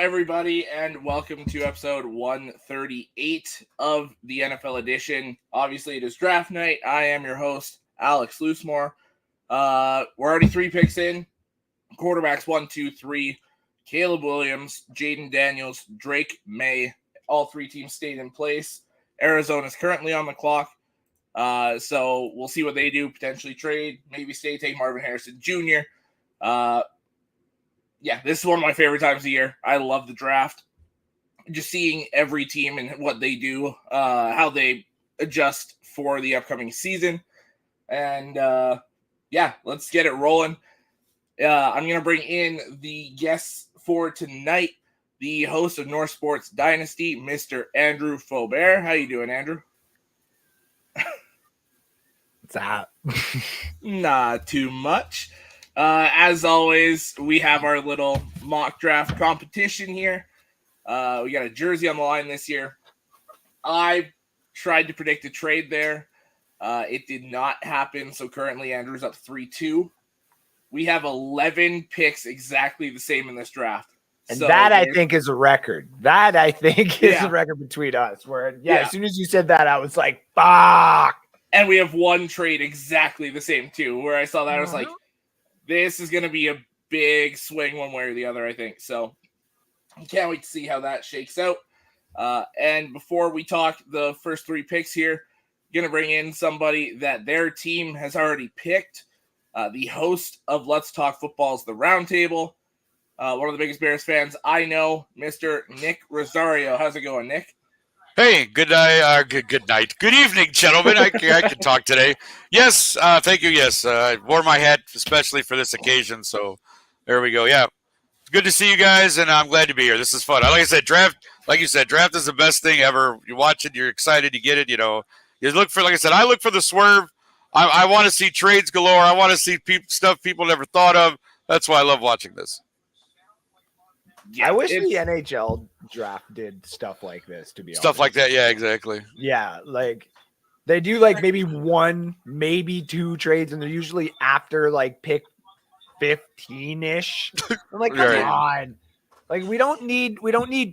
everybody, and welcome to episode 138 of the NFL edition. Obviously, it is draft night. I am your host, Alex Loosemore. We're already 3 picks in. Quarterbacks 1, 2, 3. Caleb Williams, Jaden Daniels, Drake May. All 3 teams stayed in place. Arizona is currently on the clock. So we'll see what they do. Potentially trade, maybe stay, take Marvin Harrison Jr. Yeah, this is one of my favorite times of the year. I love the draft. Just seeing every team and what they do, how they adjust for the upcoming season. And, yeah, let's get it rolling. I'm going to bring in the guests for tonight, the host of North Sports Dynasty, Mr. Andrew Faubert. How you doing, Andrew? What's up? Not too much. As always, we have our little mock draft competition here. We got a jersey on the line this year. I tried to predict a trade there. It did not happen, so currently Andrew's up 3-2. We have 11 picks exactly the same in this draft. And so that, I think, is a record. That, I think, is a record between us. Where, as soon as you said that, I was like, fuck. And we have one trade exactly the same, too, where I saw that, I was like, this is going to be a big swing one way or the other, I think. So I can't wait to see how that shakes out. And before we talk the first 3 picks here, going to bring in somebody that their team has already picked. The host of Let's Talk Football's The Roundtable. One of the biggest Bears fans I know, Mr. Nick Rosario. How's it going, Nick? Hey, good night. Good evening, gentlemen. I can talk today. Yes, thank you. Yes, I wore my hat especially for this occasion. So there we go. Yeah, it's good to see you guys, and I'm glad to be here. This is fun. Like I said, draft. Like you said, draft is the best thing ever. You watch it, you're excited, you get it. You know, you look for. Like I said, I look for the swerve. I want to see trades galore. I want to see stuff people never thought of. That's why I love watching this. Yeah, I wish the NHL draft did stuff like this, to be honest. Stuff like that, yeah, exactly. Yeah, like they do like maybe 1, maybe 2 trades, and they're usually after like pick 15-ish. I'm like, come on. Like we don't need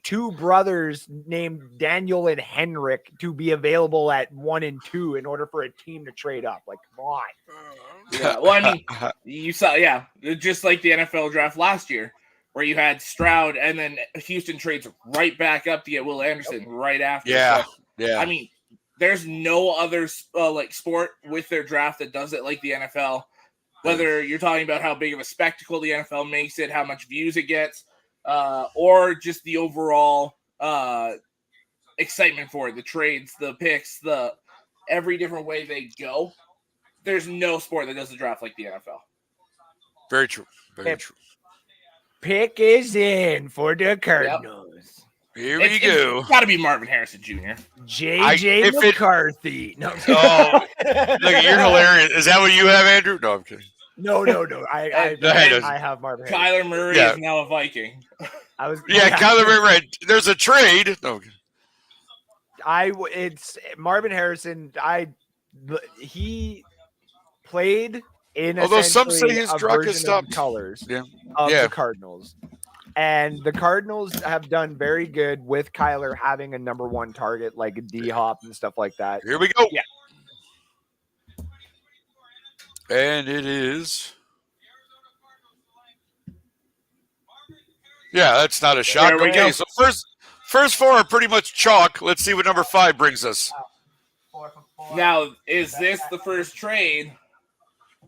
2 brothers named Daniel and Henrik to be available at 1 and 2 in order for a team to trade up. Like, come on. Yeah, well, I mean, you saw, just like the NFL draft last year, where you had Stroud and then Houston trades right back up to get Will Anderson right after. Yeah, so, yeah. I mean, there's no other like sport with their draft that does it like the NFL. Whether you're talking about how big of a spectacle the NFL makes it, how much views it gets, or just the overall excitement for it, the trades, the picks, the every different way they go. There's no sport that does the draft like the NFL. Very true. Very true. Pick is in for the Cardinals. Yep. Here we go. It's got to be Marvin Harrison Jr. J.J. McCarthy. Look, you're hilarious. Is that what you have, Andrew? No, I'm kidding. No. I have Marvin Harrison. Kyler Murray is now a Viking. Kyler Murray. Right. There's a trade. Okay. It's Marvin Harrison. He played in although some say his drug has stopped colors of the Cardinals, and the Cardinals have done very good with Kyler having a number 1 target like a D-Hop and stuff like that. Here we go. Yeah, and it is. Yeah, that's not a shock. Okay, so first 4 are pretty much chalk. Let's see what number 5 brings us. Now, is this the first trade?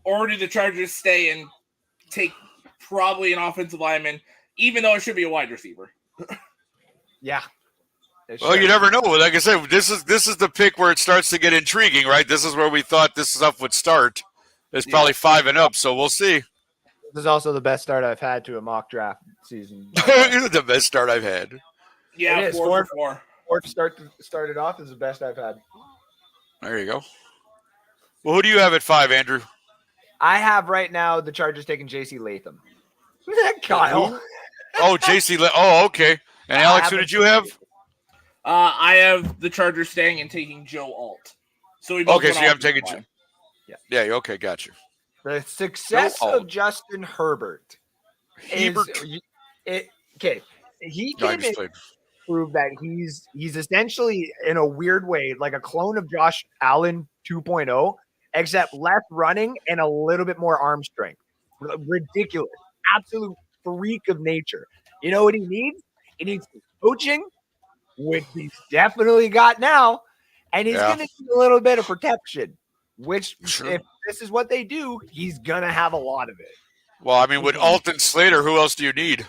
Or do the Chargers stay and take probably an offensive lineman, even though it should be a wide receiver? Yeah. Well, you never know. Like I said, this is the pick where it starts to get intriguing, right? This is where we thought this stuff would start. It's probably 5 and up, so we'll see. This is also the best start I've had to a mock draft season. This is the best start I've had. Yeah, 4 for 4. 4 to start it off is the best I've had. There you go. Well, who do you have at 5, Andrew? I have right now the Chargers taking J.C. Latham. Kyle. Oh, J.C. Oh, okay. And Alex, who did you have? I have the Chargers staying and taking Joe Alt. So we both so you have taken Joe. Yeah. Okay, got you. The success of Justin Herbert. Okay. he No, I came just in played. to prove that he's essentially in a weird way like a clone of Josh Allen 2.0, except less running and a little bit more arm strength. Ridiculous, absolute freak of nature. You know what he needs? He needs some coaching, which he's definitely got now, and he's Yeah. going to need a little bit of protection. Which, Sure. if this is what they do, he's gonna have a lot of it. Well, I mean, with Alton Slater, who else do you need?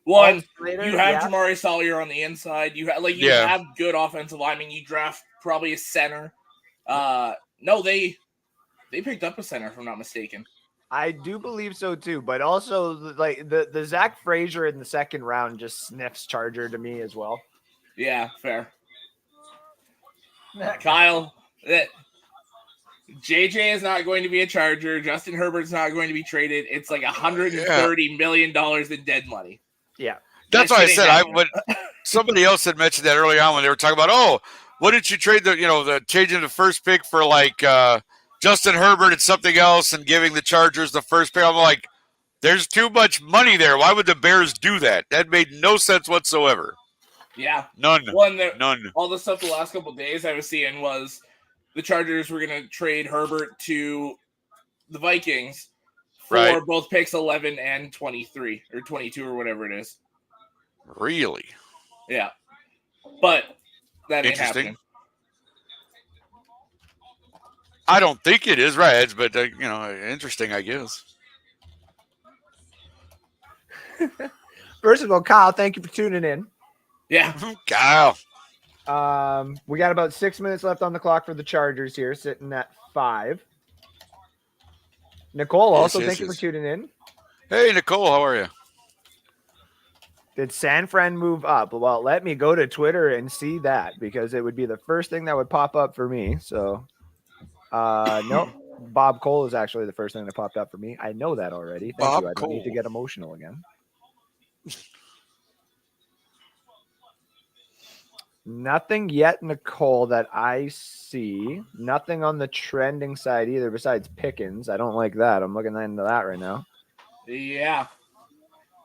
One, Slater, you have yeah. Jamari Salyer on the inside. You have Yeah. have good offensive linemen. You draft probably a center. No, they picked up a center, if I'm not mistaken. I do believe so too, but also like the Zach Frazier in the second round just sniffs Charger to me as well. Yeah, fair. Kyle, that JJ is not going to be a Charger. Justin Herbert's not going to be traded. It's like $130 million in dead money. Yeah. That's why I said somebody else had mentioned that early on when they were talking about, oh, what did you trade the changing the first pick for like Justin Herbert and something else and giving the Chargers the first pick? I'm like, there's too much money there. Why would the Bears do that? That made no sense whatsoever. Yeah. None. None. All the stuff the last couple of days I was seeing was the Chargers were going to trade Herbert to the Vikings for both picks 11 and 23 or 22 or whatever it is. Really? Yeah. But that ain't happening. I don't think it is, right? But, interesting, I guess. First of all, Kyle, thank you for tuning in. Yeah. Kyle. We got about 6 minutes left on the clock for the Chargers here, sitting at 5. Nicole, also thank you for tuning in. Hey, Nicole, how are you? Did San Fran move up? Well, let me go to Twitter and see that because it would be the first thing that would pop up for me. So, no, Bob Cole is actually the first thing that popped up for me. I know that already. Thank you. I don't need to get emotional again. Nothing yet, Nicole, that I see. Nothing on the trending side either besides Pickens. I don't like that. I'm looking into that right now. Yeah.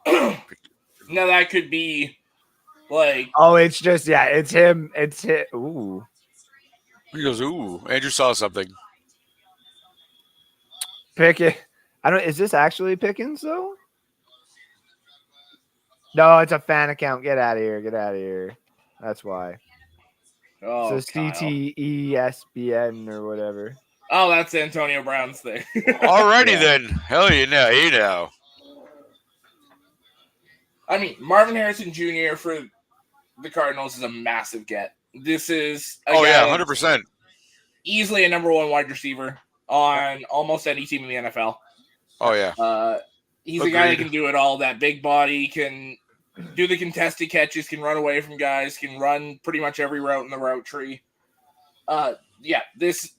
No, that could be like. Oh, it's just, it's him. It's him. Ooh. He goes, ooh. Andrew saw something. Pickens. Is this actually Pickens, though? No, it's a fan account. Get out of here. Get out of here. That's why. Oh, it's a CTESPN or whatever. Oh, that's Antonio Brown's thing. Alrighty then. Hell yeah, hey now. I mean, Marvin Harrison Jr. for the Cardinals is a massive get. This is 100%. Easily a number one wide receiver on almost any team in the NFL. Oh yeah. He's a guy that can do it all. That big body can do the contested catches, can run away from guys, can run pretty much every route in the route tree. This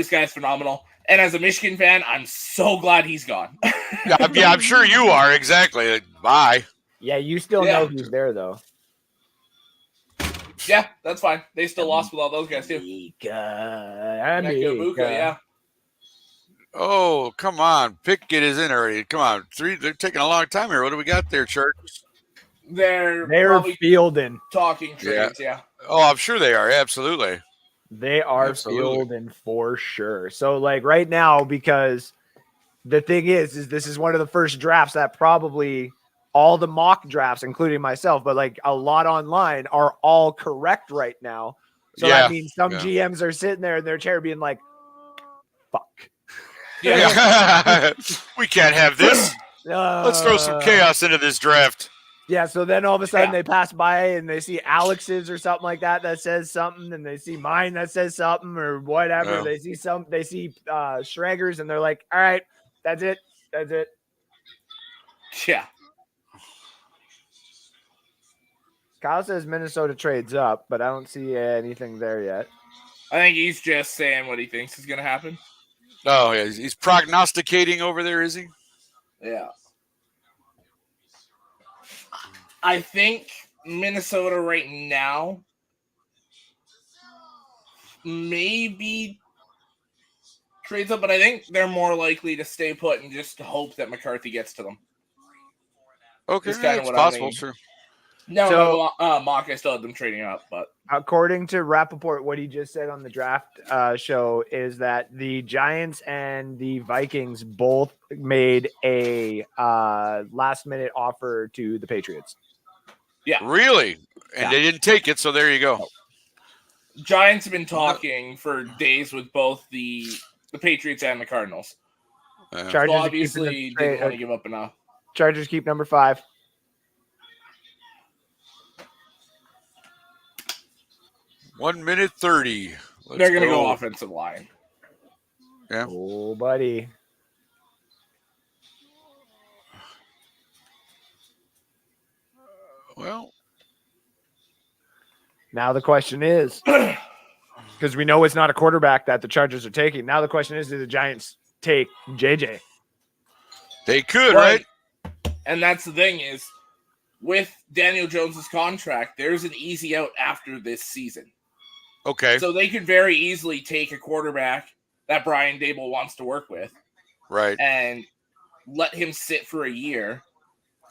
guy's phenomenal. And as a Michigan fan, I'm so glad he's gone. yeah, I'm sure you are. Exactly. Bye. Yeah, you still know who's there, though. Yeah, that's fine. They still lost with all those guys, too. Amica. Yeah. Oh, come on. Pickett is in already. Come on. They're taking a long time here. What do we got there, Chargers? They're fielding. Talking trades, yeah. Oh, I'm sure they are. Absolutely. They are fielding for sure. So, like, right now, because the thing is this is one of the first drafts that probably all the mock drafts, including myself, but like a lot online are all correct right now. So that means some GMs are sitting there in their chair being like, fuck. Yeah. We can't have this. Let's throw some chaos into this draft. Yeah, so then all of a sudden they pass by and they see Alex's or something like that says something, and they see mine that says something or whatever. Yeah. They see Schrager's and they're like, all right, that's it. Yeah. Kyle says Minnesota trades up, but I don't see anything there yet. I think he's just saying what he thinks is going to happen. Oh, yeah. He's prognosticating over there, is he? Yeah. I think Minnesota right now maybe trades up, but I think they're more likely to stay put and just hope that McCarthy gets to them. Okay, It's kinda it's what I'm possible, thinking. sure. No, Mock, I still had them trading up, but According to Rappaport, what he just said on the draft show is that the Giants and the Vikings both made a last-minute offer to the Patriots. Really? And they didn't take it, so there you go. Giants have been talking for days with both the Patriots and the Cardinals. Yeah. Chargers So are obviously keeping didn't want to give up enough. Chargers keep number 5. 1:30. They're going to go offensive line. Yeah. Oh, buddy. Well, now the question is, because we know it's not a quarterback that the Chargers are taking. Now the question is, do the Giants take JJ? they could, right? And that's the thing is, with Daniel Jones's contract, there's an easy out after this season. Okay. So they could very easily take a quarterback that Brian Dable wants to work with, Right. and let him sit for a year.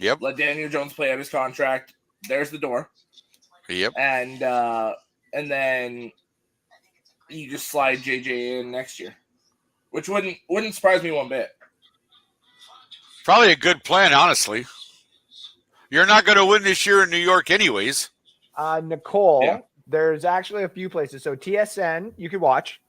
Yep. Let Daniel Jones play out his contract. There's the door. Yep. And then you just slide JJ in next year, which wouldn't surprise me one bit. Probably a good plan, honestly. You're not going to win this year in New York, anyways. Nicole, there's actually a few places. So TSN, you could watch.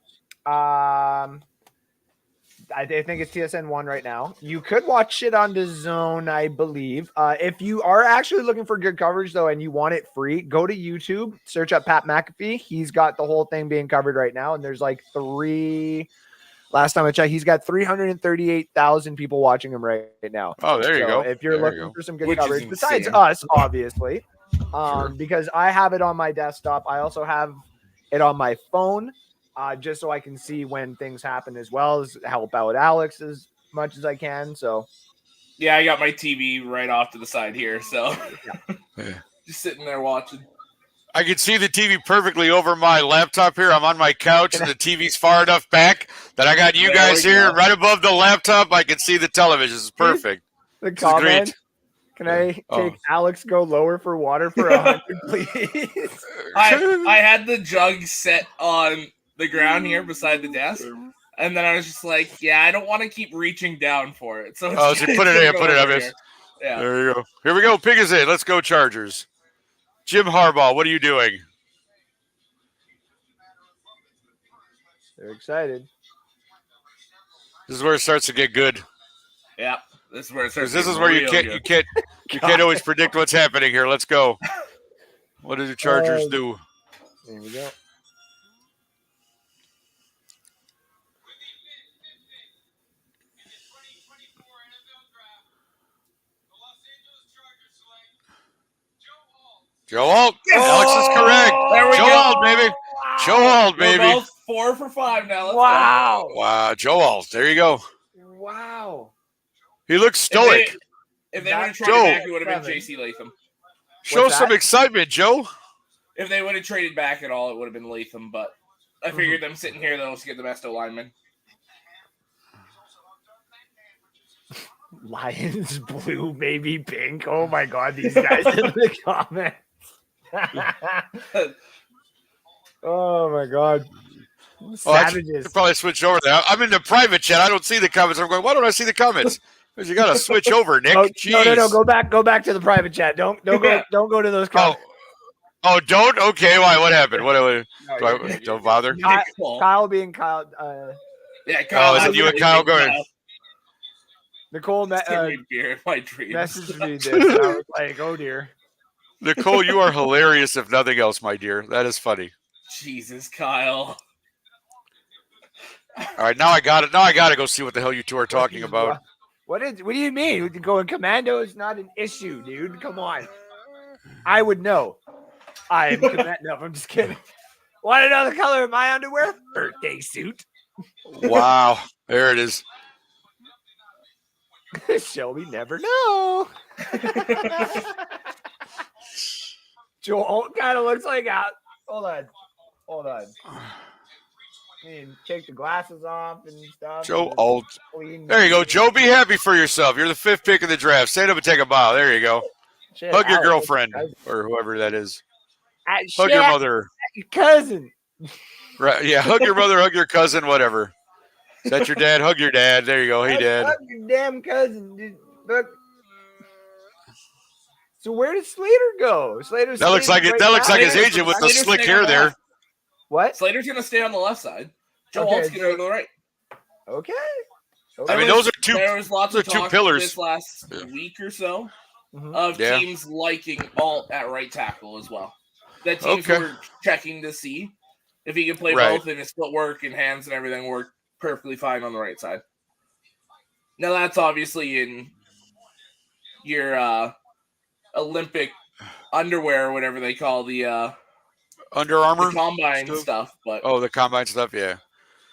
I think it's TSN 1 right now. You could watch it on the Zone, I believe. If you are actually looking for good coverage, though, and you want it free, go to YouTube, search up Pat McAfee. He's got the whole thing being covered right now, and there's like last time I checked, he's got 338,000 people watching him right now. Oh, there you go. If you're There you looking go. for some good Which coverage, is besides insane. us, obviously, Sure. because I have it on my desktop. I also have it on my phone. Just so I can see when things happen, as well as help out Alex as much as I can. So, Yeah, I got my TV right off to the side here, so Yeah. just sitting there watching. I can see the TV perfectly over my laptop here. I'm on my couch, and the TV's far enough back that I got you There guys we here. go. Right above the laptop, I can see the television. It's perfect. the This is comment. great. Can I Oh. take Alex go lower for water for 100, please? I had the jug set on the ground here beside the desk, and then I was just like, yeah, I don't want to keep reaching down for it. So, Oh, so put it in, put it up. Here. Yes. Yeah. There you go. Here we go. Pig is in. Let's go, Chargers. Jim Harbaugh, what are you doing? They're excited. This is where it starts to get good. Yeah. This is where it starts. Because this to is get where you real can't always predict what's happening here. Let's go. What do the Chargers do? There we go. Joe Alt. Alex is correct. There we Joe go. Alt, baby. Joe Alt, We're baby. both 4 for 5 now. Let's Wow. Wow, Joe Alt. There you go. Wow. He looks go. stoic. If they would have Joe. traded back, it would have been 7. J.C. Latham. Show What's some that? excitement, Joe. If they would have traded back at all, it would have been Latham. But I figured them sitting here, they'll get the best O-lineman. Lions blue, baby pink. Oh my God, these guys in the comments. Oh my God. Oh, I Savages. should probably switch over there. I'm in the private chat. I don't see the comments. I'm going, why don't I see the comments? Because you got to switch over, Nick. Oh, Jeez. no. Go back to the private chat. Don't go to those Oh, comments. don't? Okay, why? What happened? What? No, Don't bother. Kyle being Kyle. Yeah, Kyle. Oh, is it you and Kyle going? Nicole Give me beer in my dreams. messaged me this. And I was like, oh dear. Nicole, you are hilarious, if nothing else, my dear. That is funny. Jesus, Kyle. All right, now I got it. Now I got to go see what the hell you two are talking about. What do you mean? Going commando is not an issue, dude. Come on. I would know. I'm commando. No, I'm just kidding. Want to know the color of my underwear? Birthday suit. Wow, there it is. Shelby never know. Joel kind of looks like out. Hold on. And take the glasses off and stuff. Joe and Alt. clean. There you go, Joe. Be happy for yourself. You're the 5th pick of the draft. Stand up and take a bow. There you go. Shit, Hug your Alex, girlfriend that's- or whoever that is. Hug shit, your mother. your cousin. Right? Yeah. Hug your mother. Hug your cousin. Whatever. Is that your dad? Hug your dad. There you go. Hey, Dad. Hug your damn cousin. Dude. Look. So where did Slater go? Slater's That looks like it. right That looks now? like his Slater's- agent with the Slater's slick staying hair on the there. left. What? Slater's gonna stay on the left side. Joe Okay, Alt's gonna go to the right. Okay. I mean, those are two. There was lots those of are two talk pillars. this last Yeah. week or so Mhm. of Yeah. teams liking Alt at right tackle as well. That teams Okay. were checking to see if he could play Right. both, and his footwork and hands and everything worked perfectly fine on the right side. Now that's obviously in your Olympic underwear or whatever they call the Under Armour. combine stuff? stuff, but Oh, the combine stuff. Yeah.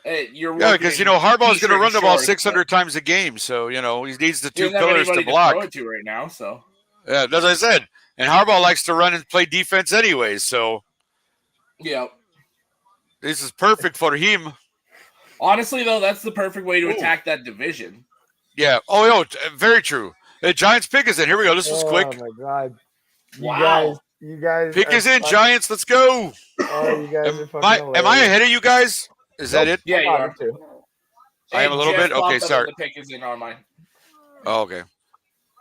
you're Yeah, working because Harbaugh's going t-shirt to and run the ball shorts, 600 times a game, so he needs the but he two doesn't have pillars to anybody block. throw it to right now, so Yeah, as I said, and Harbaugh likes to run and play defense anyways, so yeah. this is perfect for him. Honestly, though, that's the perfect way to Ooh. attack that division. Yeah. Oh, no, very true. The Giants pick is in. Here we go. This was quick. Oh my god. Wow. You guys. Pick are is in, fucking- Giants. Let's go. Oh, you guys are Am fucking I hilarious. ahead of you guys? Is that it? Yeah, you I'm are. on it too. I am a little Jeff bit? Okay, popped up sorry. that The pick is in on mine. Oh, okay.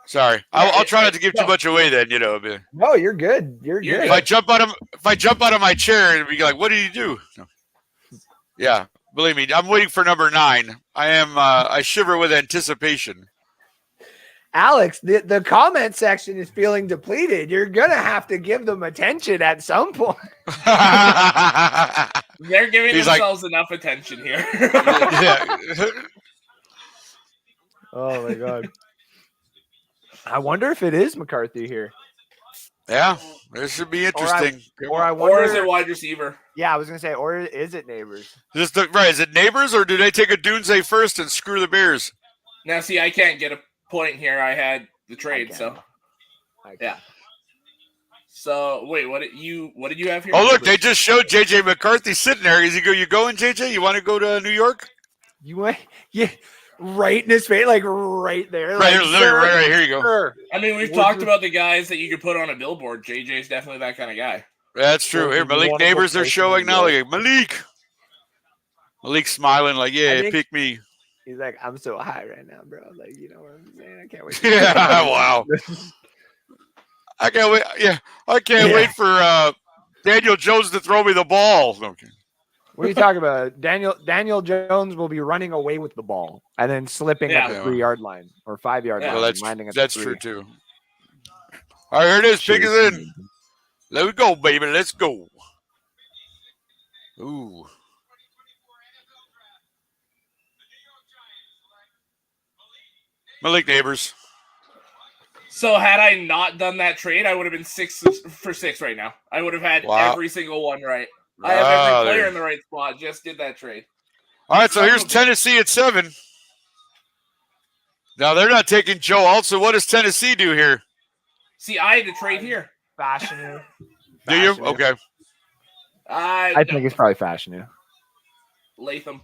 Sorry. I'll try not to give too much away then, but No, you're good. You're You're good. If I jump out of my chair, it'd be like, what did you do? No. Yeah. Believe me, I'm waiting for number 9. I shiver with anticipation. Alex, the comment section is feeling depleted. You're gonna have to give them attention at some point. They're giving He's like- themselves enough attention here. Yeah. Oh my god. I wonder if it is McCarthy here. Yeah. This should be interesting. Or I wonder or is it wide receiver? Yeah, I was gonna say, or is it neighbors? Right. Is it neighbors or do they take a Dunze first and screw the Bears? Now, see, I can't get a point here. I had the trade, so yeah. So wait, what did you have here? Oh, look, they just showed JJ McCarthy sitting there. You going, JJ? You want to go to New York? You went, yeah, right in his face, like right there. Right, like, here, literally, right here you go. sir. I mean, we've Would talked you- about the guys that you could put on a billboard. JJ's definitely that kind of guy. That's true. Well, Here, you Malik wanna Neighbors, go they're play showing for now. New Like, Malik's smiling like, yeah, think- pick me. He's like, I'm so high right now, bro. Like, you know what I'm saying? I can't wait. Yeah, wow. I can't wait. Yeah, I can't Yeah. wait for Daniel Jones to throw me the ball. Okay. What are you talking about? Daniel Jones will be running away with the ball and then slipping at Yeah. the 3-yard line or 5-yard Yeah. line. Well, and landing at the that's 3. true too. All right, here it is. Pick is in. Let we go, baby. Let's go. Ooh. Malik Neighbors. So had I not done that trade, I would have been 6 for 6 right now. I would have had Wow. every single one right. I have Ah, every player there. in the right spot. Just did that trade. All right, so here's Tennessee at 7. Now they're not taking Joe Alt. So what does Tennessee do here? See, I had to trade here. Fashion. Do you? Okay. I think it's probably fashion. Latham.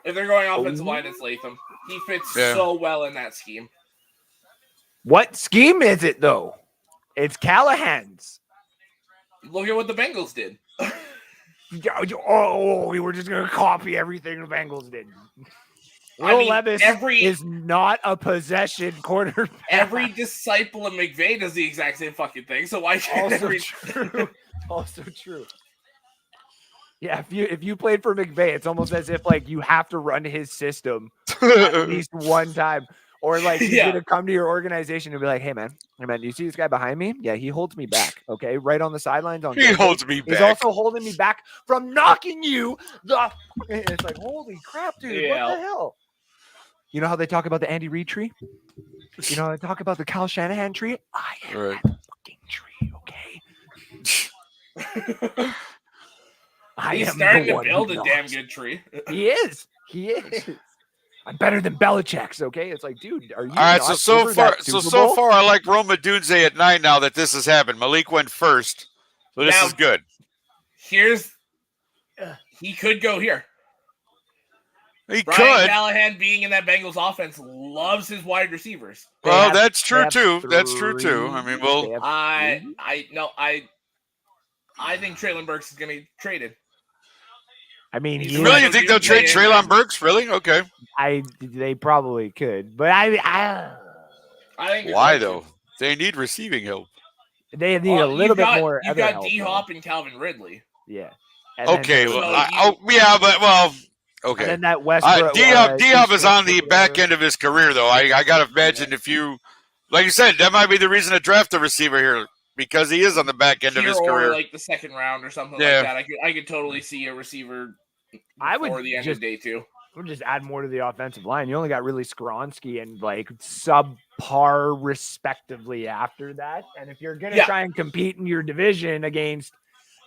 If they're going offensive Oh. line, it's Latham. He fits Yeah. so well in that scheme. What scheme is it though? It's Callahan's. Look at what the Bengals did. Oh, we were just gonna copy everything the Bengals did. I Will mean, Levis every- is not a possession quarterback. Every disciple of McVay does the exact same fucking thing. So why can't also every true. Also true. Yeah, if you played for McVay, it's almost as if like you have to run his system at least one time. Or like he's Yeah. gonna come to your organization and be like, hey man, do you see this guy behind me? Yeah, he holds me back. Okay, right on the sidelines on He Thursday. holds me He's back. also holding me back from knocking you the. It's like, holy crap, dude! Yeah. What the hell? You know how they talk about the Andy Reid tree? You know how they talk about the Kyle Shanahan tree? I am Right. that fucking tree, okay? I He's am starting the to one build who a damn knocks. good tree. He is. He is. I'm better than Belichick's. Okay, it's like, dude, are you? All right, not so over far, that Super Bowl? I like Roma Dunze at 9 now that this has happened. Malik went first, so this Now- is good. Here's he could go here. He Brian could. Callahan being in that Bengals offense loves his wide receivers. Well, that's true too. That's true too. I mean, well, I think Traylon Burks is going to be traded. I mean, He's really, Yeah. you think they'll trade Treylon Burks? Really? Okay. They probably could, but I think why though? They need receiving help. they need a little bit more. You've other got help, D-Hop and Calvin Ridley. Yeah. Okay. then- Well, yeah, but well, okay. And then that Westbrook. Diop is on the back end of his career, though. I gotta imagine if you, like you said, that might be the reason to draft a receiver here because he is on the back end of his career. Or like the second round or something like that. I could totally see a receiver before the end of day 2. We'll just add more to the offensive line. You only got really Skoronski and like subpar respectively after that. And if you're gonna try and compete in your division against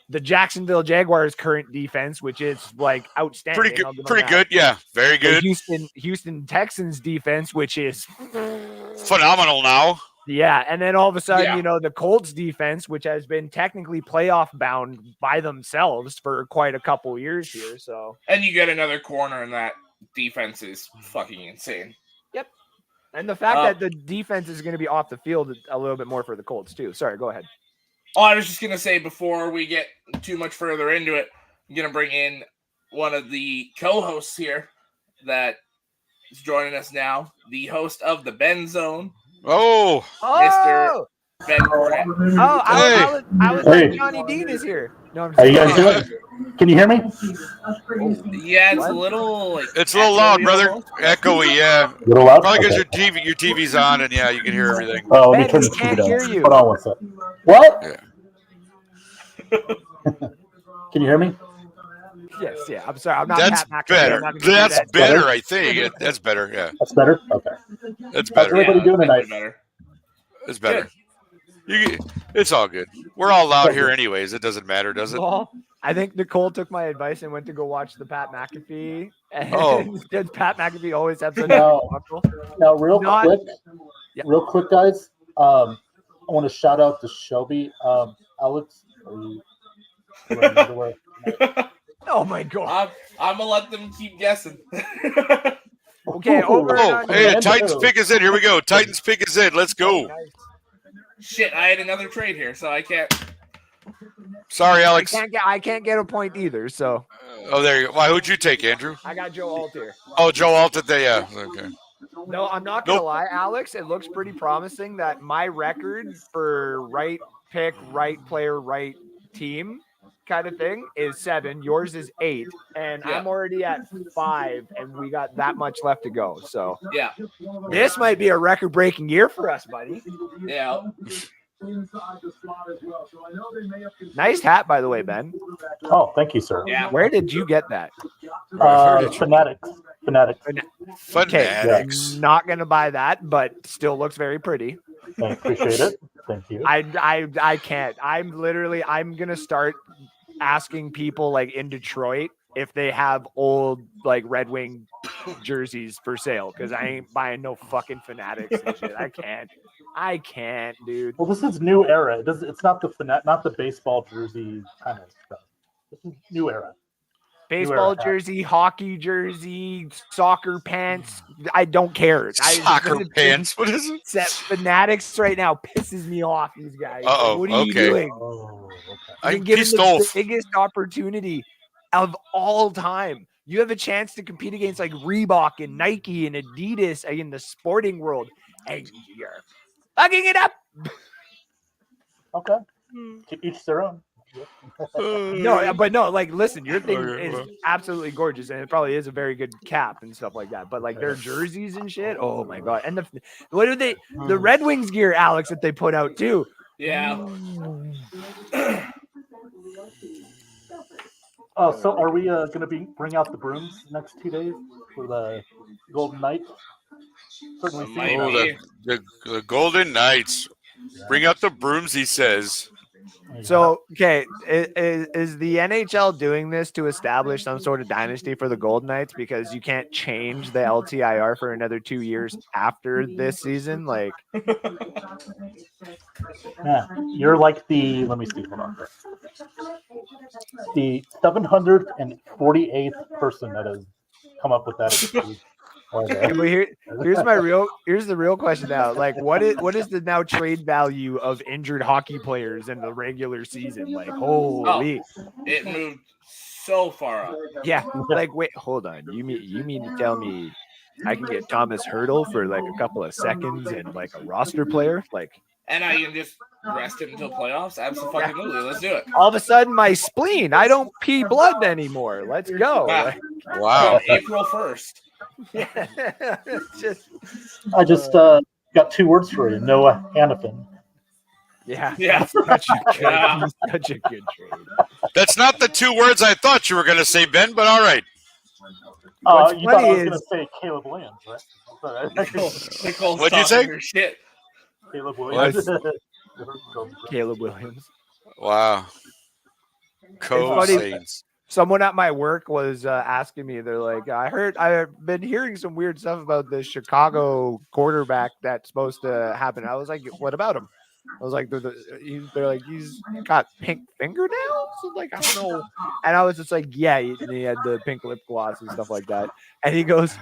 the Jacksonville Jaguars' current defense, which is like outstanding, pretty good, yeah, very good. The Houston Texans defense, which is phenomenal now. Yeah, and then all of a sudden, the Colts defense, which has been technically playoff bound by themselves for quite a couple years here. So, and you get another corner, and that defense is fucking insane. Yep, and the fact that the defense is going to be off the field a little bit more for the Colts too. Sorry, go ahead. Oh, I was just gonna say before we get too much further into it, I'm gonna bring in one of the co-hosts here that is joining us now, the host of the Ben Zone. Oh, Mr. Ben Cornett. Oh, I was like Johnny Dean is here. No, I'm just How you guys doing? Can you hear me? Yeah, it's a little like it's a little loud, brother. Echoey, yeah. A little loud? Probably because your TV's on, and yeah, you can hear everything. Oh, let me turn the TV down. Hold on one second. What? Yeah. Can you hear me? Yes, yeah. I'm sorry. I'm not. That's better. That's better. I think that's better. Yeah. That's better. Okay. That's better. How's everybody doing tonight? It's better. It's all good. We're all loud here, anyways. It doesn't matter, does it? Well, I think Nicole took my advice and went to go watch the Pat McAfee. And did Pat McAfee always have such a Now, real quick, guys. I want to shout out to Shelby. Alex, oh my god! I'm gonna let them keep guessing. Okay. Hey, the Titans pick is in. Here we go. Titans pick is in. Let's go. Shit, I had another trade here, so I can't. Sorry, Alex. I can't get a point either. So. Oh, there you go. Why? Who'd you take, Andrew? I got Joe Alt here. Oh, Joe Alt there. Yeah. Okay. No, I'm not gonna lie, Alex. It looks pretty promising that my record for right pick, right player, right team kind of thing is 7. Yours is 8, and I'm already at 5, and we got that much left to go. So this might be a record-breaking year for us, buddy. Yeah. Nice hat, by the way, Ben. Oh, thank you, sir. Yeah. Where did you get that? Fanatics. Okay, not gonna buy that, but still looks very pretty. I appreciate it. Thank you. I can't. I'm gonna start asking people like in Detroit if they have old like Red Wing jerseys for sale because I ain't buying no fucking Fanatics and shit. I can't, dude. Well, this is new era. It's not the baseball jersey kind of stuff. This is new era. Baseball jersey, hockey jersey, soccer pants. I don't care. Soccer pants. What is it? Fanatics right now pisses me off. These guys. Uh-oh. What are you doing? I'm giving pissed the off. biggest opportunity of all time. You have a chance to compete against like Reebok and Nike and Adidas in the sporting world, and you're fucking it up. Okay. To each their own. No, like, listen, your thing is absolutely gorgeous, and it probably is a very good cap and stuff like that. But like their jerseys and shit, oh my god! And the Red Wings gear, Alex, that they put out too. Yeah. So are we going to bring out the brooms next 2 days for the Golden Knights? Certainly. The Golden Knights. Bring out the brooms, he says. So, okay, is the NHL doing this to establish some sort of dynasty for the Golden Knights because you can't change the LTIR for another 2 years after this season? Like, yeah, you're like the. Let me see. Hold on. The 748th person that has come up with that excuse. Okay, but here's the real question now. Like, what is the now trade value of injured hockey players in the regular season? Like, holy, it moved so far up. Yeah, like wait, hold on. You mean to tell me I can get Thomas Hertel for like a couple of seconds and like a roster player? Like, and I can just rest him until playoffs? Absolutely. Let's do it. All of a sudden, my spleen, I don't pee blood anymore. Let's go. Wow. April 1st. Yeah. I just got 2 words for you. Noah Hannafin. Yeah. Such a good trade. That's not the 2 words I thought you were going to say, Ben, but all right. You thought I was going to say Caleb Williams, right? What'd you say? Shit. Caleb Williams. Caleb Williams. Wow. Co-Saints. Someone at my work was asking me, they're like, I've been hearing some weird stuff about this Chicago quarterback that's supposed to happen. I was like, what about him? I was like, they're like, he's got pink fingernails? Like, I don't know. And I was just like, yeah, he had the pink lip gloss and stuff like that. And he goes,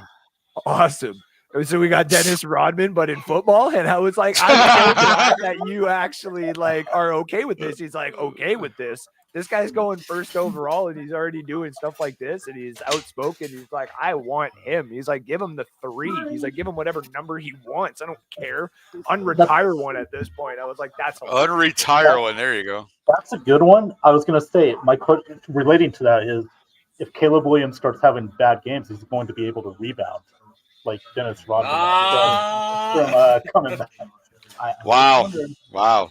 awesome. So we got Dennis Rodman, but in football. And I was like, I'm so glad that you actually like are okay with this. He's like, okay with this. This guy's going first overall, and he's already doing stuff like this, and he's outspoken. He's like, I want him. He's like, give him the 3. He's like, give him whatever number he wants. I don't care. Unretire one at this point. I was like, that's unretire one. There you go. That's a good one. I was going to say, my question relating to that is, if Caleb Williams starts having bad games, is he going to be able to rebound like Dennis Rodman from coming back? Wow.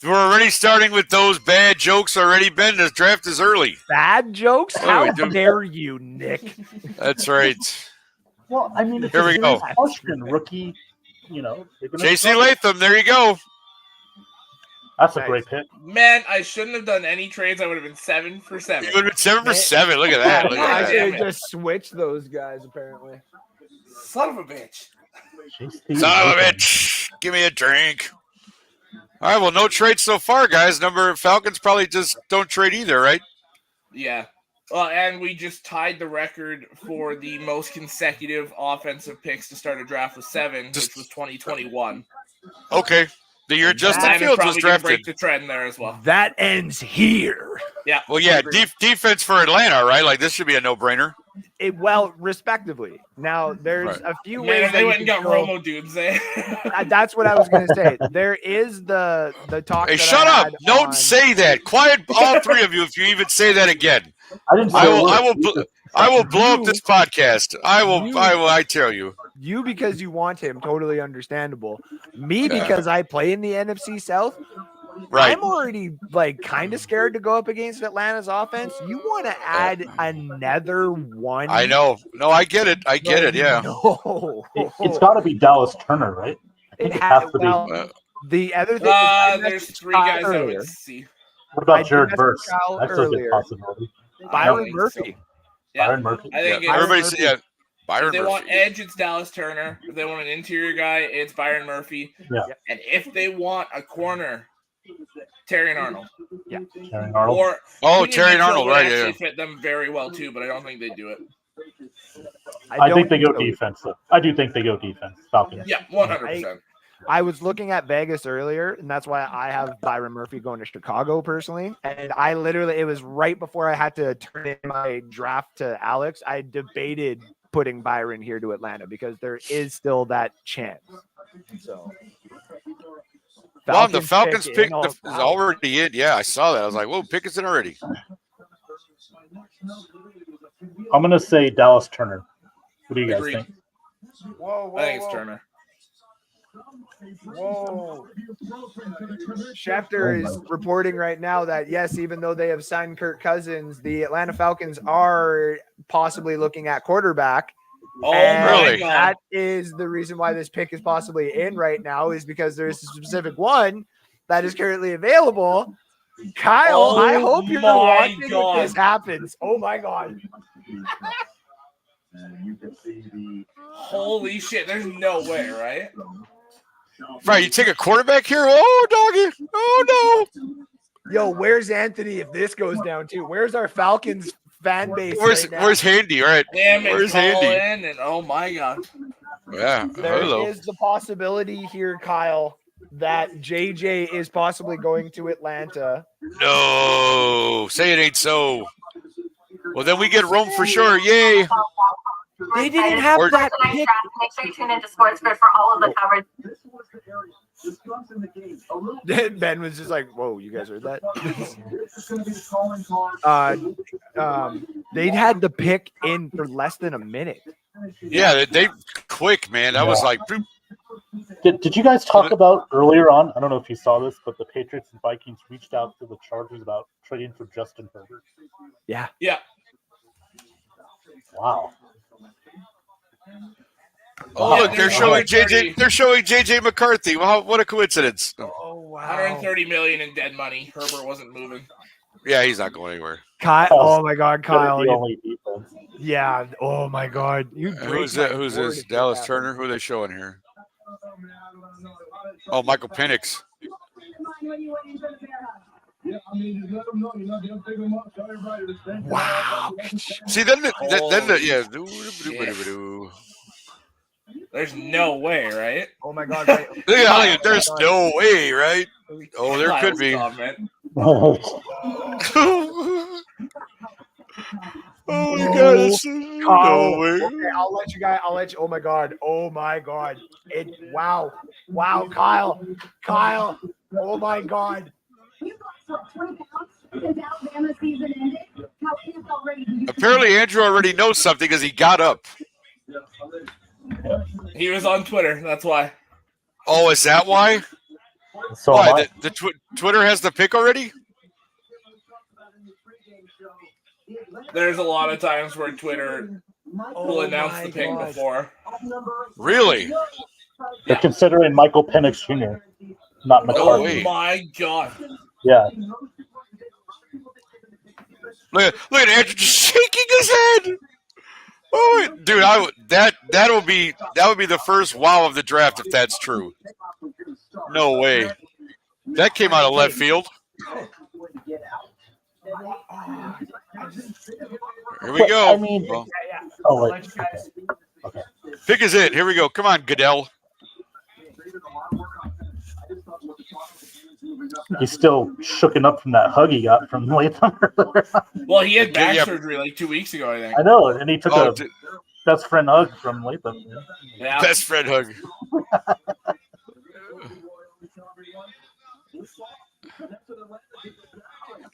We're already starting with those bad jokes already, Ben. This draft is early. Bad jokes? How dare you, Nick? That's right. Well, I mean, here we go. Freshman, rookie, J.C. Latham, there you go. That's a great pick. Man, I shouldn't have done any trades. I would have been 7 for 7. You would have been 7 for 7. Look at that. I should have just switched those guys, apparently. Son of a bitch. Son of a bitch. Give me a drink. All right, well, no trade so far, guys. Falcons probably just don't trade either, right? Yeah. Well, and we just tied the record for the most consecutive offensive picks to start a draft with 7, which was 2021. Okay. The year Justin Fields was drafted. Break the trend there as well. That ends here. Yeah. Well, yeah, defense for Atlanta, right? Like, this should be a no-brainer. Well, respectively. Now, there's a few ways. They went and got Romo dudes. That's what I was going to say. There is the talk. Hey, shut up! Don't say that. Quiet, all 3 of you. If you even say that again, I will blow up this podcast. I tell you. You because you want him, totally understandable. Me because I play in the NFC South. Right. I'm already like kind of scared to go up against Atlanta's offense. You want to add another one? I know. No, I get it. Yeah. No. It's got to be Dallas Turner, right? It has to be. The other thing there's 3 guys I would see. What about Jared Verse? That's a good possibility. Byron Murphy. Yeah. Byron Murphy. I think everybody's Byron if they Murphy. want edge, it's Dallas Turner. If they want an interior guy, it's Byron Murphy. Yeah. And if they want a corner, Terry and Arnold. Yeah. Terry Arnold. Terry and Arnold, right? Yeah. Fit them very well too, but I don't think they do it. I think they go defensive. I do think they go defense. Falcons. Yeah, 100%. I was looking at Vegas earlier, and that's why I have Byron Murphy going to Chicago personally. And I literally, it was right before I had to turn in my draft to Alex. I debated putting Byron here to Atlanta because there is still that chance. So, the Falcons pick is already in. Yeah, I saw that. I was like, whoa, pick is in already. I'm going to say Dallas Turner. What do you guys think? Whoa, I think it's Turner. Whoa. Schefter is reporting right now that, yes, even though they have signed Kirk Cousins, the Atlanta Falcons are possibly looking at quarterback. Oh, really? That is the reason why this pick is possibly in right now, is because there's a specific one that is currently available. Kyle, I hope you're watching if this happens. Oh, my God. Holy shit, there's no way, right? Right, you take a quarterback here? Oh, doggy. Oh, no. Yo, where's Anthony if this goes down too? Where's our Falcons fan base. Where's right now. where's Handy? All right. Him and Where's Handy? Colin and oh my god. Yeah. There Hello. is the possibility here, Kyle, that JJ is possibly going to Atlanta. No. Say it ain't so. Well, then we get Rome for sure. Yay. They didn't have Or- that Tonight's pick. draft. Make sure you tune into Sports Grid for all of the coverage. Ben was just like, "Whoa, you guys heard that?" They had the pick in for less than a minute. Yeah, they quick, man. That was like boop. Did you guys talk about earlier on? I don't know if you saw this, but the Patriots and Vikings reached out to the Chargers about trading for Justin Herbert. Yeah. Yeah. Wow. Oh, Yeah, look, they're there's showing 130. JJ. They're showing JJ McCarthy. Wow, what a coincidence. Oh wow. 130 million in dead money. Herbert wasn't moving. Yeah, he's not going anywhere. Kyle. Oh my God, Gonna Kyle. be only defense. Yeah. Oh my God. You. Who's that? Who's this? Dallas Turner. Who are they showing here? Oh, Michael Penix. Wow. See, then yeah. There's no way, right? Oh my God. Right. Yeah, there's no way, right? Oh, there could be. Comment. Oh my God! It's Kyle, no way. okay, I'll let you guys. I'll let you. Oh my God. Oh my God. It. Wow. Wow, Kyle. Kyle. Oh my God. Apparently, Andrew already knows something because he got up. He was on Twitter. That's why. Oh, is that why? So am I. Why? Twitter has the pick already? There's a lot of times where Twitter will announce my the pick God. before. Really? They're considering Michael Penix Jr., not No Oh McCarthy. way. my god. Yeah. Look at Andrew just shaking his head. Oh, dude, that would be the first wow of the draft if that's true. No way. That came out of left field. Here we But, go. I mean, Well, oh, wait. Okay. pick is it. Here we go. Come on, Goodell. He's still shooken up from that hug he got from Latham. Well, he had back Yeah. surgery like 2 weeks ago, I think. I know, and he took Oh, a best friend hug from Latham. Yeah. best friend hug.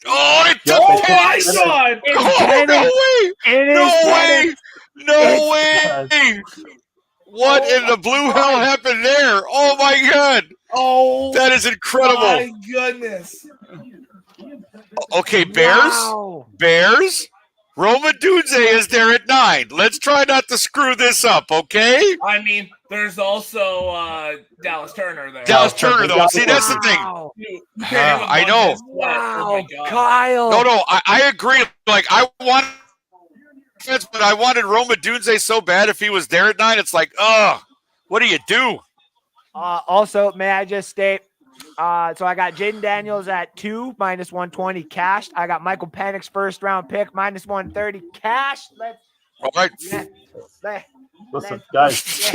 Oh, it took Oh Penix. my god! Oh, no way! It is No Penix. way! No way! What in the blue hell happened there? Oh my god! Oh That is incredible. my goodness! Okay, Bears? Wow. Bears? Roma Dunze is there at 9. Let's try not to screw this up, okay? I mean, there's also Dallas Turner there. Dallas Turner, though. See, that's the thing. Wow. You can't even I bump know. his sweat. Oh my Wow, god. Kyle. No, I agree. Like, I want defense, but I wanted Roma Dunze so bad if he was there at 9. It's like, what do you do? Also, may I just state, so I got Jaden Daniels at 2, minus 120 cashed. I got Michael Penix first round pick, minus 130 cashed. All right. Listen, guys,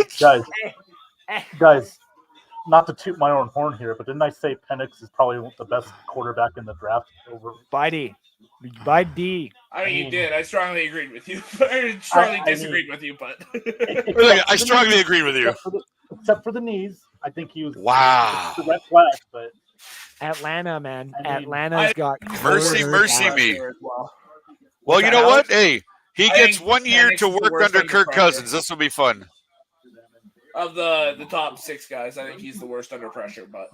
not to toot my own horn here, but didn't I say Penix is probably the best quarterback in the draft over? By D. By D. I mean, you did. I strongly agreed with you. I strongly I disagreed with you, but Look, I strongly agree with you. Except for the knees, I think he was Wow. the red flag, but Atlanta, man. I mean, Atlanta's got Mercy, quarterbacks. mercy me. Well, Well, you know what? Hey, he I gets think 1 year Penix to is the work worst under under Kirk pressure. Cousins. This will be fun. of the top 6 guys, I think he's the worst under pressure. But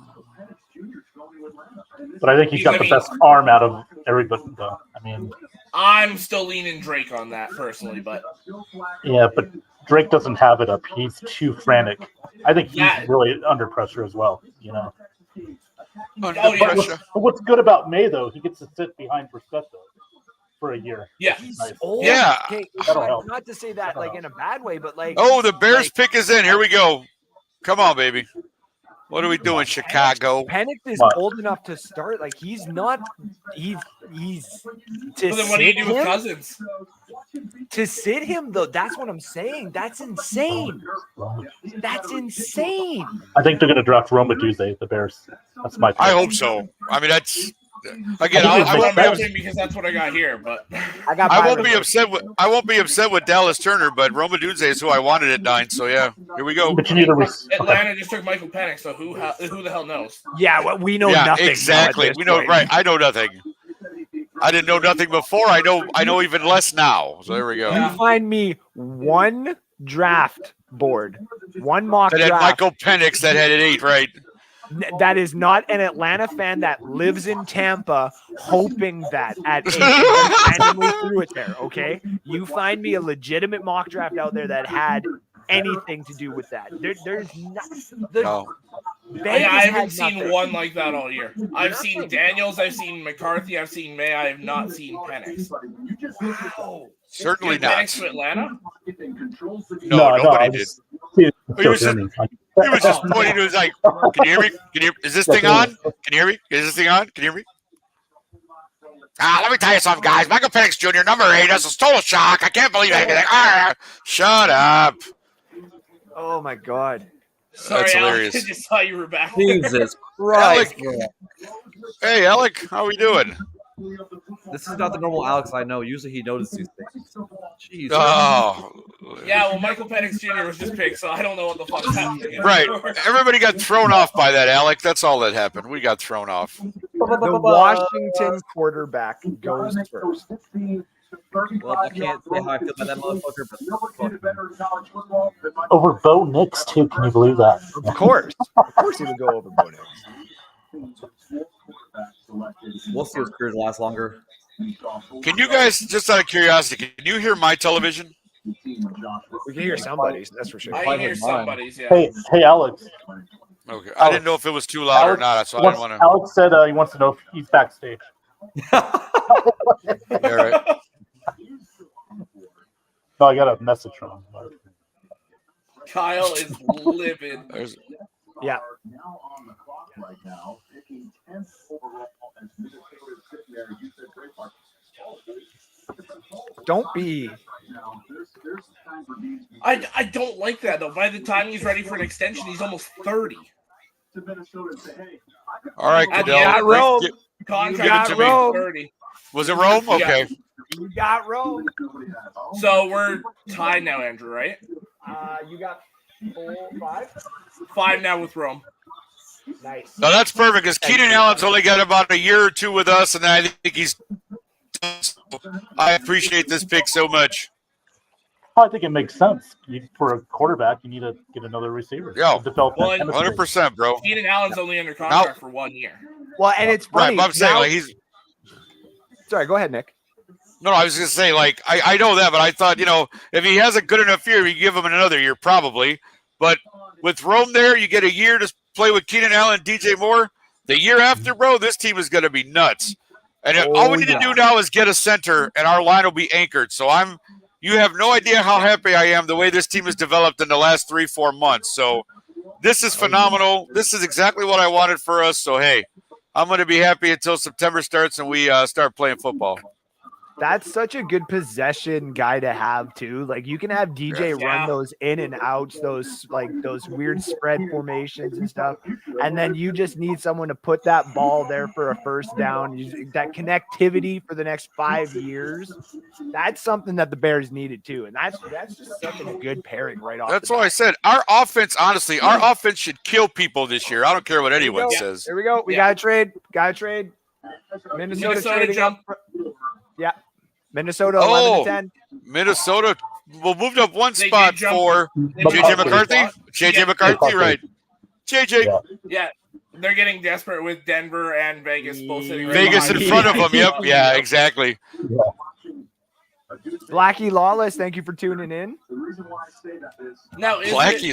I think he's got the best arm out of everybody. Though. I mean, I'm still leaning Drake on that personally. But yeah, but Drake doesn't have it up. He's too frantic. I think he's Yeah. really under pressure as well. You know. Under Oh, yeah. pressure. But what's good about May though? He gets to sit behind Brissett for a year. yeah, Nice. Old. Yeah. Okay, That'll help. not to say that like in a bad way, but like Oh, the Bears like, pick is in. Here we go. Come on, baby. What are we doing, Chicago? Penix is What? old enough to start. Like he's not. He's to But then what do you sit do with him. Cousins? To sit him though, that's what I'm saying. That's insane. That's insane. I think they're going to draft Rome Odunze, the Bears. That's my pick. I hope so. I mean, that's again. I think I it's won't be better. upset. Because that's what I got here. But I got. I won't Byron be Murphy. upset with Dallas Turner, but Rome Odunze is who I wanted at 9. So yeah, here we go. But you need a Atlanta just took Michael Penix, so who the hell knows? Yeah, well, we know Yeah, nothing. now at exactly. this We know point. right. I know nothing. I didn't know nothing before. I know even less now. So there we go. You find me one draft board, one mock And then draft Michael Penix that had an 8, right? that is not an Atlanta fan that lives in Tampa, hoping that at 8 and randomly threw it there. Okay, you find me a legitimate mock draft out there that had anything to do with that. There's not. No. Vegas I haven't had seen nothing. one like that all year. I've seen Daniels, I've seen McCarthy, I've seen May. I have not seen Penix. Wow. Certainly Did not. Penix to Atlanta? No, nobody I did. was- See, He was just- He was just pointing to his like, can you hear me? Is this thing on? Can you hear me? Is this thing on? Can you hear me? Let me tell you something, guys. Michael Penix Jr., number 8, has a total shock. I can't believe anything. Shut up. Oh my God. Sorry, That's Alex, hilarious. I just saw you were back. Jesus Christ. Alec. Hey, Alec, how we doing? This is not the normal Alex I know. Usually he notices these things. Jeez. Oh, Yeah, well, Michael Penix Jr. was just picked, so I don't know what the fuck's happening. right. Everybody got thrown off by that, Alec. That's all that happened. We got thrown off. The Washington quarterback goes first. Well, I can't say how I feel about that motherfucker, but Over Bo Nix, too. Can you believe that? Of course he would go over Bo Nix. we'll see if his career lasts longer. Can you guys, just out of curiosity, can you hear my television? We can hear somebody's, that's for sure. I Probably hear his mind. somebody's, yeah. Hey, Alex. Okay. I didn't know if it was too loud or not, so I didn't want to. Alex said he wants to know if he's backstage. All right. No, I got a message from him. Kyle is livid. There's- Yeah. Don't be. I don't like that, though. By the time he's ready for an extension, he's almost 30. All right, At the Goodell. end of Rome. Contract to to me. 30. Was it Rome? Okay. You got Rome. So we're tied now, Andrew, right? You got 5. 5 now with Rome. Nice. No, that's perfect because Keenan Allen's only got about a year or two with us, and I think he's. I appreciate this pick so much. I think it makes sense. For a quarterback, you need to get another receiver. Yeah. Develop that Well, and- chemistry. 100%, bro. Keenan Allen's only under contract for 1 year. Well, and it's Right, funny. but I'm saying now- like he's. Sorry, go ahead, Nick. No, I was gonna say like I know that, but I thought if he has a good enough year, you give him another year probably. But with Rome there, you get a year to play with Keenan Allen, DJ Moore. The year after, bro, this team is gonna be nuts. And all we need to do now is get a center, and our line will be anchored. So you have no idea how happy I am the way this team has developed in the last 3-4 months. So this is phenomenal. This is exactly what I wanted for us. So hey, I'm gonna be happy until September starts and we start playing football. That's such a good possession guy to have too. Like you can have DJ Yeah. run those in and outs, those weird spread formations and stuff, and then you just need someone to put that ball there for a first down. That connectivity for the next 5 years. That's something that the Bears needed too, and that's just such a good pairing right off. That's the why I said our offense. Honestly, our offense should kill people this year. I don't care what anyone Yeah. says. There we go. We Yeah. gotta trade. Minnesota trading jump. up. Yeah. Minnesota 11-10. Minnesota will moved up one They spot did jump. for JJ McCarthy. JJ Yeah. McCarthy, right? JJ Yeah. Yeah, they're getting desperate with Denver and Vegas both sitting right Vegas in behind front of them. him. Yep. Yeah. Exactly. Blackie Lawless, thank you for tuning in. Now, is Blackie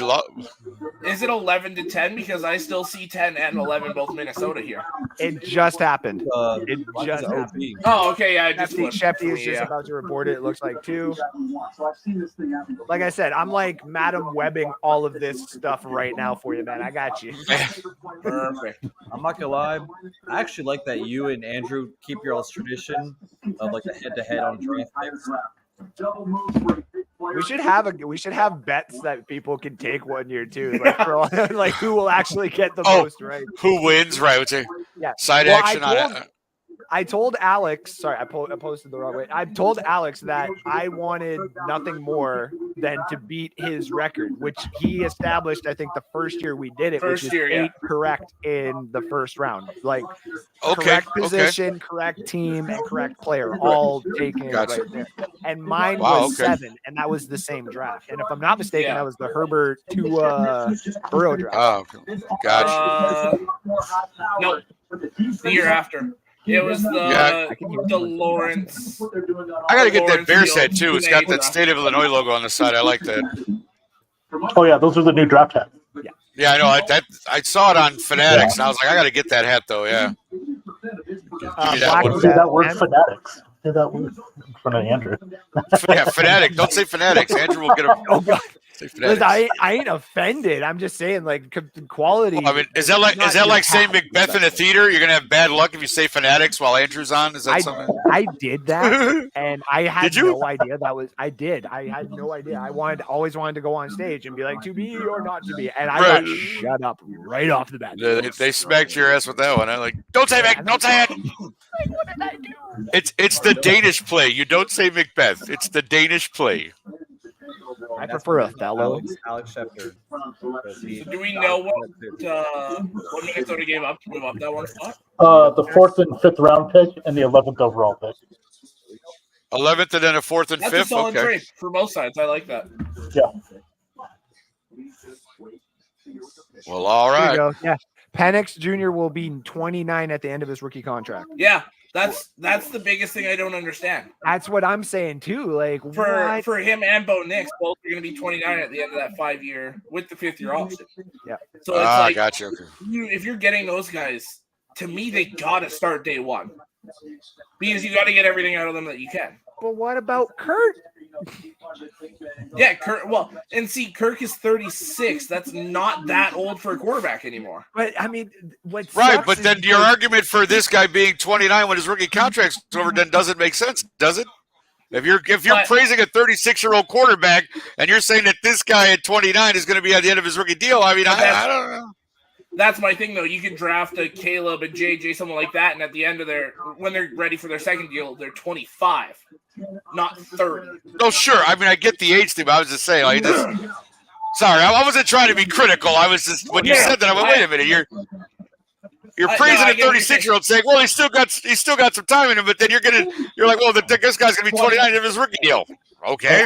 it 11 to 10? Because I still see 10 and 11 both Minnesota here. It just happened. It Blacky's just OP. happened. Oh, okay. Yeah, I just Shefty, flipped Shefty for is me, just yeah. about to report it. It looks like 2. Like I said, I'm like Madam Webbing all of this stuff right now for you, man. I got you. Perfect. I'm not gonna lie. I actually like that you and Andrew keep your all's tradition of like the head-to-head on draft picks. We should have bets that people can take 1 year too, like for all, like who will actually get the most right. Who wins? Right. What's it? Yeah. Side Well, action on it. I told Alex, sorry, I posted the wrong way. I told Alex that I wanted nothing more than to beat his record, which he established, I think, the first year we did it, First which is year, yeah. 8 correct in the first round. Like Okay. correct position, correct team, and correct player, all taken Gotcha. right there. And mine Wow, was okay. 7, and that was the same draft. And if I'm not mistaken, Yeah. that was the Herbert to Burrow draft. Oh, gotcha. No, the year after. It was the Lawrence. I got to get that Lawrence Bears Field head too. It's got that draft. State of Illinois logo on the side. I like that. Oh yeah, those are the new draft hats. Yeah, I know. I saw it on Fanatics, and I was like, I got to get that hat though. Yeah. Uh, that Black one. was Say at that word 10. fanatics. Say that word in front of Andrew. Yeah, Fanatic. Don't say Fanatics. Andrew will get a. Oh god. Say Listen, Fanatics. I ain't offended. I'm just saying, like, quality. I mean, is that like saying Macbeth in a theater? You're gonna have bad luck if you say Fanatics while Andrew's on. Is that something? I did that, and I had Did you? no idea that was. I did. I had no idea. I always wanted to go on stage and be like, to be or not to be, and I got Right. shut up right off the bat. They smacked your ass with that one. I'm like, don't say Mac, don't say it. What did I do? It's the Danish play. You don't say Macbeth. It's the Danish play. I prefer Othello. Alex Schefter. Do we know what Minnesota gave up to move up that one spot? The 4th and 5th round pick and the 11th overall pick. 11th and then a 4th and That's a 5th. solid Okay. trade for both sides. I like that. Yeah. Well, all There you right. go. Yeah. Penix Jr. will be 29 at the end of his rookie contract. Yeah, that's the biggest thing I don't understand. That's what I'm saying too. Like what? For him and Bo Nix, both are going to be 29 at the end of that 5-year with the 5th-year option. Yeah. So it's like Gotcha. Okay. if you're getting those guys, to me they got to start day one because you got to get everything out of them that you can. But what about Kurt? Yeah, Kirk. Well, and see, Kirk is 36. That's not that old for a quarterback anymore. But I mean, what? Right, sucks but is then your because- argument for this guy being 29 when his rookie contract's over then doesn't make sense, does it? If you're But- praising a 36-year-old quarterback and you're saying that this guy at 29 is going to be at the end of his rookie deal, I mean, I don't know. That's my thing, though. You can draft a Caleb, a JJ, someone like that, and at the end of when they're ready for their second deal, they're 25, not 30. No, sure. I mean, I get the age thing, but I was just saying, like, sorry, I wasn't trying to be critical. I was just when you said that, I went, wait a minute, you're praising a 36-year-old, saying, well, he's still got some time in him, but then you're like, well, this guy's gonna be 29 of his rookie deal. Okay.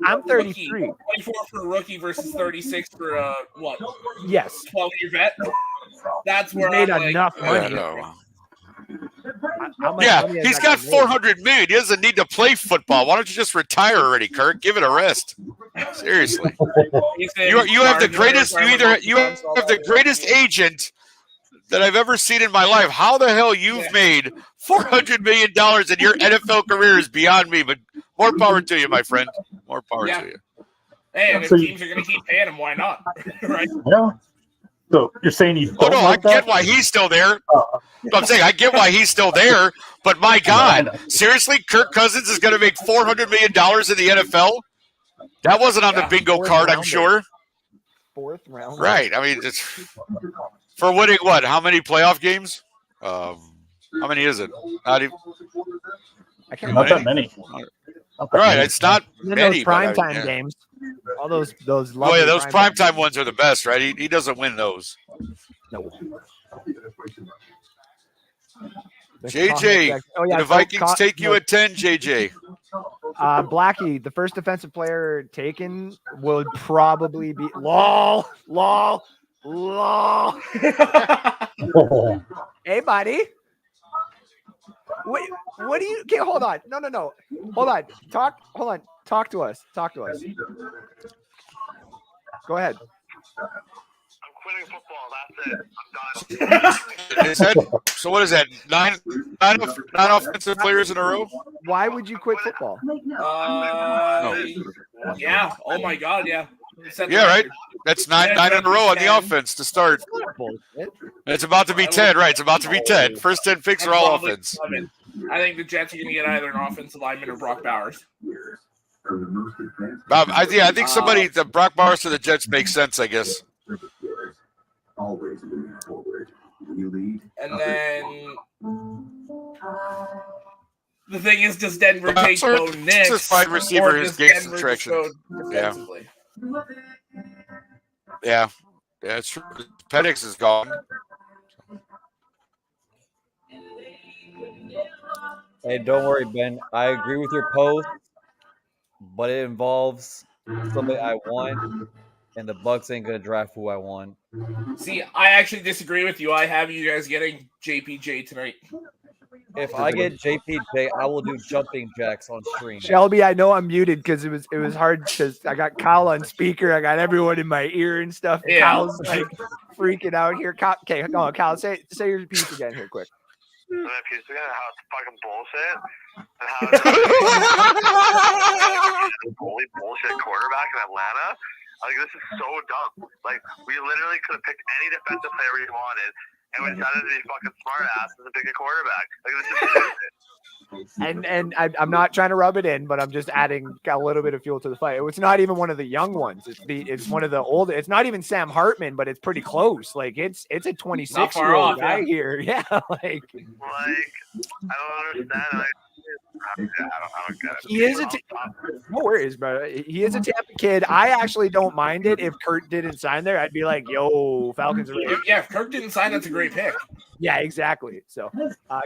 I'm 33. 24 for a rookie versus 36 for a what? Yes. 12-year vet. That's where Made I'm enough like, money. No. How much Yeah, money has he's that got guy made? $400 million. He doesn't need to play football. Why don't you just retire already, Kirk? Give it a rest. Seriously, he's in you have the Marvin greatest. Harris, You have the greatest agent that I've ever seen in my life. How the hell you've made $400 million in your NFL career is beyond me. But more power to you, my friend. More power to you. Hey, and if So teams are going to keep paying him, why not? Right? Yeah. So you're saying you Oh don't no, like I get that? why he's still there. Oh, I'm saying I get why he's still there, but my God, seriously, Kirk Cousins is going to make $400 million in the NFL? That wasn't on the bingo card, I'm sure. 4th round. Right. I mean, it's for winning what? How many playoff games? How many is it? Not even. I can't not remember. that many. Not that Right. many. It's not And then many. those but I- primetime yeah. games. All those Oh lovely yeah, those primetime primetime ones are the best, right? He doesn't win those. No. JJ, Oh yeah, the Vikings take you at 10, JJ. Blackie, the first defensive player taken would probably be lol. Hey, buddy. Wait, What do you? Okay, hold on. No. Hold on. Hold on. Talk to us. Go ahead. I'm quitting football. That's it. I'm done. Is that, so what is that? Nine offensive players in a row? Why would you quit football? Yeah. Oh my God. Yeah. Yeah, right. That's nine in a row on the offense to start. Bullshit. It's about to be 10, right? It's about to be 10. First 10 picks are all offense. I think the Jets are going to get either an offensive lineman or Brock Bowers. I think somebody, the Brock Bowers to the Jets makes sense, I guess. And then the thing is, does Denver take Bo Nix? This wide receiver or is does gaining Denver traction. just go defensively? Yeah, it's true. Penix is gone. Hey, don't worry, Ben. I agree with your post, but it involves somebody I want, and the Bucks ain't gonna draft who I want. See, I actually disagree with you. I have you guys getting JPJ tonight. If I get JPJ, I will do jumping jacks on stream. Shelby, I know I'm muted because it was hard because I got Kyle on speaker. I got everyone in my ear and stuff. Yeah. Kyle's like freaking out here. Okay, no, Kyle, say your piece again here, quick. And that piece again, how it's fucking bullshit. And how it's bully bullshit quarterback in Atlanta. Like, this is so dumb. Like, we literally could have picked any defensive player we wanted, and we decided to be fucking smart asses and pick a quarterback. Like, this is stupid. And I'm not trying to rub it in, but I'm just adding a little bit of fuel to the fire. It's not even one of the young ones. It's one of the old. It's not even Sam Hartman, but it's pretty close. Like it's a 26-year-old guy here. Yeah, like I don't understand. I don't get it. he is no worries, bro. He is a Tampa kid. I actually don't mind it if Kurt didn't sign there. I'd be like, yo, Falcons are ready. Yeah, if Kirk didn't sign, that's a great pick. Yeah, exactly. So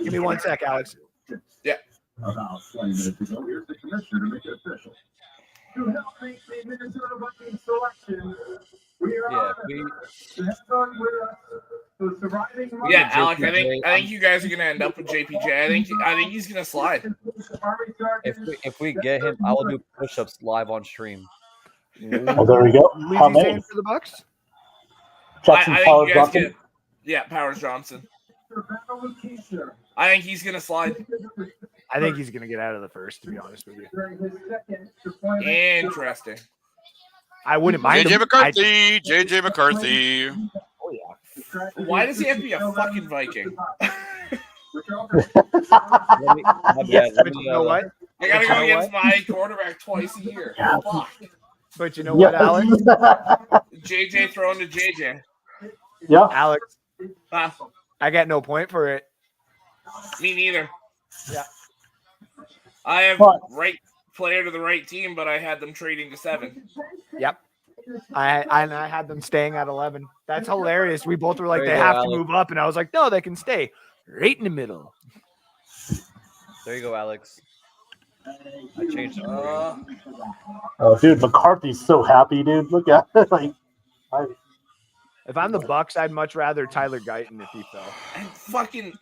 give me 1 sec, Alex. Yeah. About 20 minutes ago, here's the commissioner to make it official. To help make the Minnesota Vikings selection, we are honored to have on with us the surviving Yeah, Alec, I think you guys are gonna end up with JPJ. I think he's gonna slide. If we get him, I will do push-ups live on stream. Oh, there we go. How Leezy many? saying for the Bucks? Jackson I Power think you guys Johnson. get, yeah, Powers Johnson. I think he's gonna slide. I think he's gonna get out of the first. To be honest with you, Interesting. I wouldn't mind. JJ him. McCarthy. JJ McCarthy. Oh yeah. Why does he have to be a fucking Viking? My bad. Let me, You know what? I gotta You go know against my quarterback twice a year. Fuck. But you know what, Alex? JJ throwing to JJ. Yeah. Alex, Huh? I got no point for it. Me neither. Yeah. I have But- right player to the right team, but I had them trading to 7. Yep. I had them staying at 11. That's hilarious. We both were like, There they you go, have to Alex. move up, and I was like, no, they can stay right in the middle. There you go, Alex. I changed it. Oh, dude, McCarthy's so happy, dude. Look at it. Like, If I'm the Bucks, I'd much rather Tyler Guyton if he fell. And fucking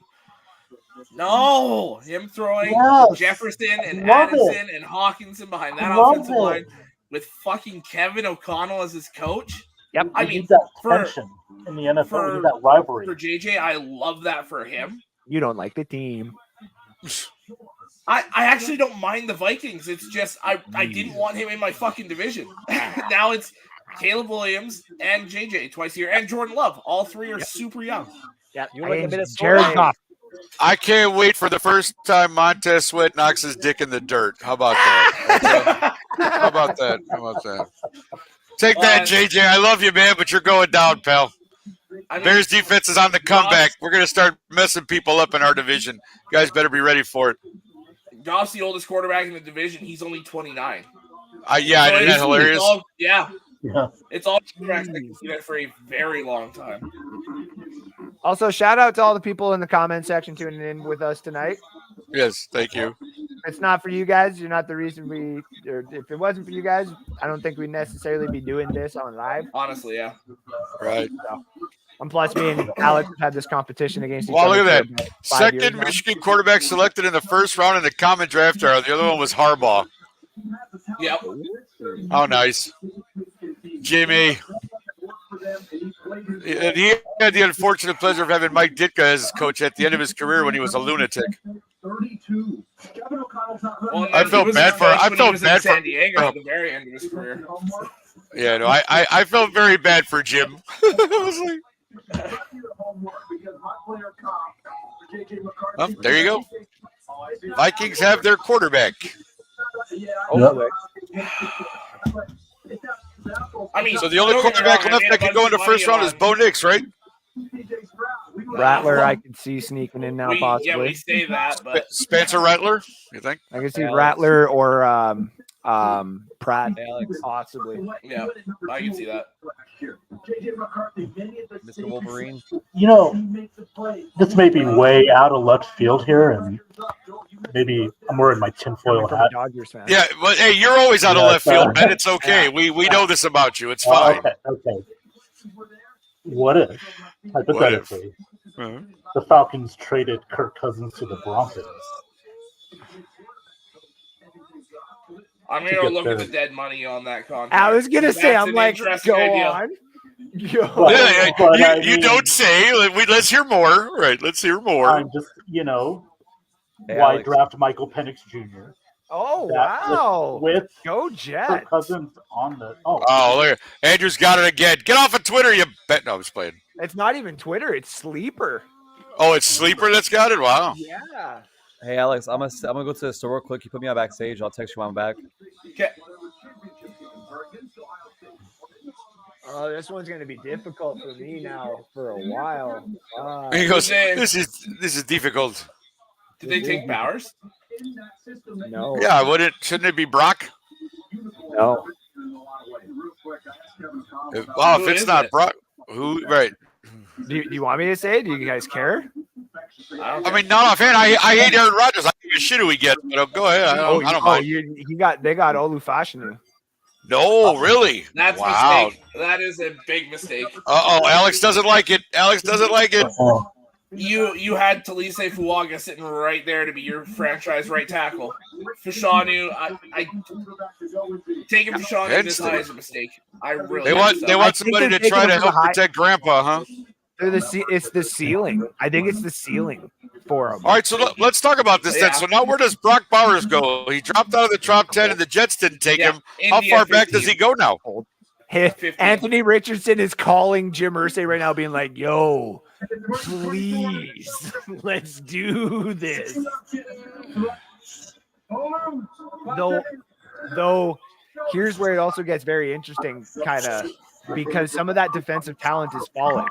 no, him throwing Yes. Jefferson and Love it. Addison and Hawkinson behind that Love offensive it. line with fucking Kevin O'Connell as his coach. Yep. I we mean, need that for- tension in the NFL. for- We need that rivalry. For JJ, I love that for him. You don't like the team. I actually don't mind the Vikings. It's just I didn't want him in my fucking division. Now it's Caleb Williams and JJ twice a year and Jordan Love. All three are super young. Yeah. You like a bit of Jared swag. Goff. I can't wait for the first time Montez Sweat knocks his dick in the dirt. How about that? How about that? How about that? Take that, JJ. I love you, man, but you're going down, pal. I mean, Bears defense is on the comeback. We're going to start messing people up in our division. You guys better be ready for it. Goff's the oldest quarterback in the division. He's only 29. Yeah, So isn't that it's hilarious? all- yeah. Yeah. It's all quarterbacks that can see that for a very long time. Also, shout out to all the people in the comment section tuning in with us tonight. Yes, thank you. It's not for you guys. You're not the reason or if it wasn't for you guys, I don't think we'd necessarily be doing this on live. Honestly, yeah. Right. And plus, me and Alex have had this competition against each Wow, other. look at for that. about 5 years Second now. Michigan quarterback selected in the first round in the common draft era. The other one was Harbaugh. Yep. Oh, nice. Jimmy. And he had the unfortunate pleasure of having Mike Ditka as his coach at the end of his career when he was a lunatic. Well, I no, felt he was bad the for- coach I when he felt was in bad for- San Diego at the very end of his career. Yeah, no, I felt very bad for Jim. I was like, oh, there you go. Vikings have their quarterback. Hopefully. I mean, So the only don't get me quarterback wrong, I left made that a could go in bunch the of first money round is on- Bo Nix, right? Rattler, I can see sneaking in now, Yeah, possibly. we say that, but Spencer Rattler, you think? I can see Alex. Rattler or Pratt, Alex. possibly. yeah, I can see that. Mr. Wolverine. You know, this may be way out of left field here, and maybe I'm wearing my tinfoil From a hat. Dodgers fan. Yeah, but hey, you're always out of Yeah, left field, so- man. It's okay. We know this about you. It's fine. Okay. What if, hypothetically, Uh-huh. the Falcons traded Kirk Cousins to the Broncos? I'm To gonna get look at their- the dead money on that contract. I was gonna say, That's I'm an like, interesting go idea. on. Yo. But- Yeah, but I you mean- don't say. Let's hear more. Right, let's hear more. I'm just, Hey, why Alex. draft Michael Penix Jr. Oh, That- wow. with Go Kirk Jets. Cousins on the? Oh, look, Andrew's got it again. Get off of Twitter, you bet. No, I was playing. It's not even Twitter. It's Sleeper. Oh, it's Sleeper that's got it. Wow. Yeah. Hey, Alex, I'm gonna go to the store real quick. You put me on backstage. I'll text you when I'm back. Okay. Oh, this one's gonna be difficult for me now for a while. He goes, Okay. this is difficult. Did they take Bowers? No. Yeah, shouldn't it be Brock? No. If Who it's is not it? Brock, who? Right. Do you want me to say? Do you guys care? I mean, not offhand. I hate Aaron Rodgers. I don't give a shit who he gets. But go ahead. I don't mind. They got Olu Fashanu. No, really. That's a Wow. mistake. That is a big mistake. Oh, Alex doesn't like it. Alex doesn't like it. You had Talise Fuaga sitting right there to be your franchise right tackle. Fashanu, I taking Fashanu this high is a mistake. I really They want think so. I think somebody they're to try taking to him help high- protect Grandpa, huh? It's the ceiling. I think it's the ceiling for him. All right, so let's talk about this then. Yeah. So now where does Brock Bowers go? He dropped out of the top 10 and the Jets didn't take Yeah, him. How India far back does 15. he go now? Hey, 15. Anthony Richardson is calling Jim Irsay right now, being like, "Yo, please, let's do this." Though, here's where it also gets very interesting, kind of, because some of that defensive talent is falling.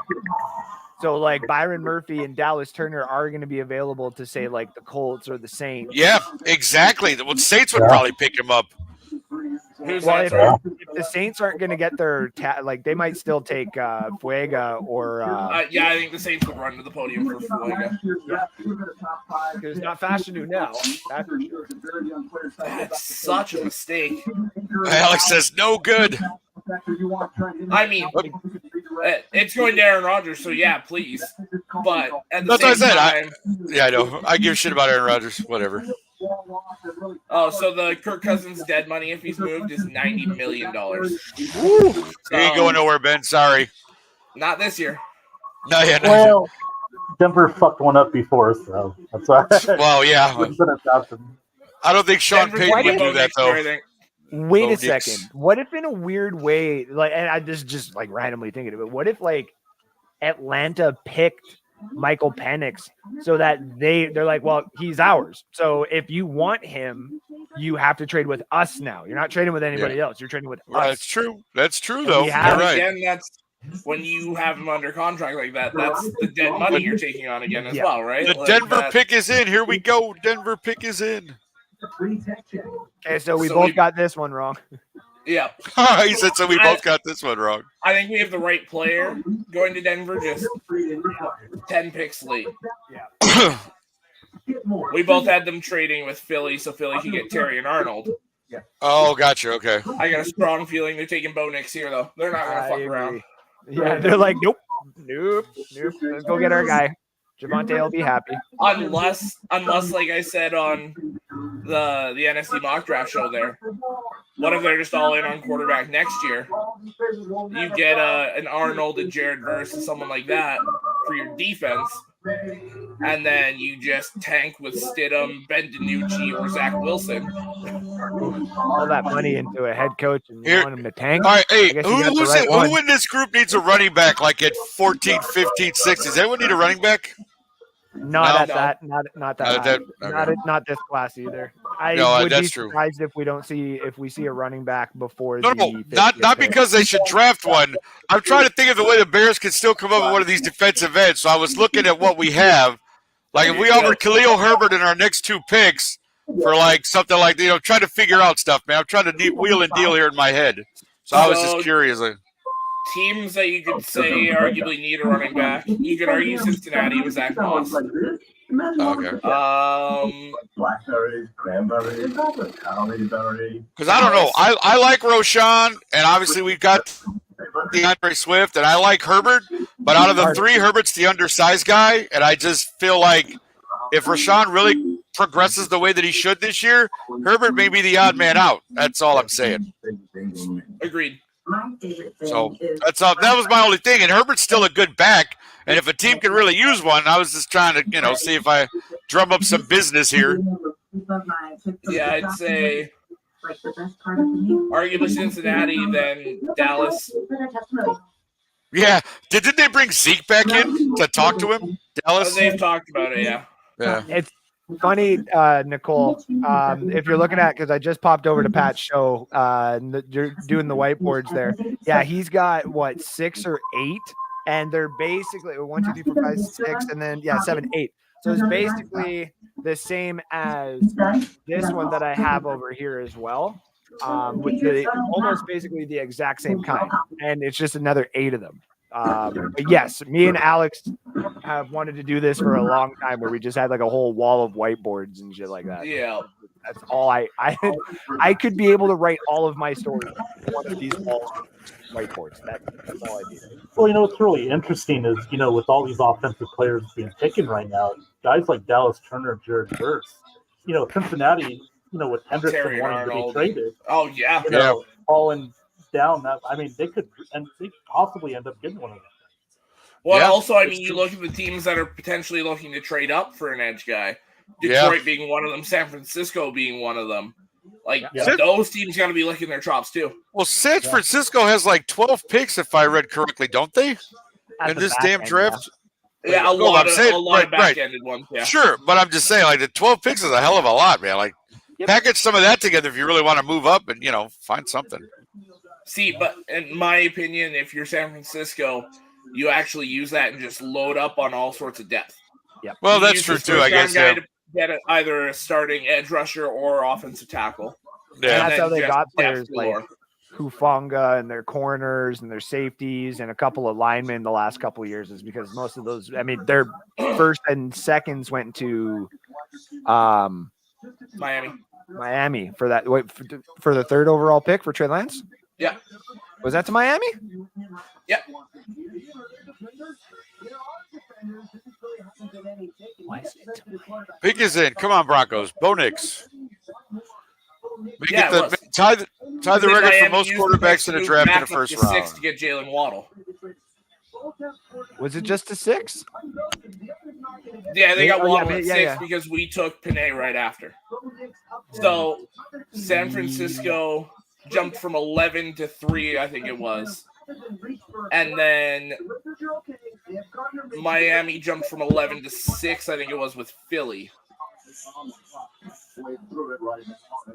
So, like Byron Murphy and Dallas Turner are going to be available to say like the Colts or the Saints. Yeah, exactly. The Saints would Yeah. probably pick him up. Who's Well, that? if, sorry? if the Saints aren't going to get their like, they might still take Fuega or Yeah, I think the Saints would run to the podium for Fuaga. because it's not Fashanu now. That's for sure. That's such a mistake. Alex says no good. I mean, it's going to Aaron Rodgers, so yeah, please. But at the That's what I same said. time, Yeah, I know. I give a shit about Aaron Rodgers. Whatever. oh, so the Kirk Cousins dead money if he's moved is $90 million. He ain't going nowhere, Ben. Sorry. Not this year. No, yeah, no. Well, Denver fucked one up before, so that's why. Well, yeah. It's been a thousand. I don't think Sean Denver's Payton gonna would get do Bo that, next year, I though. think. Wait Bo a second. Nix. What if in a weird way, like, and I just like randomly thinking of it, what if like Atlanta picked Michael Penix so that they're like, well, he's ours. So if you want him, you have to trade with us now. You're not trading with anybody else. You're trading with Right, us. that's true. That's true, And though. we You're have- right. Again, that's when you have him under contract like that. That's the dead money you're taking on again as Yeah. well, right? The Like Denver that- pick is in. Here we go. Denver pick is in. Okay, so we So both we- got this one wrong. Yeah, He said so. We both got this one wrong. I think we have the right player going to Denver. Just 10 picks late. We both had them trading with Philly, so Philly could get Terry and Arnold. Oh, gotcha. Okay. I got a strong feeling they're taking Bo Nix here, though. They're not gonna I fuck around. agree. Yeah, they're like, nope. Let's go get our guy. Javante will be happy. Unless, like I said on the NSC mock draft show there, what if they're just all in on quarterback next year? You get an Arnold and Jared Verse and someone like that for your defense, and then you just tank with Stidham, Ben DiNucci, or Zach Wilson. All that money into a head coach and you Here- want him to tank? All right, hey, I guess you got the who's right it, one. who in this group needs a running back like at 14, 15, 16? Does anyone need a running back? Not No. at that. Not that. Not high. that- okay. Not this class either. I No, would be that's true. surprised if we see a running back before. No, the no, 50th not pick. because they should draft one. I'm trying to think of the way the Bears could still come up with one of these defensive ends. So I was looking at what we have. Like if we offered Khalil Herbert in our next 2 picks for like something like, trying to figure out stuff, man. I'm trying to wheel and deal here in my head. So I was just curious. Like, Teams that you could say arguably need a running back. You could argue Cincinnati with Zach Moss. okay. Blackberries, cranberries, calorie. Because I don't know. I like Roshan, and obviously we've got DeAndre Swift, and I like Herbert. But out of the 3, Herbert's the undersized guy, and I just feel like if Rashawn really progresses the way that he should this year, Herbert may be the odd man out. That's all I'm saying. Agreed. So that was my only thing. And Herbert's still a good back. And if a team can really use one, I was just trying to, see if I drum up some business here. Yeah, I'd say arguably Cincinnati, then Dallas. Yeah. Didn't they bring Zeke back in to talk to him? Dallas? They've talked about it, yeah. Yeah. It's funny, Nicole. If you're looking at, because I just popped over to Pat's show, you're doing the whiteboards there. Yeah, he's got 6 or 8, and they're basically 1, 2, 3, 4, 5, 6, and then 7, 8. So it's basically the same as this one that I have over here as well, with almost basically the exact same kind, and it's just another 8 of them. But yes, me and Alex have wanted to do this for a long time, where we just had like a whole wall of whiteboards and shit like that. Yeah. That's all I could be able to write all of my stories on one of these walls whiteboards. That's all I need. Well, what's really interesting is, with all these offensive players being taken right now, guys like Dallas Turner, Jared Verse, Cincinnati, with Hendrickson Terry wanting Arnold. to be traded, Oh, yeah. falling down that. I mean, they could possibly end up getting one of them. Well, Yeah. also, I mean, you look at the teams that are potentially looking to trade up for an edge guy. Detroit being one of them, San Francisco being one of them. Like, Yeah. those teams got to be licking their chops, too. Well, San Francisco has like 12 picks, if I read correctly, don't they? At In the this back damn end, draft? Yeah, a No, lot I'm saying- of right. back-ended ones, yeah. Sure, but I'm just saying, like, the 12 picks is a hell of a lot, man. Like, package some of that together if you really want to move up and, find something. See, but in my opinion, if you're San Francisco, you actually use that and just load up on all sorts of depth. Well, You that's use true, the too, I first-round guess. guy Yeah. to get either a starting edge rusher or offensive tackle. And Yeah. that's how they just got depth players like galore. Hufanga and their corners and their safeties and a couple of linemen the last couple of years, is because most of those, I mean, their first and seconds went to Miami. for that for the 3rd overall pick for Trey Lance. Yeah. Was that to Miami? Yeah. Pick is in. Come on, Broncos. Bo Nix. Yeah, it was. Tie the record for Miami most used quarterbacks in the a draft in back the up first to round. 6 to get Jalen Waddle. Was it just a 6? Yeah, they got Oh, yeah, Waddle at yeah, 6 yeah. because we took Panay right after. So San Francisco jumped from 11 to 3, I think it was. And then Miami jumped from 11 to 6, I think it was, with Philly.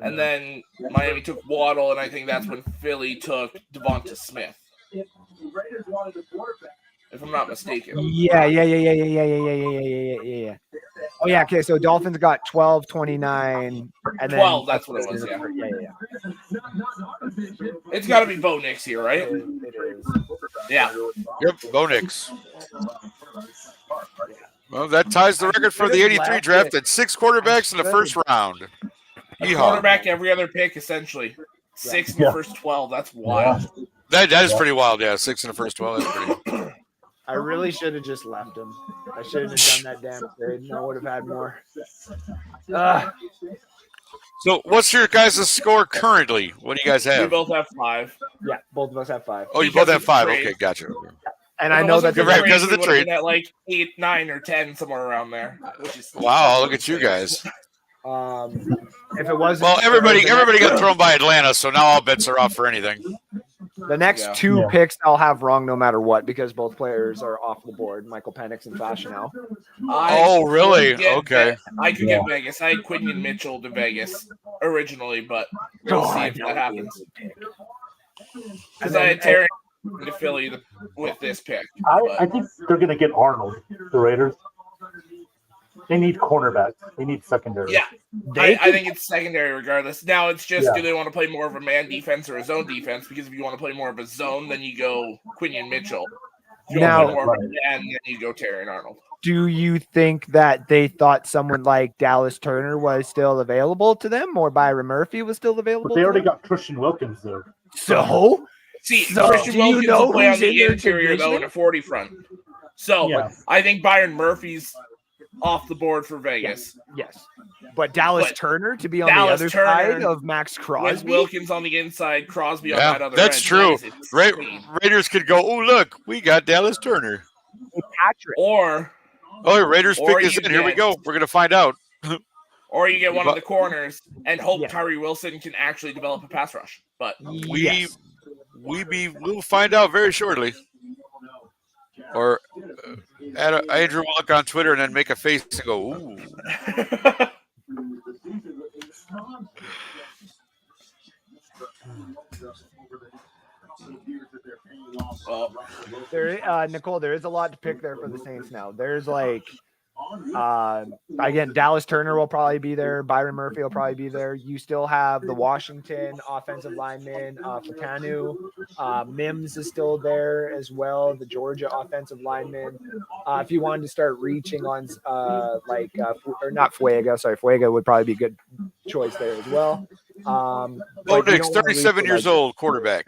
And then Miami took Waddle, and I think that's when Philly took Devonta Smith, if I'm not mistaken. Yeah. Oh yeah. Okay, so Dolphins got 12, 29, and then 12, that's what it was, yeah. It's got to be Bo Nix here, right? Yeah. Yep, Bo Nix. Well, that ties the record for the 83 draft at 6 quarterbacks in the first round. A Yeehaw. quarterback every other pick, essentially. 6 in the Yeah. first 12. That's wild. That is pretty wild, yeah. 6 in the first 12. That's pretty. I really should have just left him. I shouldn't have done that damn trade. I would have had more. So, what's your guys' score currently? What do you guys We have? both have 5. Yeah, both of us have 5. Oh, you because both have of the 5. trade. Okay, gotcha. And If I it know wasn't that for You're right, the because of trade, the we would've trade. been at like 8, 9, or 10, somewhere around there. Which is Wow, look at you guys. if it wasn't Well, for everybody the got thrown by Atlanta, so now all bets are off for anything. The next Yeah. two Yeah. picks I'll have wrong no matter what because both players are off the board. Michael Penix and Fashinel. Oh, really? could get Okay. I could get Vegas. I had Quinion Mitchell to Vegas originally, but we'll see if that happens. Because I had Terry to Philly with this pick. I think they're going to get Arnold, the Raiders. They need cornerbacks. They need secondary. Yeah, I think it's secondary regardless. Now it's just, Yeah. do they want to play more of a man defense or a zone defense? Because if you want to play more of a zone, then you go Quinion Mitchell. If you want to play more of a man, then you go Terry and Arnold. Do you think that they thought someone like Dallas Turner was still available to them or Byron Murphy was still available? But they to already them? got Christian Wilkins there. So See, So, Christian do you Wilkins know will play on who's in the their interior though in division? a 40 front. So Yeah. I think Byron Murphy's off the board for Vegas. yes, but Dallas But Turner to be on Dallas the other Turner side of Max With Crosby. Wilkins on the inside, Crosby on Yeah, that other that's end. true. That is insane. Raiders could go, oh, look, we got Dallas Turner. Patrick. Or Oh, Raiders Or pick is you in. Here we get- go. We're going to find out. you get one of the corners and hope Yeah. Tyree Wilson can actually develop a pass rush. But Yes. We'll find out very shortly. Or Andrew will look on Twitter and then make a face and go, ooh. well, Nicole, there is a lot to pick there for the Saints now. There's like, again, Dallas Turner will probably be there. Byron Murphy will probably be there. You still have the Washington offensive lineman, Fatanu. Mims is still there as well. The Georgia offensive lineman. If you wanted to start reaching on, or not Fuega, sorry, Fuega would probably be a good choice there as well. Bo but you Nix, don't wanna reach 37 for, years like, old, quarterback.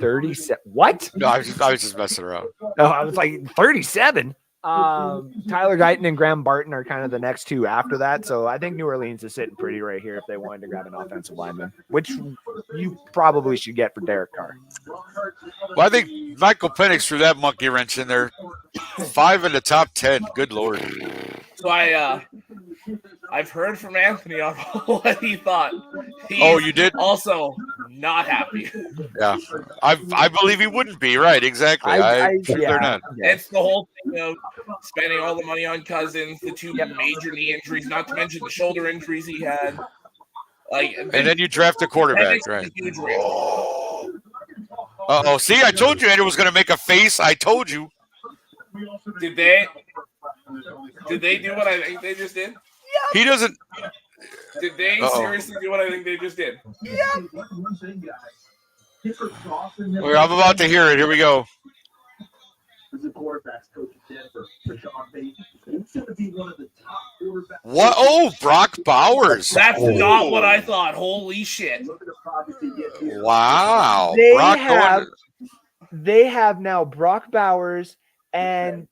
37. What? No, I was just messing around. Oh, I was like 37. Tyler Guyton and Graham Barton are kind of the next two after that. So I think New Orleans is sitting pretty right here if they wanted to grab an offensive lineman, which you probably should get for Derek Carr. Well, I think Michael Penix threw that monkey wrench in there. 5 in the top 10. Good Lord. so I've heard from Anthony on what he thought. Oh, He's you did? also not happy. Yeah. I believe he wouldn't be. Right, exactly. They're not. It's the whole thing of spending all the money on Cousins, the two major knee injuries, not to mention the shoulder injuries he had. And then you draft a quarterback, Penix is right? a huge risk. Uh-oh. See, I told you Andrew was going to make a face. I told you. Did they do what I think they just did? He doesn't. Did they Uh-oh. seriously do what I think they just did? I'm about to hear it. Here we go. What? Oh, Brock Bowers. That's not what I thought. Holy shit. Wow. They Brock have- going- They have now Brock Bowers and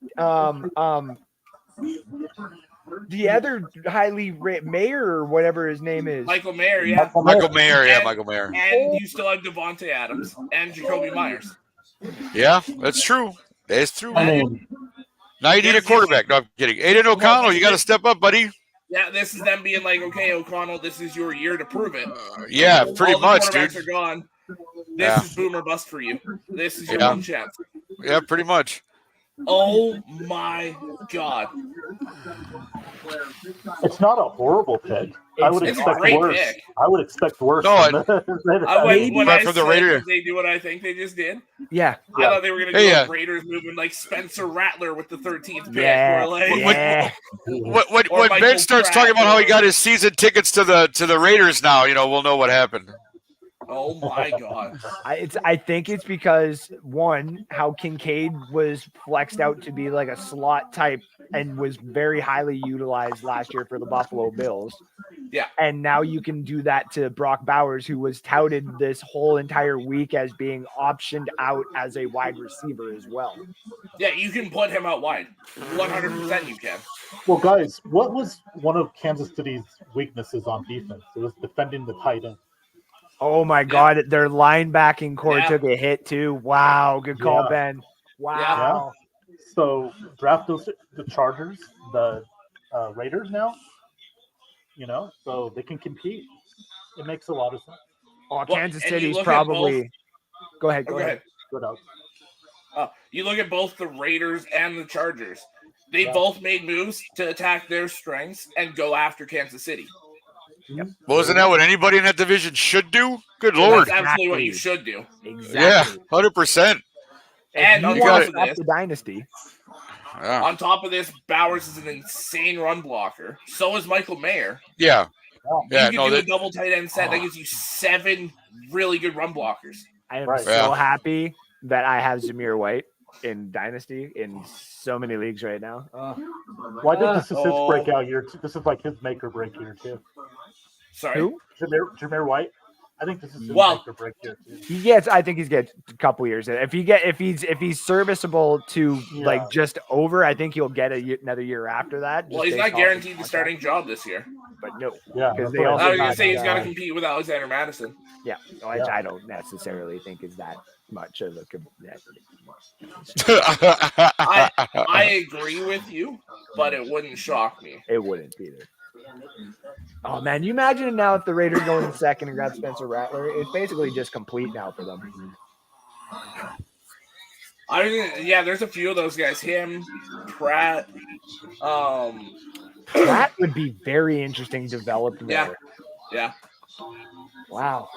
the other Mayer or whatever his name is. Michael Mayer, yeah. Michael Mayer. Yeah, Michael Mayer. And you still have Devontae Adams and Jacoby Myers. Yeah, that's true. That's true. I mean, Now you need a quarterback. No, I'm kidding. Aiden O'Connell, you got to step up, buddy. Yeah, this is them being like, okay, O'Connell, this is your year to prove it. Yeah, pretty All the much, quarterbacks dude. are gone. This Yeah. is boom or bust for you. This is your Yeah. one chance. Yeah, pretty much. Oh my god. it's not a horrible pick. I would It's a expect great worse. pick. I would expect worse. No, than that. I went, when But I for the said Raiders- that they do what I think they just did. Yeah. I thought they were going to Hey, go yeah. Raiders moving like Spencer Rattler with the 13th pick. Yeah. Or like, Yeah. When Or Ben Michael starts Pratt. talking about how he got his season tickets to the Raiders now, we'll know what happened. oh my god. I think it's because one, how Kincaid was flexed out to be like a slot type and was very highly utilized last year for the Buffalo Bills. Yeah. And now you can do that to Brock Bowers, who was touted this whole entire week as being optioned out as a wide receiver as well. Yeah, you can put him out wide. 100% you can. Well, guys, what was one of Kansas City's weaknesses on defense? It was defending the tight end. Oh my God, their linebacking core Yeah. took a hit too. Wow, good call, Yeah. Ben. Wow. So draft the Chargers, the Raiders now. So they can compete. It makes a lot of sense. Oh, Well, Kansas and you City's look at probably. Go ahead. Go ahead. Good out. You look at both the Raiders and the Chargers. They Yeah. both made moves to attack their strengths and go after Kansas City. Wasn't that what anybody in that division should do? Good Lord. That's absolutely what you Exactly. should do. Yeah, Exactly. 100%. And If on you top want of to stop this, the dynasty. Yeah. on top of this, Bowers is an insane run blocker. So is Michael Mayer. Yeah. Yeah, You no, can do a that, double tight end set that gives you 7 really good run blockers. I am Right. so Yeah. happy that I have Zamir White in Dynasty in so many leagues right now. Well, I think this is his Oh. breakout year. This is like his make or break year too. Sorry. Who? Jameer White. I think this is his Well- make or break year too. I think he's get a couple years in. If he's serviceable to Yeah. like just over, I think he'll get another year after that. Well, just he's based not off his guaranteed the contract. starting job this year. But no, Yeah, because that's they what also I was going got, to say he's got to uh, compete with Alexander Madison. yeah, which Yeah. I don't necessarily think is that much of a. I agree with you, but it wouldn't shock me. It wouldn't either. Oh man, you imagine now if the Raiders go in second and grab Spencer Rattler, it's basically just complete now for them. There's a few of those guys. Him, Pratt. That would be very interesting developed Yeah. there. Yeah. Wow.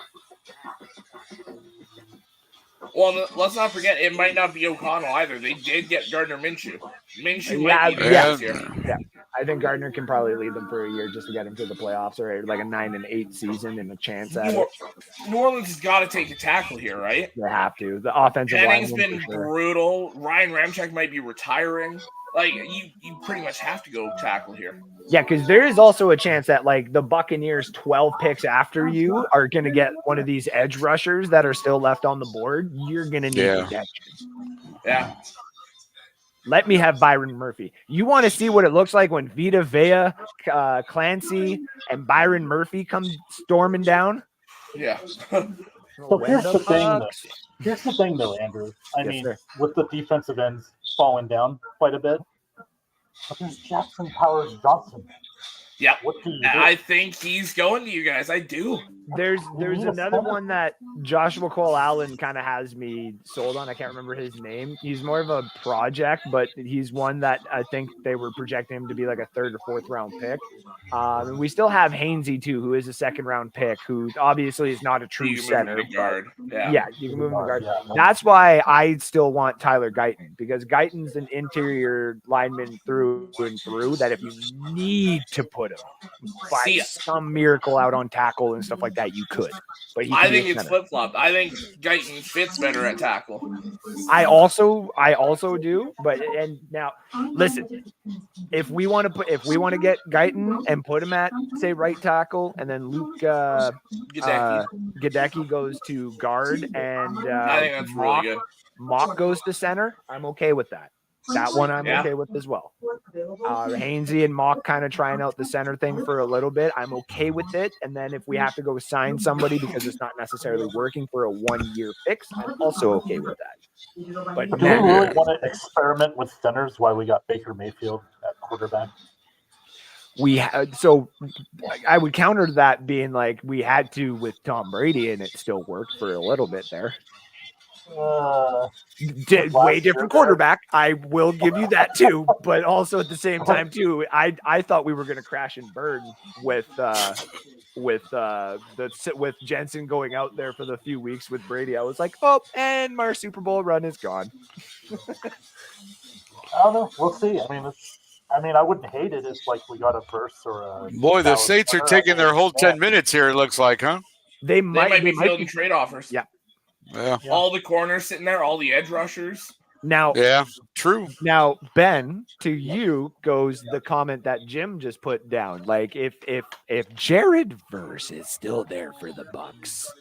Well, let's not forget, it might not be O'Connell either. They did get Gardner Minshew. Minshew Yeah, might be the yeah. this year. I think Gardner can probably lead them for a year just to get him to the playoffs or like a 9-8 season and a chance at it. New Orleans has got to take a tackle here, right? They have to. The offensive Penning's line been brutal. Ryan Ramczyk might be retiring. Like, you pretty much have to go tackle here. Yeah, because there is also a chance that like the Buccaneers 12 picks after you are going to get one of these edge rushers that are still left on the board. You're going to need protection. Yeah. Let me have Byron Murphy. You want to see what it looks like when Vita Vea, Clancy, and Byron Murphy come storming down? Yeah. So here's the thing, though, Andrew. I Yes, mean, sir. with the defensive ends falling down quite a bit, but there's Jackson Powers Johnson. Yep. What do you do? I think he's going to you guys. I do. There's need a another center. one that Joshua Cole Allen kind of has me sold on. I can't remember his name. He's more of a project, but he's one that I think they were projecting him to be like a 3rd or 4th round pick. And we still have Hainsey too, who is a 2nd round pick, who obviously is not a true You can move him center. to guard. Yeah. Yeah, you can move him to guard. Yeah. That's why I still want Tyler Guyton, because Guyton's an interior lineman through and through that if you need to put him by See, some miracle out on tackle and stuff like that, you could. But he I can be think a it's center. flip flopped. I think Guyton fits better at tackle. I also do, but and now listen, if we want to get Guyton and put him at say right tackle, and then Luke Gadecki. Gadecki goes to guard, and I think that's really good. Mock goes to center, I'm okay with that. That one I'm Yeah. okay with as well. Hainsey and Mock kind of trying out the center thing for a little bit. I'm okay with it. And then if we have to go sign somebody because it's not necessarily working for a 1-year fix, I'm also okay with that. But Do we man, really want to experiment with centers while we got Baker Mayfield at quarterback? so I would counter that being like we had to with Tom Brady, and it still worked for a little bit there. Way different quarterback. I will give you that too, but also at the same time too, I thought we were going to crash and burn with Jensen going out there for the few weeks with Brady. I was like, oh, and our Super Bowl run is gone. I don't know. We'll see. I mean, I wouldn't hate it if like we got a burst or a. Boy, the Saints are taking their whole 10 minutes here, it looks like, huh? They They might might be be fielding trade offers. Yeah. Yeah. All the corners sitting there, all the edge rushers. Now, Yeah, true. Now, Ben, to you goes the comment that Jim just put down. Like, if Jared Verse is still there for the Bucks,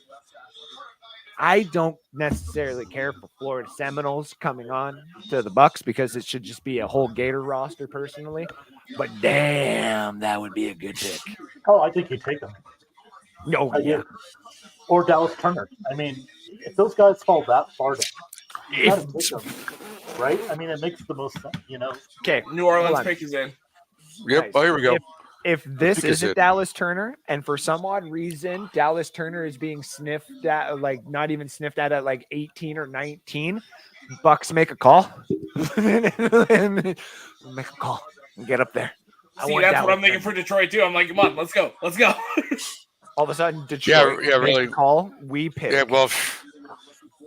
I don't necessarily care for Florida Seminoles coming on to the Bucks because it should just be a whole Gator roster, personally. But damn, that would be a good pick. Oh, I think you take him. No, yeah. Or Dallas Turner. I mean, if those guys fall that far down, you gotta take them, right? I mean, it makes the most sense, you know. Okay, New Orleans pick is in. Yep. Nice. Oh, here we go. If this Pick is isn't it. Dallas Turner, and for some odd reason Dallas Turner is being sniffed at, like not even sniffed at like 18 or 19, Bucks make a call. Make a call and get up there. I See, want that's what Dallas I'm thinking Turner. for Detroit too. I'm like, come on, let's go. All of a sudden, Detroit Yeah, makes really. a call. We pick. Yeah, well,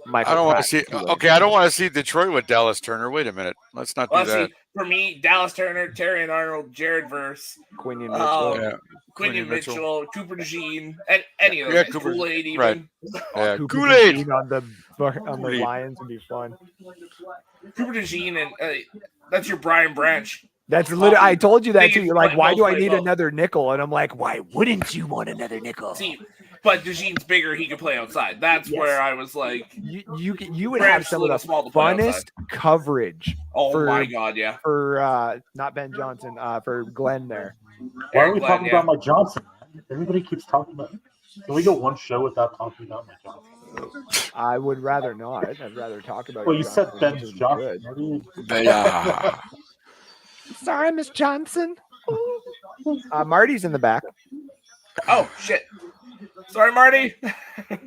Michael I don't want to Pratt. see. Okay, I don't want to see Detroit with Dallas Turner. Wait a minute. Let's not do Let's that. see. For me, Dallas Turner, Terry Arnold, Jared Verse, Quinion Mitchell. Yeah. Quinion Quinion Mitchell, Cooper DeJean, and any of Yeah, those. Cooper- Kool-Aid even. right. Yeah, Cooper Kool-Aid. DeJean on the Kool-Aid. Lions would be fun. Cooper DeJean and that's your Brian Branch. That's literally. I told you that They too. can You're like, play why both, do I play need both. another nickel? And I'm like, why wouldn't you want another nickel? See, but DeJean's bigger. He can play outside. That's Yes. where I was like, You would Branch have some of little the small to play funnest outside. coverage oh For- my god, yeah. for not Ben Johnson, for Glenn there. Why are Eric we Glenn, talking yeah. about Mike Johnson? Everybody keeps talking about. Can we go one show without talking about Mike Johnson? I would rather not. I'd rather talk about. Well, your you said Johnson, Ben which would be Johnson. good. What are you- Yeah. Sorry, Miss Johnson. Marty's in the back. Oh shit. Sorry, Marty.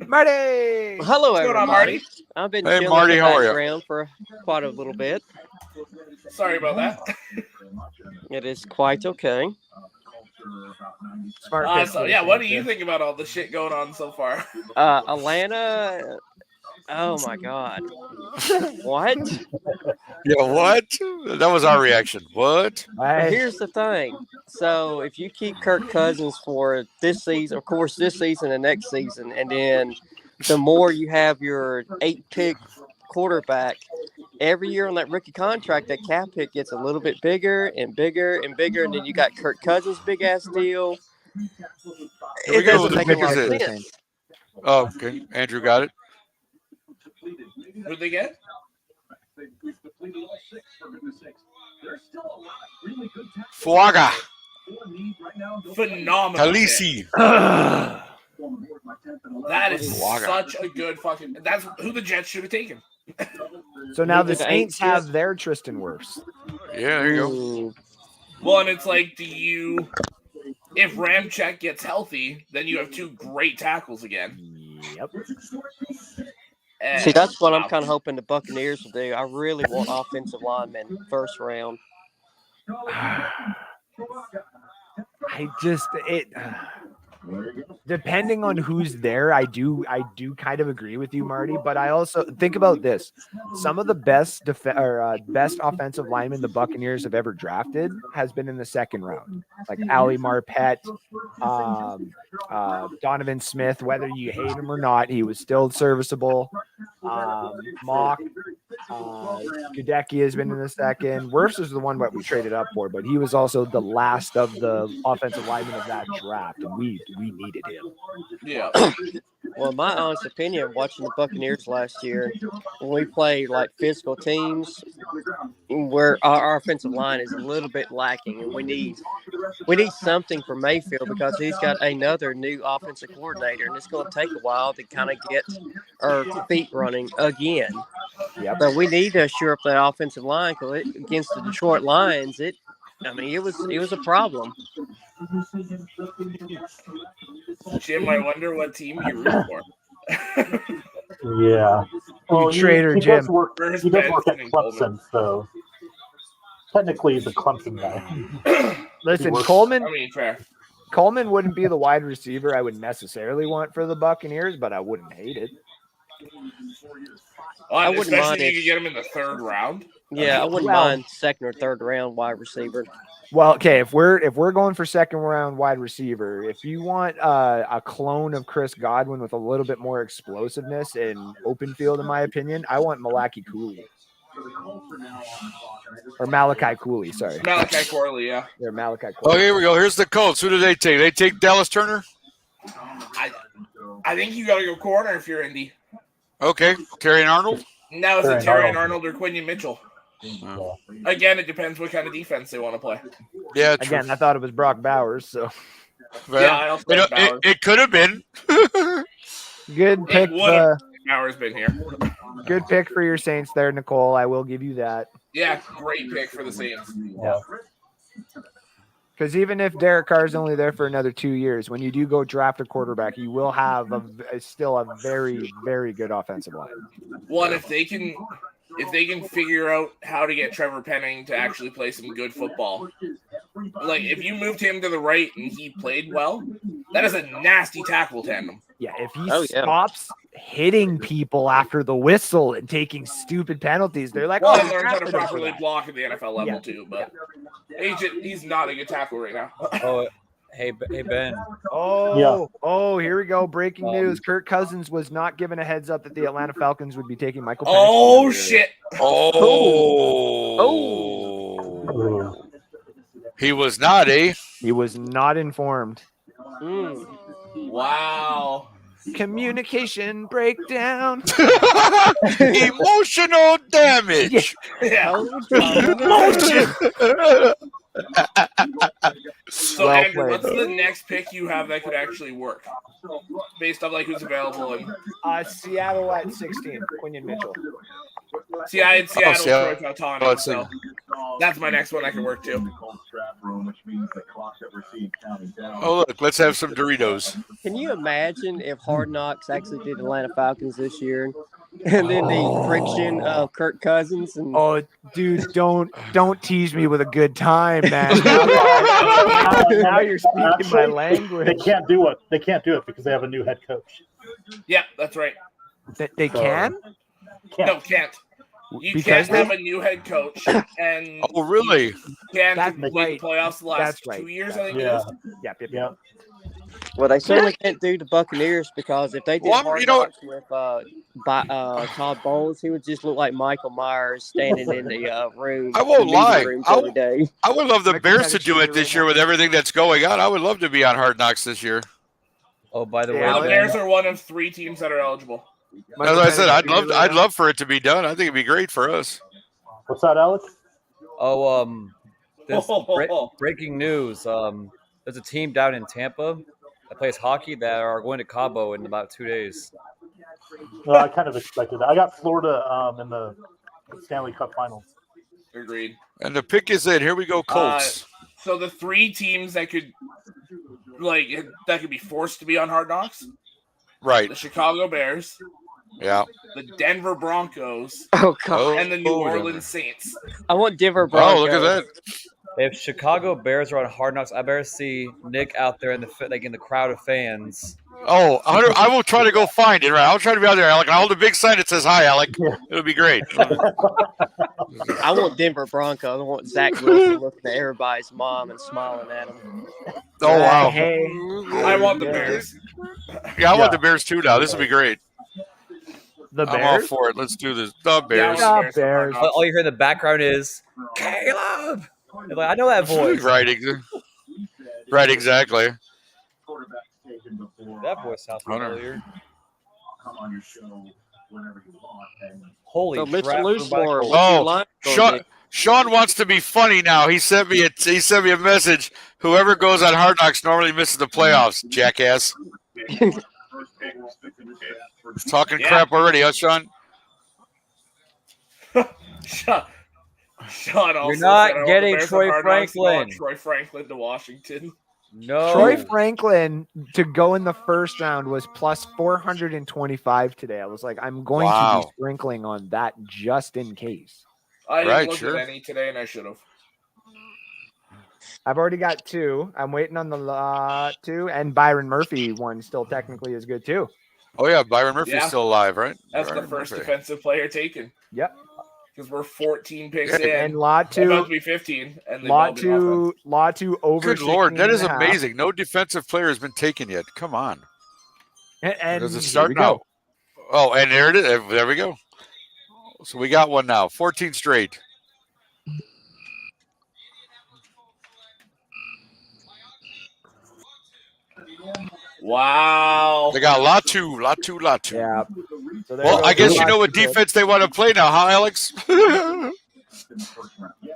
Marty. Hello, What's going on, everybody. Marty? I've been Hey, chilling Marty, in the how are ya? background for quite a little bit. Sorry about that. It is quite okay. Smart pick, So Jason. yeah, what do you think about all the shit going on so far? Atlanta. Oh my God. What? Yeah, what? That was our reaction. What? Hey, Here's the thing. So if you keep Kirk Cousins for this season, of course, this season and next season, and then the more you have your 8-pick quarterback, every year on that rookie contract, that cap hit gets a little bit bigger and bigger and bigger, and then you got Kirk Cousins' big ass deal. Here we It go. doesn't The make a pick lot is of it. sense. Oh, okay. Andrew got it. Who'd they get? Fuaga. Phenomenal. pick. Talisi. That is Waga. such a good fucking. That's who the Jets should have taken. so now the The Saints Saints, have their Tristan Wirfs. Yeah, there you go. Ooh. Well, and it's like, if Ramczyk gets healthy, then you have two great tackles again. Yep. And, See, that's what I'm kind of hoping the Buccaneers will do. I really want offensive linemen first round. I just depending on who's there, I do kind of agree with you, Marty. But I also think about this: some of the best best offensive linemen the Buccaneers have ever drafted has been in the second round, like Ali Marpet, Donovan Smith. Whether you hate him or not, he was still serviceable. Mock. Gadecki has been in the second. Wirfs is the one that we traded up for, but he was also the last of the offensive linemen of that draft, and we needed him. yeah, Well, my honest opinion, watching the Buccaneers last year, when we played like physical teams, where our offensive line is a little bit lacking, and we need something for Mayfield because he's got another new offensive coordinator, and it's going to take a while to kind of get our feet running again. Yep. So we need to shore up that offensive line because against the Detroit Lions, it was a problem. Jim, I wonder what team you root for. Yeah. Well, traitor, he Jim. does work. First He does work at Benson and Coleman. Clemson, so technically he's a Clemson guy. Listen, works. Coleman I mean, fair. wouldn't be the wide receiver I would necessarily want for the Buccaneers, but I wouldn't hate it. I wouldn't Especially mind if if- you could get him in the third round. Yeah, I wouldn't Well- mind second or third round wide receiver. Well, okay, if we're going for second round wide receiver, if you want a clone of Chris Godwin with a little bit more explosiveness and open field, in my opinion, I want Malaki Cooley. Or Malachi Cooley, sorry. Malachi Corley, yeah. They're Malachi Oh, Cooley. here we go. Here's the Colts. Who do they take? They take Dallas Turner? I think you got to go corner if you're Indy. Okay. Terrion Arnold? Now is it Terrion Terrion Arnold. Arnold or Quinion Mitchell? Again, it depends what kind of defense they want to play. Yeah, true. Again, I thought it was Brock Bowers, so Well, Yeah, I also you know, like Bowers. it could have been. good pick. would've. Bowers been here. Good pick for your Saints there, Nicole. I will give you that. Yeah, great pick for the Saints. Yeah. Because even if Derek Carr is only there for another 2 years, when you do go draft a quarterback, you will have still a very, very good offensive line. One, if they can figure out how to get Trevor Penning to actually play some good football. Like if you moved him to the right and he played well, that is a nasty tackle tandem. Yeah, if he Oh, yeah. stops hitting people after the whistle and taking stupid penalties, they're like, Well, oh, he learns how to drafted him for properly that." block at the NFL level Yeah. too, but he's not a good tackle right now. Oh, hey Ben. Oh, here we go. Breaking news. Kirk Cousins was not given a heads up that the Atlanta Falcons would be taking Michael Penix. Oh shit! Oh. He was not, eh? He was not informed. Wow. Communication breakdown. Emotional damage. Yeah. Emotion. So Well Andrew, played. what's the next pick you have that could actually work, based on like who's available? And Seattle at 16. Quinion Mitchell. see, I had Seattle, Seattle. Troy Fautano, Let's so that's my next one I can work too. Oh, look, let's have some Doritos. Can you imagine if Hard Knocks actually did Atlanta Falcons this year, and then the friction of Kirk Cousins and Oh, dude, don't tease me with a good time, man. Now you're speaking my Actually, They language. can't do it. They can't do it because they have a new head coach. Yeah, that's right. They can? No, can't. You Because can't have a new head coach, and Oh, really? you can't That's play right. the playoffs the last That's right. 2 years. I think it Yeah. is. Yep. Yeah. well, they certainly can't do the Buccaneers because if they did Well, Hard you know- Knocks with Todd Bowles, he would just look like Michael Myers standing in the room. I won't the meeting lie. rooms I every day. I would love the Rick Bears Pettit to do should it do this it year now. with everything that's going on. I would love to be on Hard Knocks this year. Oh, by the Yeah, way, Well, the Alan- Bears are one of 3 teams that are eligible. As I said, I'd love for it to be done. I think it'd be great for us. What's that, Alex? this breaking news. There's a team down in Tampa that plays hockey that are going to Cabo in about 2 days. Well, I kind of expected that. I got Florida in the Stanley Cup Finals. Agreed. And the pick is in. Here we go, Colts. So the 3 teams that could be forced to be on Hard Knocks: Right. the Chicago Bears, Yeah. the Denver Broncos, Oh God, Oh, and the New Denver. Orleans Saints. I want Denver Broncos. Oh, look at that. If Chicago Bears are on Hard Knocks, I better see Nick out there in the crowd of fans. Oh, I will try to go find it. Right. I'll try to be out there, Alec. I'll hold a big sign that says "Hi, Alec." It'll be great. I want Denver Broncos. I want Zach Wilson looking at everybody's mom and smiling at them. Oh wow. Hey, I want the Bears. Yeah, I want the Bears too now. This will be great. the I'm all Bears. for it. Let's do this. The Bears. Yeah, I want the The Bears. Bears. All you hear in the background is Caleb. They're like, I know that voice. Right. Right. Exactly. That voice sounds Hunter. familiar. Come on your show whenever you want. And Holy So, crap! Mr. Loosemore, everybody- what's your Oh, line gonna Sean, be? Sean wants to be funny now. He sent me a message. Whoever goes on Hard Knocks normally misses the playoffs. Jackass. Talking Yeah. crap already, huh, Sean? Sean also not said, I want getting the Bears Troy on Hard Knocks. I want Franklin. Troy Franklin to Washington. No. Troy Franklin to go in the first round was plus 425 today. I was like, I'm going to Wow. be sprinkling on that just in case. I didn't Right, look sure. at any today, and I should have. I've already got 2. I'm waiting on the 2, and Byron Murphy one still technically is good too. Oh yeah, Byron Murphy's Yeah. still alive, right? That's Byron the first Murphy. defensive player taken. Yep. Because we're 14 picks Yeah. in. And lot About 2, to be 15. And lot 2 over. Good lord, that is 16.5. amazing. No defensive player has been taken yet. Come on. And Does it here start we now? go. Oh, and there it is. There we go. So we got one now. 14 straight. Wow. They got Latu. Yeah. So there Well, goes I guess the you know what last two defense they want to play now, huh, Alex?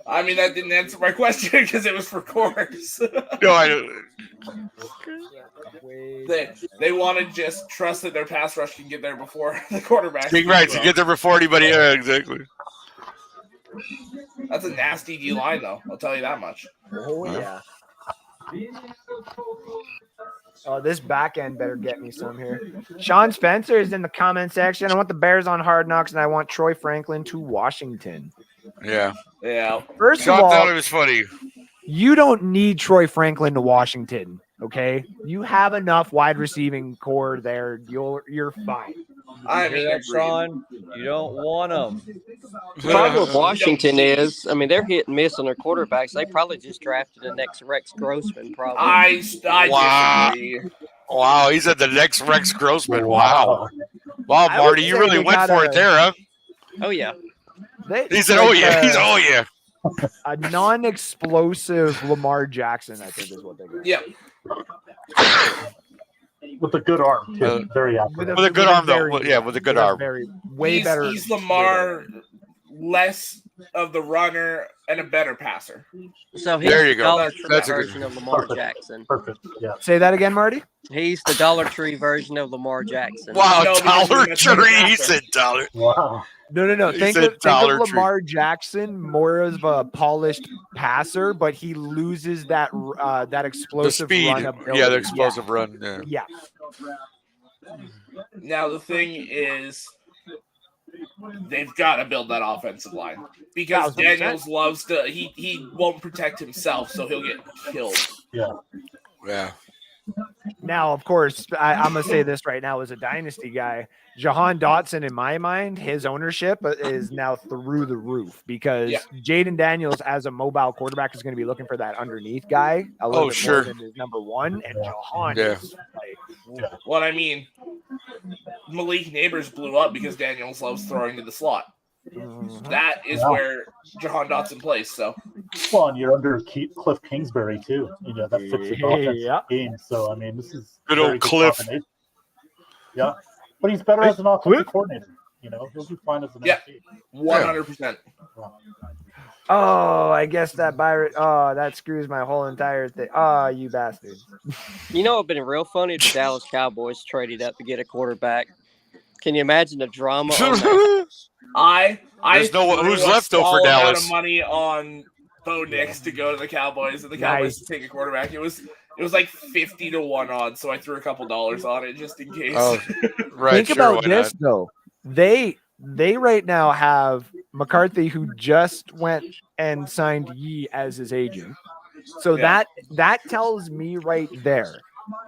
I mean, that didn't answer my question because it was for course. No, I don't. They want to just trust that their pass rush can get there before the quarterback. Right, to get there before anybody. Yeah, exactly. That's a nasty D line, though. I'll tell you that much. Oh yeah. Oh, this back end better get me some here. Sean Spencer is in the comment section. I want the Bears on Hard Knocks, and I want Troy Franklin to Washington. Yeah. Yeah. First Sean of thought all, it was funny. you don't need Troy Franklin to Washington. Okay, you have enough wide receiving core there. You're fine. I You mean, hear that, agreed. Sean? You don't want them. The problem with Washington is, I mean, they're hit and miss on their quarterbacks. They probably just drafted the next Rex Grossman, probably. I Wow. disagree. Wow, he's at the next Rex Grossman. Wow. Wow, I would Marty, you say really they went got for a- it there, huh? Oh, yeah. He said, "Oh yeah." He's "Oh yeah." A non-explosive Lamar Jackson, I think, is what they got. Yeah. With a good arm, too. Uh, Very accurate. With a good arm, though. very- Well, yeah, with a good with arm. Very way better. He's Lamar, less of the runner and a better passer. So he's There you the go. Dollar Tree That's a good- version of Lamar Jackson. Perfect. Yeah. Say that again, Marty. He's the Dollar Tree version of Lamar Jackson. Wow, No, because Dollar he's a better Tree. He passer. said Dollar. Wow. No. He Think said of Dollar Tree. Lamar Jackson more of a polished passer, but he loses that that The explosive speed. run ability. Yeah, the explosive run. Yeah. Yeah. Now the thing is, they've got to build that offensive line because 1000%. Daniels loves to. He won't protect himself, so he'll get killed. Yeah. Now, of course, I'm gonna say this right now as a dynasty guy. Jahan Dotson, in my mind, his ownership is now through the roof because Yeah. Jaden Daniels, as a mobile quarterback, is going to be looking for that underneath guy a little Oh, bit sure. more than his number one, and Jahan Yeah. is like, What I mean, Malik Neighbors blew up because Daniels loves throwing to the slot. That is Wow. where Jahan Dotson plays. So Well, and you're under Cliff Kingsbury, too. You know, that fits the offensive Yeah. game. So, I mean, this is Good very old Cliff. combination. Yeah. But he's better as an offensive coordinator. You know, he'll do fine as an Yeah. OC. 100%. oh, I guess that Byron. Oh, that screws my whole entire thing. Oh, you bastard. You know, it'd been real funny if the Dallas Cowboys traded up to get a quarterback. Can you imagine the drama on that? I There's no one- threw who's a left, though, for small amount Dallas? of money on Bo Nix to go to the Cowboys, and the Cowboys Nice. to take a quarterback. It was like 50-1 odds, so I threw a couple dollars on it just in case. Oh, right. Think Sure. about Why this not? though. They right now have McCarthy, who just went and signed Yee as his agent. So Yeah. that tells me right there,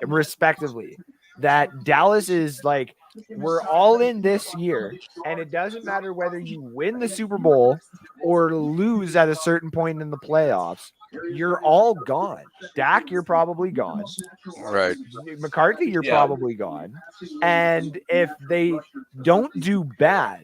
respectively, that Dallas is like, we're all in this year, and it doesn't matter whether you win the Super Bowl or lose at a certain point in the playoffs. You're all gone. Dak, you're probably gone. Right. McCarthy, you're Yeah. probably gone. And if they don't do bad,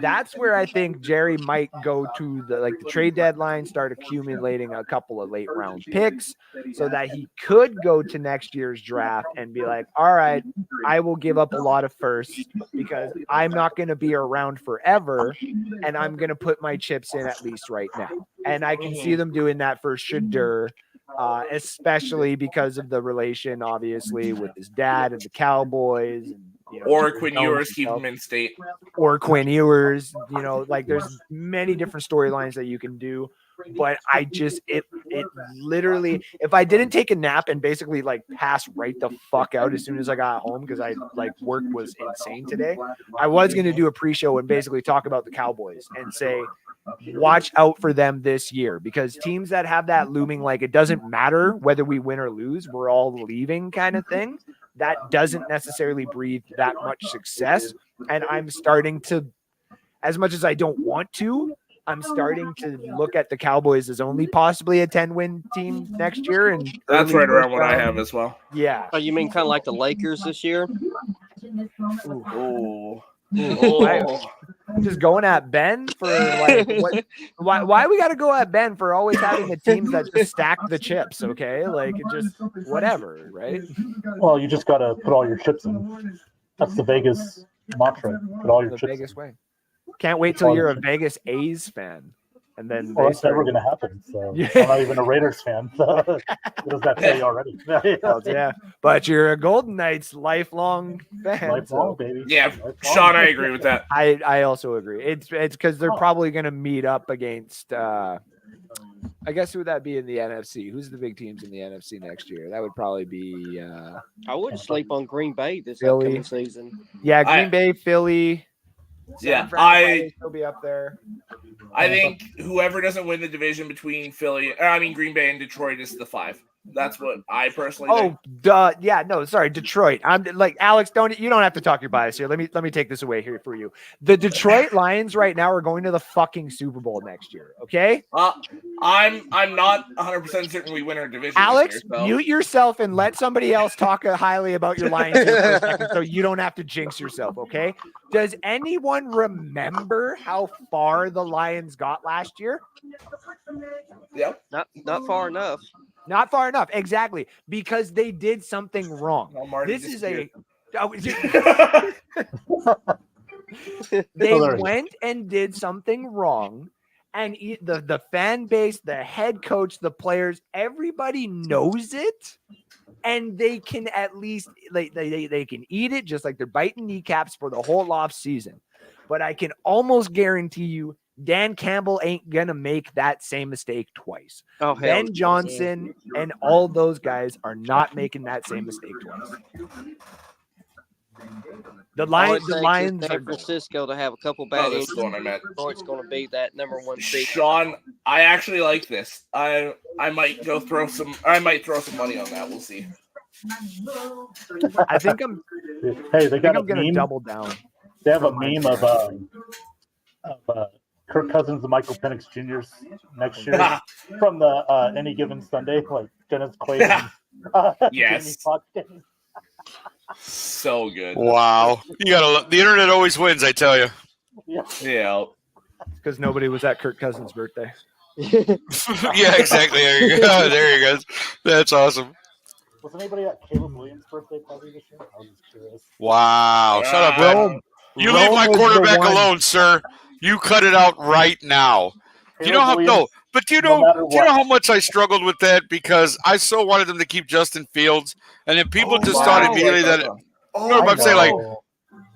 that's where I think Jerry might go to the trade deadline, start accumulating a couple of late round picks so that he could go to next year's draft and be like, all right, I will give up a lot of firsts because I'm not going to be around forever, and I'm going to put my chips in at least right now. And I can see them doing that for Shadur, especially because of the relation, obviously, with his dad and the Cowboys. And, you know, Or Jerry Quinn Jones Ewers keep himself. him in state. Or Quinn Ewers. You know, like there's many different storylines that you can do. But I just it literally, if I didn't take a nap and basically like pass right the fuck out as soon as I got home because I like work was insane today, I was going to do a pre-show and basically talk about the Cowboys and say, watch out for them this year, because teams that have that looming, like it doesn't matter whether we win or lose, we're all leaving kind of thing, that doesn't necessarily breed that much success. And I'm starting to, as much as I don't want to, I'm starting to look at the Cowboys as only possibly a 10-win team next year. And That's early right around first what I round. have as well. Yeah. Oh, you mean kind of like the Lakers this year? Oh. I- just going at Ben for like what? Why we got to go at Ben for always having the teams that just stack the chips? Okay, like it just whatever, right? Well, you just got to put all your chips in. That's the Vegas mantra. Put all your The chips Vegas in. way. Can't wait till you're a Vegas A's fan, and then Well, they that's never start. going to happen. So Yeah. I'm not even a Raiders fan. So what does that tell you already? Yeah, but you're a Golden Knights lifelong fan. Lifelong, so baby. Yeah, Lifelong. Sean, I agree with that. I also agree. It's because they're probably going to meet up against. I guess who would that be in the NFC? Who's the big teams in the NFC next year? That would probably be. I wouldn't sleep on Green Bay this Philly. upcoming season. Yeah, Green Bay, Philly. Yeah, San Fran will probably still be up there. I think whoever doesn't win the division between Green Bay and Detroit is the 5. That's what I personally think. Oh, duh. Yeah, no, sorry, Detroit. I'm like Alex. You don't have to talk your bias here. Let me take this away here for you. The Detroit Lions right now are going to the fucking Super Bowl next year. Okay, I'm not 100% certain we win our division. Alex, this year, so. mute yourself and let somebody else talk highly about your Lions here for a second, so you don't have to jinx yourself. Okay? Does anyone remember how far the Lions got last year? Yep. Not far enough. Not far enough, exactly, because they did something wrong. This is a. They went and did something wrong, and the fan base, the head coach, the players, everybody knows it, and they can at least they can eat it just like they're biting kneecaps for the whole off season. But I can almost guarantee you, Dan Campbell ain't gonna make that same mistake twice. Oh, Ben Johnson and all those guys are not making that same mistake twice. The Lions are San Francisco to have a couple bad this is the one I meant. Detroit's going to be that number 1 seed. Sean, I actually like this. I might throw some money on that. We'll see. I think I'm. Hey, they got a I'm gonna meme. double down. They have a meme of Kirk Cousins and Michael Penix Jr.'s next year from the Any Given Sunday, like Dennis Quaid. Yes. Jamie Foxx game. So good. Wow. You gotta. The internet always wins, I tell you. Yeah. Because nobody was at Kirk Cousins' birthday. Yeah, exactly. There you go. There you go. That's awesome. Was anybody at Caleb Williams' birthday party this year? I was just curious. Wow. Shut up, Ben. You leave my quarterback alone, sir. You cut it out right now. Do you know how do you know how much I struggled with that, because I so wanted them to keep Justin Fields, and then people just thought immediately that I'm saying, like,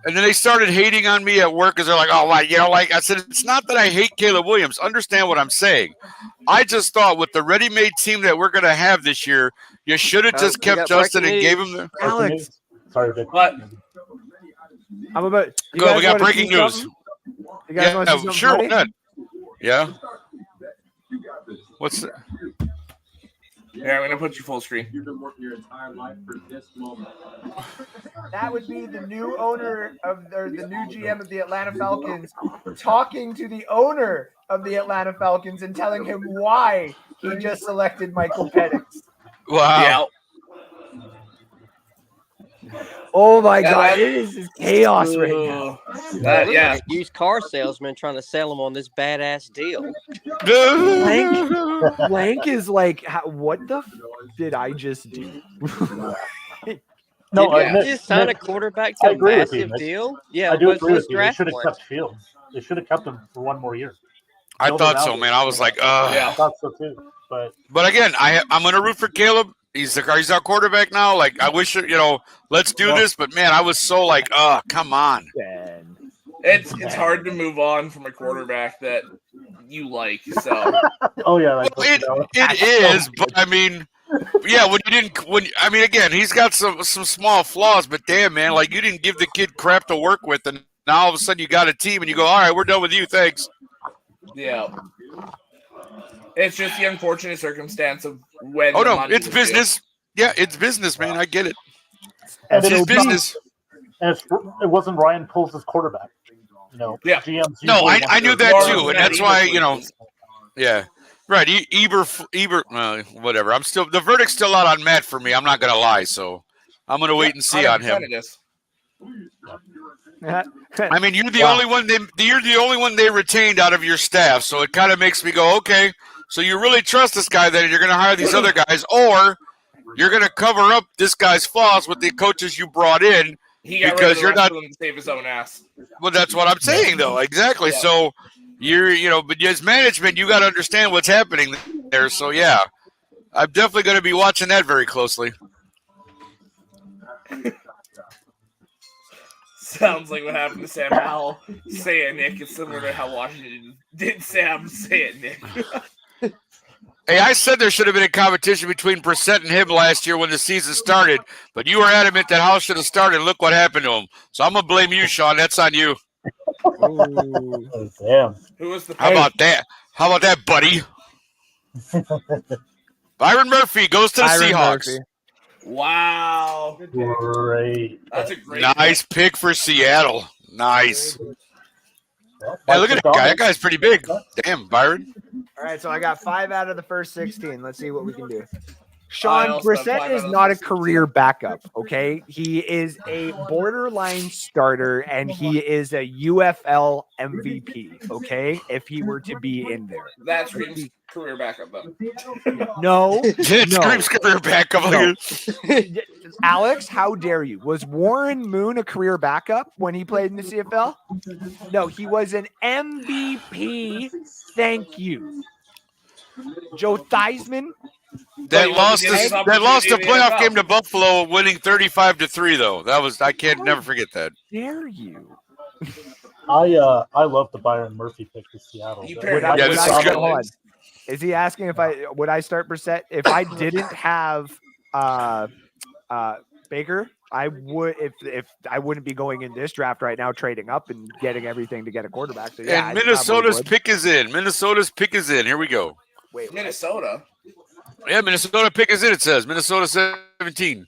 and then they started hating on me at work because they're like, oh, like, you know, like I said, it's not that I hate Caleb Williams. Understand what I'm saying. I just thought with the ready-made team that we're going to have this year, you should have just kept Justin and gave him the. Alex. Sorry, Vic. What? I'm about. Go. We got breaking news. You guys want to see something sure. funny? Good. Yeah. What's that? Yeah, I'm gonna put you full screen. You've been working your entire life for this moment. That would be the new owner or the new GM of the Atlanta Falcons talking to the owner of the Atlanta Falcons and telling him why he just selected Michael Penix. Wow. Oh my God! It is chaos right now. Yeah. Used car salesman trying to sell them on this badass deal. Blank is like, what the did I just do? No, Did you just sign a quarterback to a massive deal? Yeah, I do what's agree his with you. They draft should have warrant? kept Fields. They should have kept him for one more year. I thought so, man. I was like, I thought so too. But again, I'm going to root for Caleb. He's our quarterback now. Like, I wish, let's do this. But man, I was so like, come on. It's hard to move on from a quarterback that you like. So. Oh yeah, it is. But I mean, yeah, again, he's got some small flaws. But damn, man, like you didn't give the kid crap to work with, and now all of a sudden you got a team, and you go, all right, we're done with you, thanks. Yeah. It's just the unfortunate circumstance of when. Oh no, it's business. Yeah, it's business, man. I get it. And it's business. And it wasn't Ryan Poles' quarterback. Yeah. GMs. No, I knew that too, and that's why Yeah. Right. Eber. Whatever. I'm still the verdict's still out on Matt for me. I'm not gonna lie, so I'm gonna wait and see on him. I mean, you're the only one they retained out of your staff, so it kind of makes me go, okay. So you really trust this guy that you're going to hire these other guys, or you're going to cover up this guy's flaws with the coaches you brought in because you're not to save his own ass. Well, that's what I'm saying, though. Exactly. Yeah. So but as management, you got to understand what's happening there. So yeah, I'm definitely going to be watching that very closely. Sounds like what happened to Sam Howell. Say it, Nick. It's similar to how Washington did Sam. Say it, Nick. Hey, I said there should have been a competition between Brissett and him last year when the season started, but you were adamant that Howell should have started. Look what happened to him. So I'm going to blame you, Sean. That's on you. Oh, damn. Who was the How about that? How about that, buddy? Byron Murphy goes to the Seahawks. Murphy. Wow. Great. That's a great nice pick for Seattle. Nice. Hey, look at that guy. That guy's pretty big. Damn, Byron. All right, so I got 5 out of the first 16. Let's see what we can do. Sean, Brissett is not a career backup, okay? He is a borderline starter, and he is a UFL MVP, okay? If he were to be in there. That screams career backup, though. No. It screams career backup. No. Alex, how dare you? Was Warren Moon a career backup when he played in the CFL? No, he was an MVP. Thank you. Joe Theismann. That lost a playoff game to Buffalo, winning 35-3. Though I can't never forget that. Dare you? I love the Byron Murphy pick to Seattle. Is he asking if would I start Brissett if I didn't have Baker? I would if I wouldn't be going in this draft right now, trading up and getting everything to get a quarterback. So yeah, and Minnesota's pick is in. Minnesota's pick is in. Here we go. Wait, Minnesota. Yeah, Minnesota pick is in. It says Minnesota 17.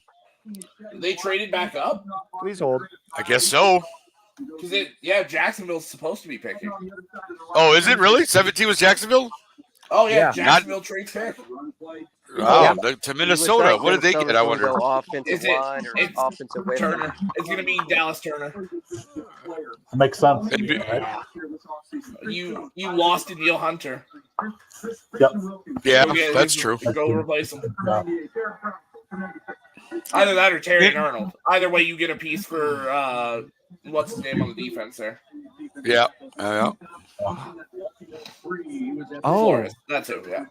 They traded back up. Please hold. I guess so. Because Jacksonville's supposed to be picking. Oh, is it really? 17 was Jacksonville? Oh yeah, Jacksonville trade pick. Wow, to Minnesota. What did they get? I wonder. Offensive line or offensive Turner. It's going to be Dallas Turner. That makes sense. You lost to Neil Hunter. Yep. Yeah, that's true. Go replace him. Yeah. Either that or Terry Arnold. Either way, you get a piece for what's his name on the defense there. Yeah. Flores. That's it. Yeah.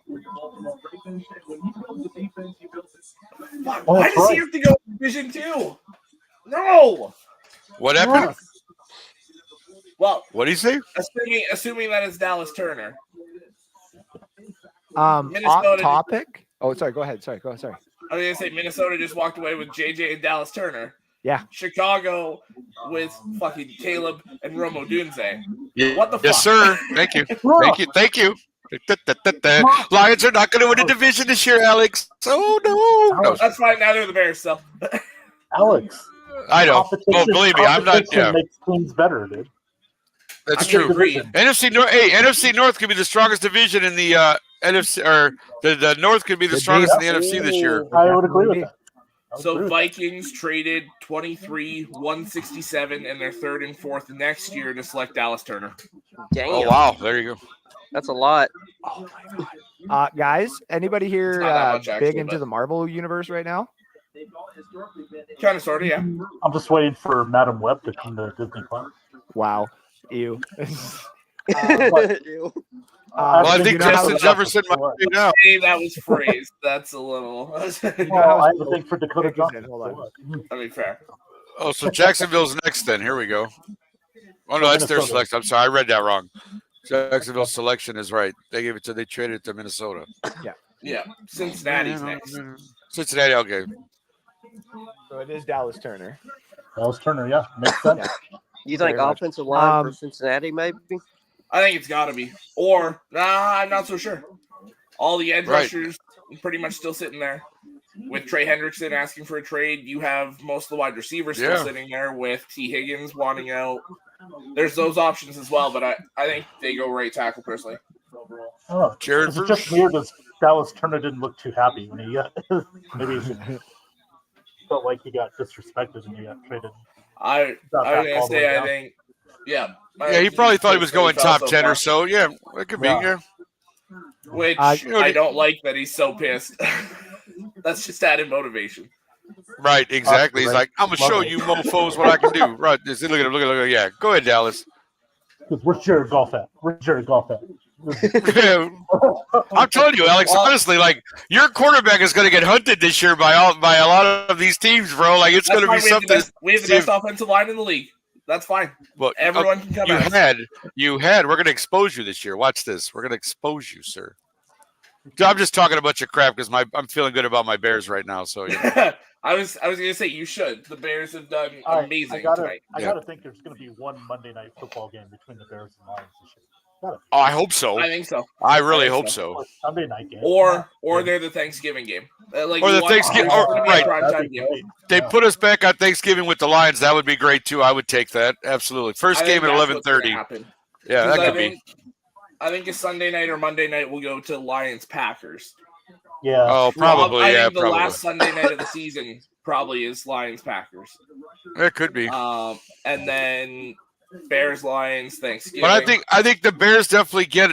Oh, why does he have to go to Division 2? No. What happened? Well, what do you say? Assuming that is Dallas Turner. Off topic. Oh, sorry. Go ahead. Sorry. I was gonna say Minnesota just walked away with JJ and Dallas Turner. Yeah. Chicago with fucking Caleb and Romo Dunze. Yeah. What the fuck? Yes, sir. Thank you. Thank you. Lions are not going to win a division this year, Alex. Oh no. That's fine. Now they're the Bears, so. Alex. I know. Oh, believe me, I'm not. Yeah. Makes teams better, dude. That's true. NFC North could be the strongest division in the NFC, or the North could be the strongest in the NFC this year. I would agree with that. So Vikings traded 23-167 and their third and fourth next year to select Dallas Turner. Damn. Oh wow, there you go. That's a lot. Oh my god. Guys, anybody here big into the Marvel universe right now? Kind of, sort of, yeah. I'm just waiting for Madam Web to come to Disney Plus. Wow. Ew. Ew. Well, I think Justin Jefferson might be now. That was phrased. That's a little. Well, I have a thing for Dakota Johnson. Hold on. I mean, fair. Oh, so Jacksonville's next then. Here we go. Oh, no, that's their selection. I'm sorry. I read that wrong. Jacksonville's selection is right. They traded it to Minnesota. Yeah. Cincinnati's next. Cincinnati, okay. So it is Dallas Turner. Dallas Turner, yeah. Makes sense. You think offensive line for Cincinnati, maybe? I think it's got to be. Or, I'm not so sure. All the edge rushers pretty much still sitting there. With Trey Hendrickson asking for a trade, you have most of the wide receivers still sitting there with T. Higgins wanting out. There's those options as well, but I think they go right tackle personally. Oh, it's just weird that Dallas Turner didn't look too happy when he maybe he felt like he got disrespected when he got traded. I was gonna say I think yeah. Yeah, he probably thought he was going top 10 or so. Yeah, it could be. Yeah. Which You know, I don't like that he's so pissed. That's just added motivation. Right, exactly. He's like, I'm gonna show you mofos what I can do. Right. Look at him. Look at him. Yeah. Go ahead, Dallas. Where's Jared Goff at? Where's Jared Goff at? I'm telling you, Alex. Honestly, like your quarterback is going to get hunted this year by a lot of these teams, bro. Like it's going to be something. We have the best offensive line in the league. That's fine. Well, everyone can come out. You had. We're going to expose you this year. Watch this. We're going to expose you, sir. I'm just talking a bunch of crap because I'm feeling good about my Bears right now. So you know. I was going to say you should. The Bears have done amazing tonight. I gotta think there's going to be one Monday night football game between the Bears and Lions this year. Oh, I hope so. I think so. I really hope so. Sunday night game. Or they're the Thanksgiving game. Or the Thanksgiving. Right. They put us back on Thanksgiving with the Lions. That would be great too. I would take that. Absolutely. First game at 11:30. Yeah, that could be. I think a Sunday night or Monday night will go to Lions Packers. Yeah. Oh, probably. I think the last Sunday night of the season probably is Lions Packers. It could be. And then Bears Lions Thanksgiving. But I think the Bears definitely get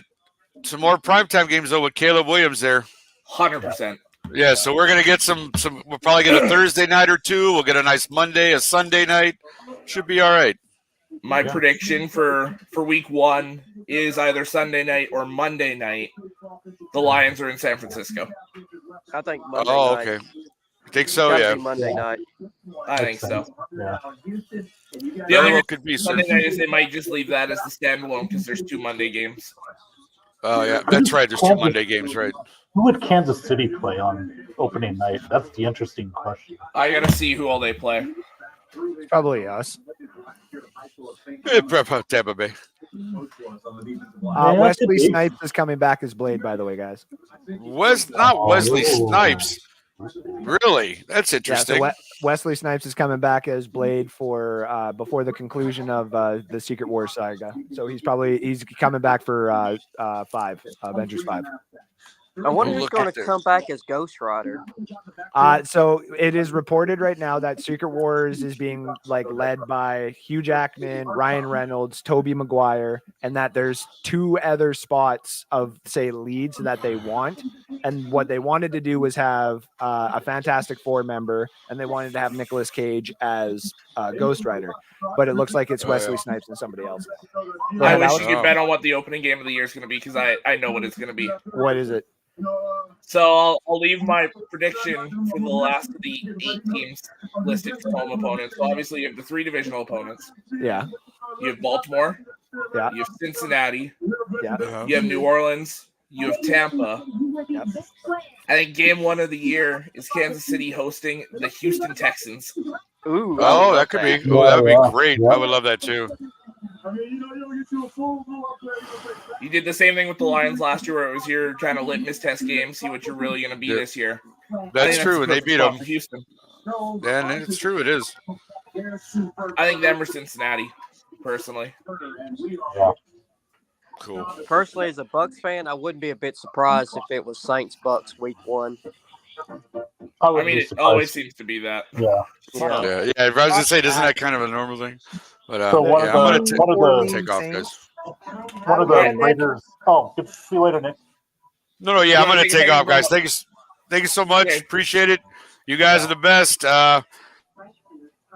some more primetime games though with Caleb Williams there. 100%. Yeah, so we're gonna get some. We'll probably get a Thursday night or two. We'll get a nice Monday, a Sunday night. Should be all right. My prediction for week 1 is either Sunday night or Monday night. The Lions are in San Francisco. I think Monday night. Okay. I think so, yeah. Monday night. I think so. Yeah. The only well could be Monday night is they might just leave that as the standalone because there's 2 Monday games. Oh, yeah. That's right. There's 2 Monday games, right? Who would Kansas City play on opening night? That's the interesting question. I got to see who all they play. Probably us. Tampa Bay. Wesley Snipes is coming back as Blade, by the way, guys. Not Wesley Snipes. Really? That's interesting. Yeah, so Wesley Snipes is coming back as Blade for before the conclusion of the Secret Wars saga. So he's coming back for 5, Avengers 5. I wonder who's going to come back as Ghost Rider. So it is reported right now that Secret Wars is being led by Hugh Jackman, Ryan Reynolds, Tobey Maguire, and that there's 2 other spots of leads that they want. And what they wanted to do was have a Fantastic Four member, and they wanted to have Nicolas Cage as Ghost Rider. But it looks like it's Wesley Snipes and somebody else. I wish you could bet on what the opening game of the year is going to be because I know what it's going to be. What is it? So I'll leave my prediction for the last of the 8 teams listed for home opponents. So obviously you have the 3 divisional opponents. Yeah. You have Baltimore. Yeah. You have Cincinnati. Yeah. You have New Orleans. You have Tampa. Yep. I think game 1 of the year is Kansas City hosting the Houston Texans. Ooh. Oh, that could be. Oh, that would be great. I would love that too. You did the same thing with the Lions last year, where it was your kind of litmus test game, see what you're really going to be this year. That's true, and they beat them. Houston. Yeah, it's true. It is. I think them or Cincinnati, personally. Yeah. Cool. Personally, as a Bucks fan, I wouldn't be a bit surprised if it was Saints Bucks week 1. I mean, it always seems to be that. Yeah. Yeah. I was gonna say, isn't that kind of a normal thing? But So I'm gonna take off, guys. One of the Raiders. Oh, see you later, Nick. No, yeah, I'm gonna take off, guys. Thank you so much. Okay. Appreciate it. You guys are the best. Yeah,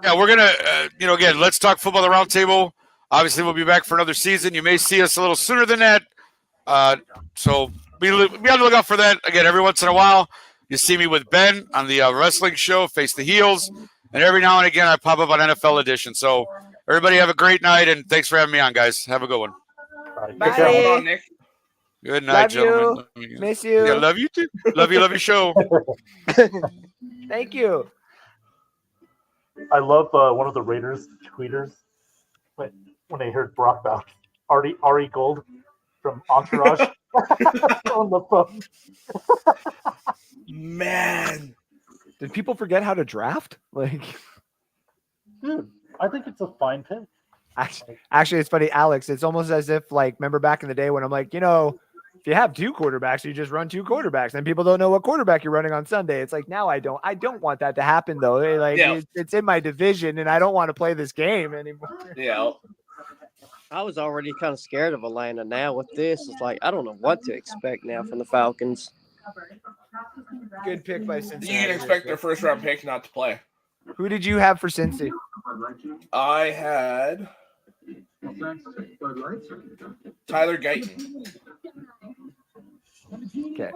we're gonna, again, let's talk football. The roundtable. Obviously, we'll be back for another season. You may see us a little sooner than that. So be on the lookout for that. Again, every once in a while, you see me with Ben on the wrestling show, Face the Heels, and every now and again, I pop up on NFL Edition. So everybody have a great night, and thanks for having me on, guys. Have a good one. Right. Bye. Hold on, Nick. Good night, gentlemen. Miss you. Yeah, love you too. Love your show. Thank you. I love one of the Raiders tweeters when they heard Brock Bowers, Ari Gold from Entourage on the phone. Man, did people forget how to draft? Dude, I think it's a fine pick. Actually, it's funny, Alex. It's almost as if, remember back in the day when I'm like, If you have two quarterbacks, you just run two quarterbacks, and people don't know what quarterback you're running on Sunday. It's like now I don't want that to happen though. Like Yeah. it's in my division, and I don't want to play this game anymore. Yeah. I was already kind of scared of Atlanta. Now with this, it's like I don't know what to expect now from the Falcons. Good pick by You Cincinnati. can expect their first round pick not to play. Who did you have for Cincy? I had Tyler Guyton. Okay.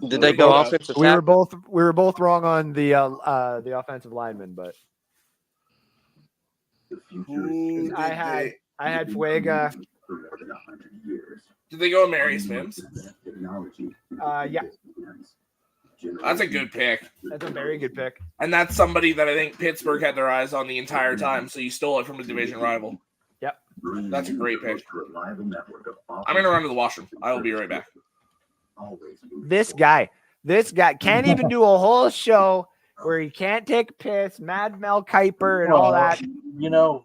Did they go offensive We tackle? were both wrong on the offensive lineman, but Who I had Fuega. Did they go Marius Mims? Yeah, That's a good pick. that's a very good pick. And that's somebody that I think Pittsburgh had their eyes on the entire time, so you stole it from a division rival. Yep. That's a great pick. I'm going to run to the washroom. I will be right back. This guy can't even do a whole show where he can't take a piss. Mad Mel Kiper and all that. You know,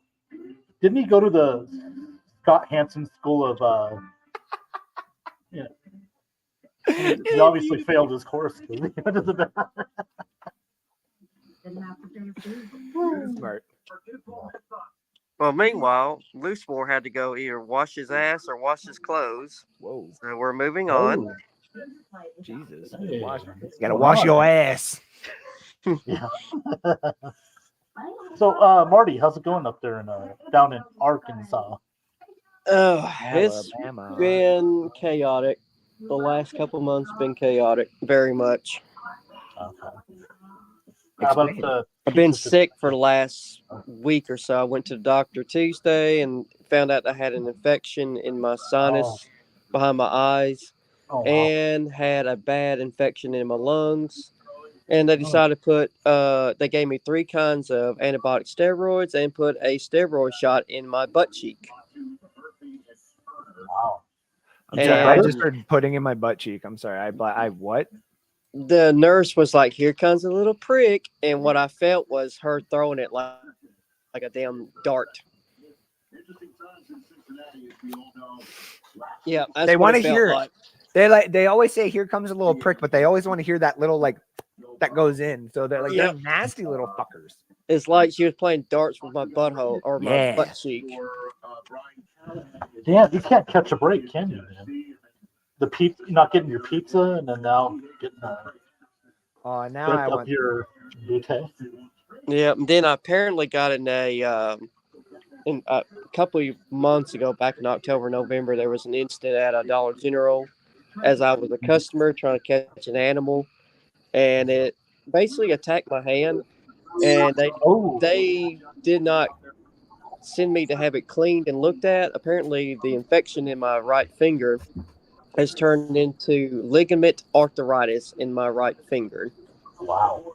didn't he go to the Scott Hansen School of? He obviously failed his course. Smart. Well, meanwhile, Loosemore had to go either wash his ass or wash his clothes. Whoa, So we're moving on. Jesus! Hey. You gotta wash your ass. Yeah. So, Marty, how's it going up there down in Arkansas? It's Alabama. been chaotic. The last couple months been chaotic, very much. Okay. How about I've been sick for the last week or so. I went to the doctor Tuesday and found out I had an infection in my sinus behind my eyes and had a bad infection in my lungs. And they decided to put, they gave me 3 kinds of antibiotic steroids and put a steroid shot in my butt cheek. Wow. I'm sorry, I And- just heard pudding in my butt cheek. I'm sorry. I what? The nurse was like, "Here comes a little prick," and what I felt was her throwing it like a damn dart. Yeah, that's They what want it to felt hear like. it. They always say, "Here comes a little prick," but they always want to hear that little like that goes in. So they're like they're nasty little fuckers. It's like she was playing darts with my butthole or my Yeah. butt cheek. Yeah, you can't catch a break, can you, man? The not getting your pizza, and then now getting Oh, now I up want. your bouquet. Yeah, and then I apparently got in a couple of months ago, back in October, November, there was an incident at a Dollar General as I was a customer trying to catch an animal, and it basically attacked my hand, and they did not send me to have it cleaned and looked at. Apparently, the infection in my right finger has turned into ligament arthritis in my right finger. Wow.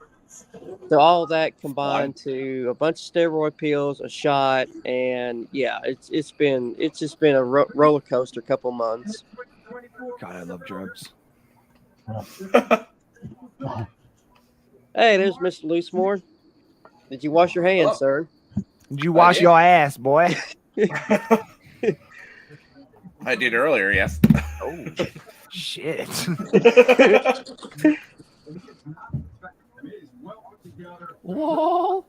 So all that combined to a bunch of steroid pills, a shot, and yeah, it's just been a roller coaster couple months. God, I love drugs. Hey, there's Mr. Loosemore. Did you wash your hands, sir? Did you wash your ass, boy? I did earlier, yes. Oh, shit. Whoa.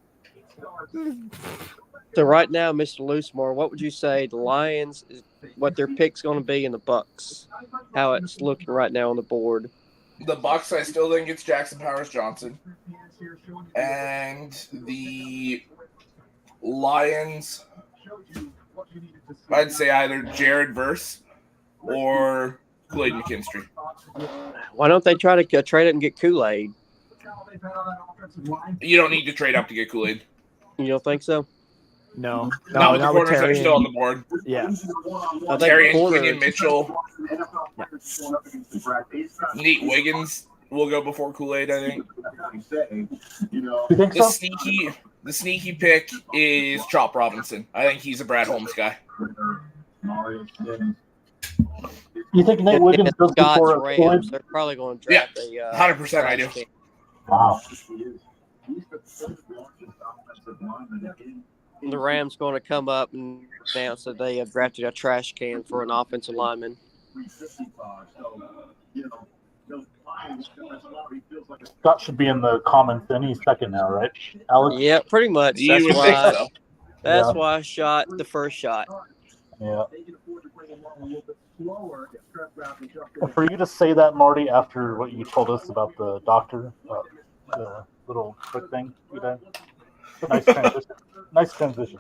So right now, Mr. Loosemore, what would you say the Lions, what their pick's going to be in the Bucks? How it's looking right now on the board? The Bucks, I still think it's Jackson Powers Johnson. And the Lions, I'd say either Jared Verse or Kool-Aid McKinstry. Why don't they try to trade it and get Kool-Aid? You don't need to trade up to get Kool-Aid. You don't think so? No, Not with the not with corners that are Terry. still on the board. Yeah. I think Terry and corner- Kenyon Mitchell. Nate Wiggins will go before Kool-Aid, I think. You think so? The sneaky pick is Chop Robinson. I think he's a Brad Holmes guy. You think Nate Wiggins goes Scott's before Rams, Floyd? they're probably going to draft a 100% I do. trash can. Wow. The Rams going to come up and announce that they have drafted a trash can for an offensive lineman. Scott should be in the comments any second now, right, Alex? Yeah, pretty much. You would think so. That's Yeah. why I shot the first shot. Yeah. And for you to say that, Marty, after what you told us about the doctor, the little quick thing you did, nice transition. Nice transition.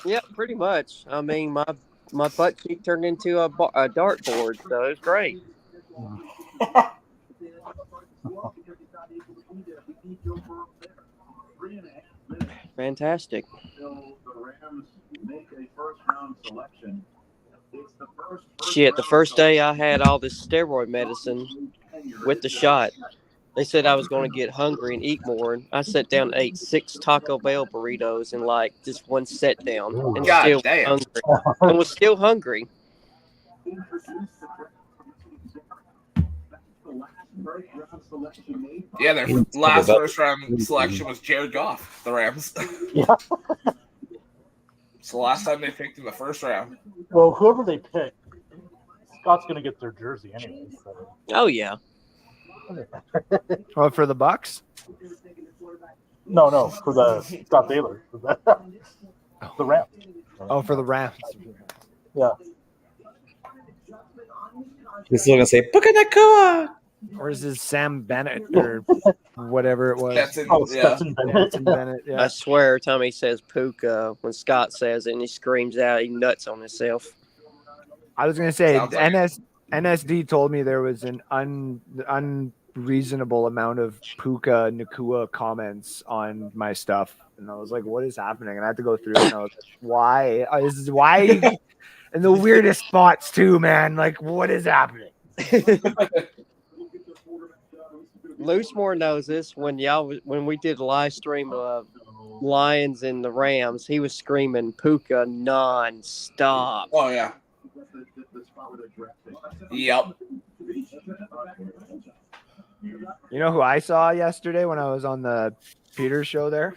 Yep, pretty much. I mean, my butt cheek turned into a dartboard, so it was great. Fantastic. Shit, the first day I had all this steroid medicine with the shot, they said I was going to get hungry and eat more. And I sat down and ate 6 Taco Bell burritos in like just one set down, and God still damn. hungry. And was still hungry. Yeah, their last first round selection was Jared Goff, the Rams. Yeah. It's the last time they picked in the first round. Well, whoever they pick, Scott's going to get their jersey anyway. So. Oh yeah. Oh, for the Bucks? No, for the Scott Baylor. For the Rams. Oh, for the Rams. Yeah. He's still gonna say Puka Nakua. Or is this Sam Bennett or whatever it was? Stetson, Stetson Bennett. Stetson Bennett, yeah. I swear, every time he says Puka, when Scott says it and he screams out, he nuts on himself. I was gonna say Sounds like NSD told me there was an unreasonable amount of Puka Nakua comments on my stuff, and I was like, "What is happening?" And I had to go through it, and I was like, "Why? This is why?" In the weirdest spots too, man. Like, what is happening? Loosemore knows this. When we did a live stream of Lions and the Rams, he was screaming Puka non-stop. Oh, yeah. Yep. You know who I saw yesterday when I was on the Peter show there?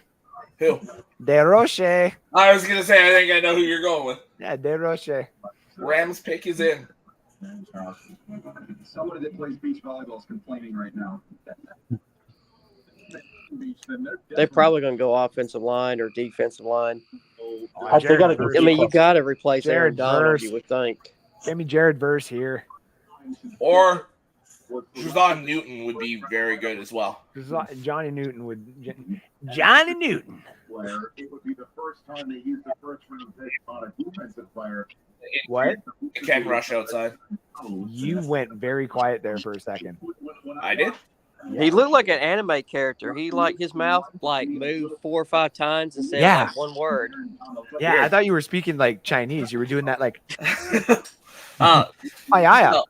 Who? De Roche. I was going to say, I think I know who you're going with. Yeah, De Roche. Rams pick is in. Somebody that plays beach volleyball is complaining right now. They're probably going to go offensive line or defensive line. They gotta go I mean, you got to replace Jared Aaron Donald, Verse. you would think. Give me Jared Verse here. Or Trevon Newton would be very good as well. Johnny Newton would. Johnny Newton. It would be the first time they used the first round pick on a defensive player. What? Ken rush outside. You went very quiet there for a second. I did? He looked like an anime character. He his mouth moved 4 or 5 times and said Yeah. one word. Yeah, I thought you were speaking like Chinese. You were doing that like. Uh, No.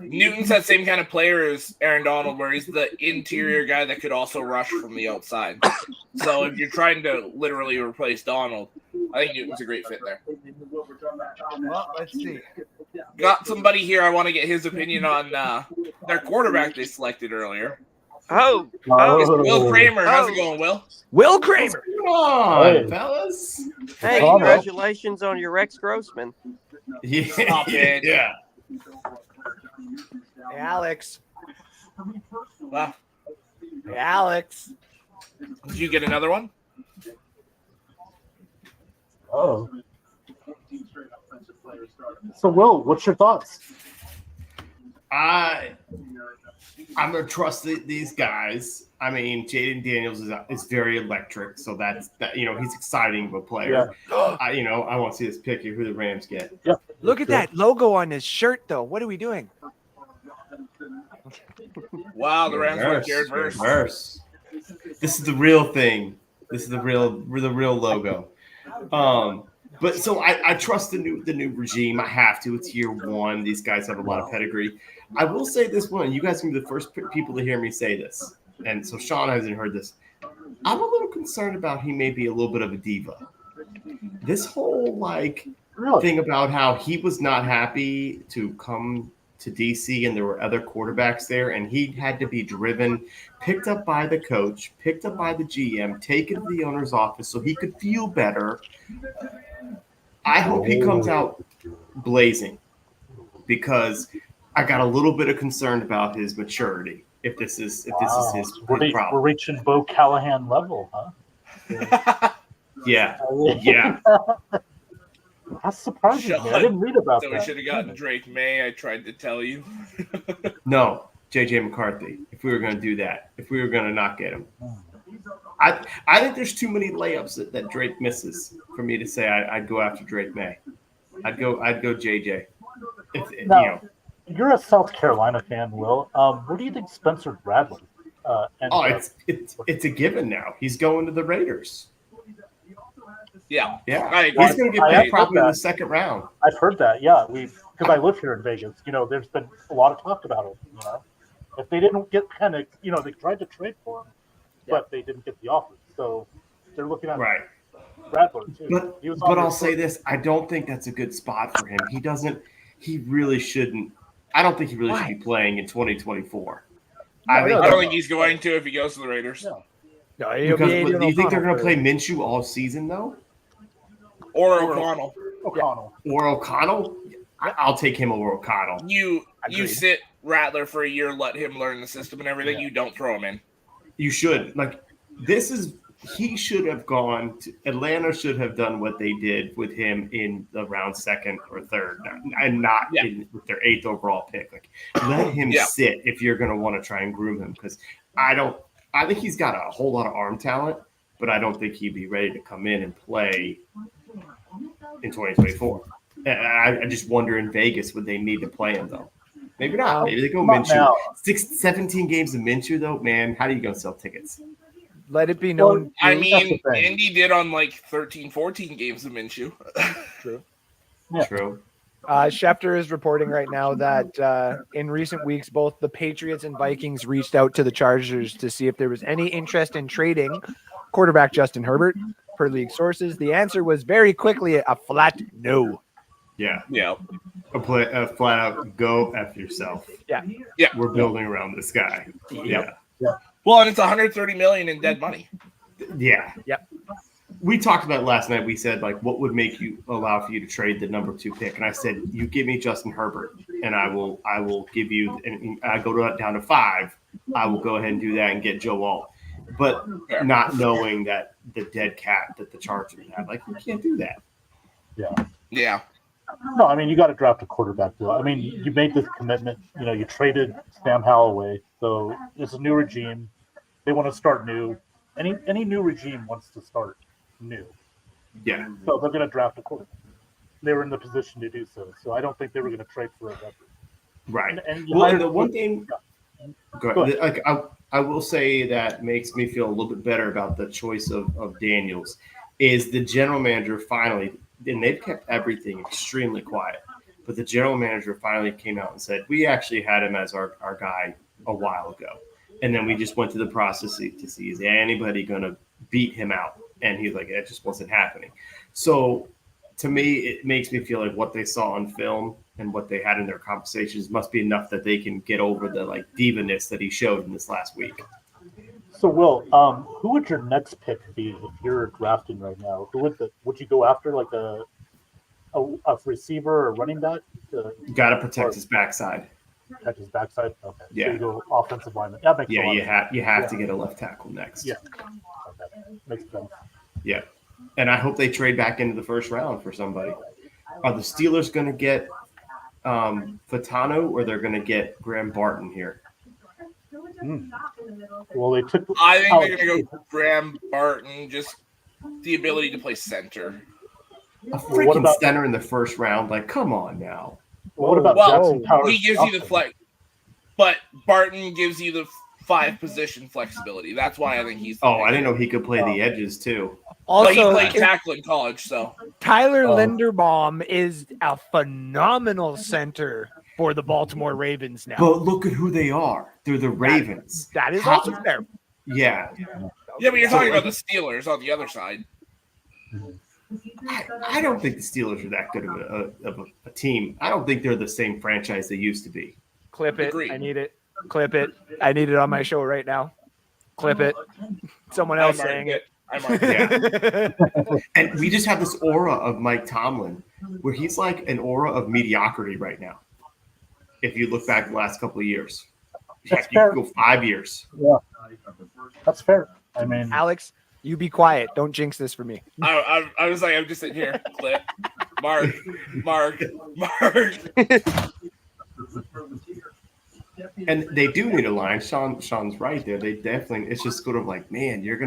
Newton's that same kind of player as Aaron Donald, where he's the interior guy that could also rush from the outside. So if you're trying to literally replace Donald, I think Newton's a great fit there. Well, let's see. Got somebody here I want to get his opinion on their quarterback they selected earlier. Oh, It's Will Kramer. How's it going, Will? Will Kramer. Come on, Hey. fellas. hey, Bravo. congratulations on your Rex Grossman. Stop it. Yeah. Hey, Alex. Wow. Hey, Alex. Did you get another one? Oh. So, Will, what's your thoughts? I'm gonna trust these guys. I mean, Jaden Daniels is very electric, so that's he's exciting of a player. I want to see this pick who the Rams get. Yeah. Look at that logo on his shirt, though. What are we doing? Wow, the Rams went Jared Verse. Verse. This is the real thing. This is the real logo. But so I trust the new regime. I have to. It's year 1. These guys have a lot of pedigree. I will say this one. You guys can be the first people to hear me say this. And so Sean hasn't heard this. I'm a little concerned about he may be a little bit of a diva. This whole thing about how he was not happy to come to DC and there were other quarterbacks there and he had to be driven, picked up by the coach, picked up by the GM, taken to the owner's office so he could feel better. I hope he comes out blazing because I got a little bit of concern about his maturity. If this is his We're problem. reaching Bo Callahan level, huh? Yeah. Yeah. That's surprising. Me. I didn't read about So that. we should have gotten Drake May. I tried to tell you. No, JJ McCarthy. If we were going to do that, if we were going to not get him, I think there's too many layups that Drake misses for me to say I'd go after Drake May. I'd go JJ. Now, you're a South Carolina fan, Will. What do you think Spencer Bradley? It's a given now. He's going to the Raiders. Yeah, yeah. He's going to get paid probably in the second round. I've heard that. Yeah, because I live here in Vegas. There's been a lot of talk about it. If they didn't get they tried to trade for him, but they didn't get the offer. So they're looking at Bradley too. But I'll say this: I don't think that's a good spot for him. He really shouldn't. I don't think he really should be playing in 2024. I don't think he's going to if he goes to the Raiders. No, because do you think they're going to play Minshew all season though? Or O'Connell. Or O'Connell? I'll take him over O'Connell. You sit Rattler for a year, let him learn the system and everything. You don't throw him in. You should. He should have gone to Atlanta. Should have done what they did with him in the round second or third, and not with their 8th overall pick. Let him sit if you're going to want to try and groom him, because I think he's got a whole lot of arm talent, but I don't think he'd be ready to come in and play in 2024. I just wonder in Vegas, would they need to play him though? Maybe not. Maybe they go Minshew. 17 games of Minshew though, man. How do you go sell tickets? Let it be known. I mean, Indy did on 13, 14 games of Minshew. True. Yeah. True. Schefter is reporting right now that in recent weeks, both the Patriots and Vikings reached out to the Chargers to see if there was any interest in trading quarterback Justin Herbert. Per league sources, the answer was very quickly a flat no. Yeah. A flat out go F yourself. Yeah. We're building around this guy. Yeah. Well, and it's $130 million in dead money. Yeah. Yep. We talked about it last night. We said, what would make you allow for you to trade the number 2 pick? And I said, you give me Justin Herbert, and I will give you, and I go down to 5. I will go ahead and do that and get Joe Alt. But not knowing that the dead cat that the Chargers have, you can't do that. Yeah. No, I mean, you got to draft a quarterback, though. I mean, you made this commitment. You traded Sam Howell away. So it's a new regime. They want to start new. Any new regime wants to start new. Yeah. So they're going to draft a quarterback. They were in the position to do so. So I don't think they were going to trade for a veteran. Right. And the one thing I will say that makes me feel a little bit better about the choice of Daniels is the general manager finally, and they've kept everything extremely quiet, but the general manager finally came out and said, we actually had him as our guy a while ago. And then we just went through the process to see, is anybody going to beat him out? And he's like, it just wasn't happening. So to me, it makes me feel like what they saw on film and what they had in their conversations must be enough that they can get over the diva-ness that he showed in this last week. So, Will, who would your next pick be if you're drafting right now? Who would you go after, a receiver or running back? Got to protect his backside. Protect his backside. Okay. Yeah. So you go offensive lineman. That makes you have to get a left tackle next. Yeah. Okay. Makes sense. Yeah, and I hope they trade back into the first round for somebody. Are the Steelers going to get Fatano, or they're going to get Graham Barton here? Well, they took. I think they're going to go Graham Barton, just the ability to play center. A freaking center in the first round? Come on now. What about Jackson Powers? He gives you the flex, but Barton gives you the 5 position flexibility. That's why I think he's. I didn't know he could play the edges too. Also, but he played tackle in college, so Tyler Linderbaum is a phenomenal center for the Baltimore Ravens now. But look at who they are. They're the Ravens. That is also fair. Yeah. Yeah, but you're talking about the Steelers on the other side. I don't think the Steelers are that good of a team. I don't think they're the same franchise they used to be. Clip it. Agreed. I need it. Clip it. I need it on my show right now. Clip it. Someone else saying it. And we just have this aura of Mike Tomlin where he's like an aura of mediocrity right now. if you look back the last couple of years. Heck, you fair. could go 5 years. Yeah, that's fair. I mean, Alex, you be quiet. Don't jinx this for me. I was like, I'm just sitting here. Clip. Mark. And they do need a line. Sean's right there. They definitely. It's just sort of like, man, you're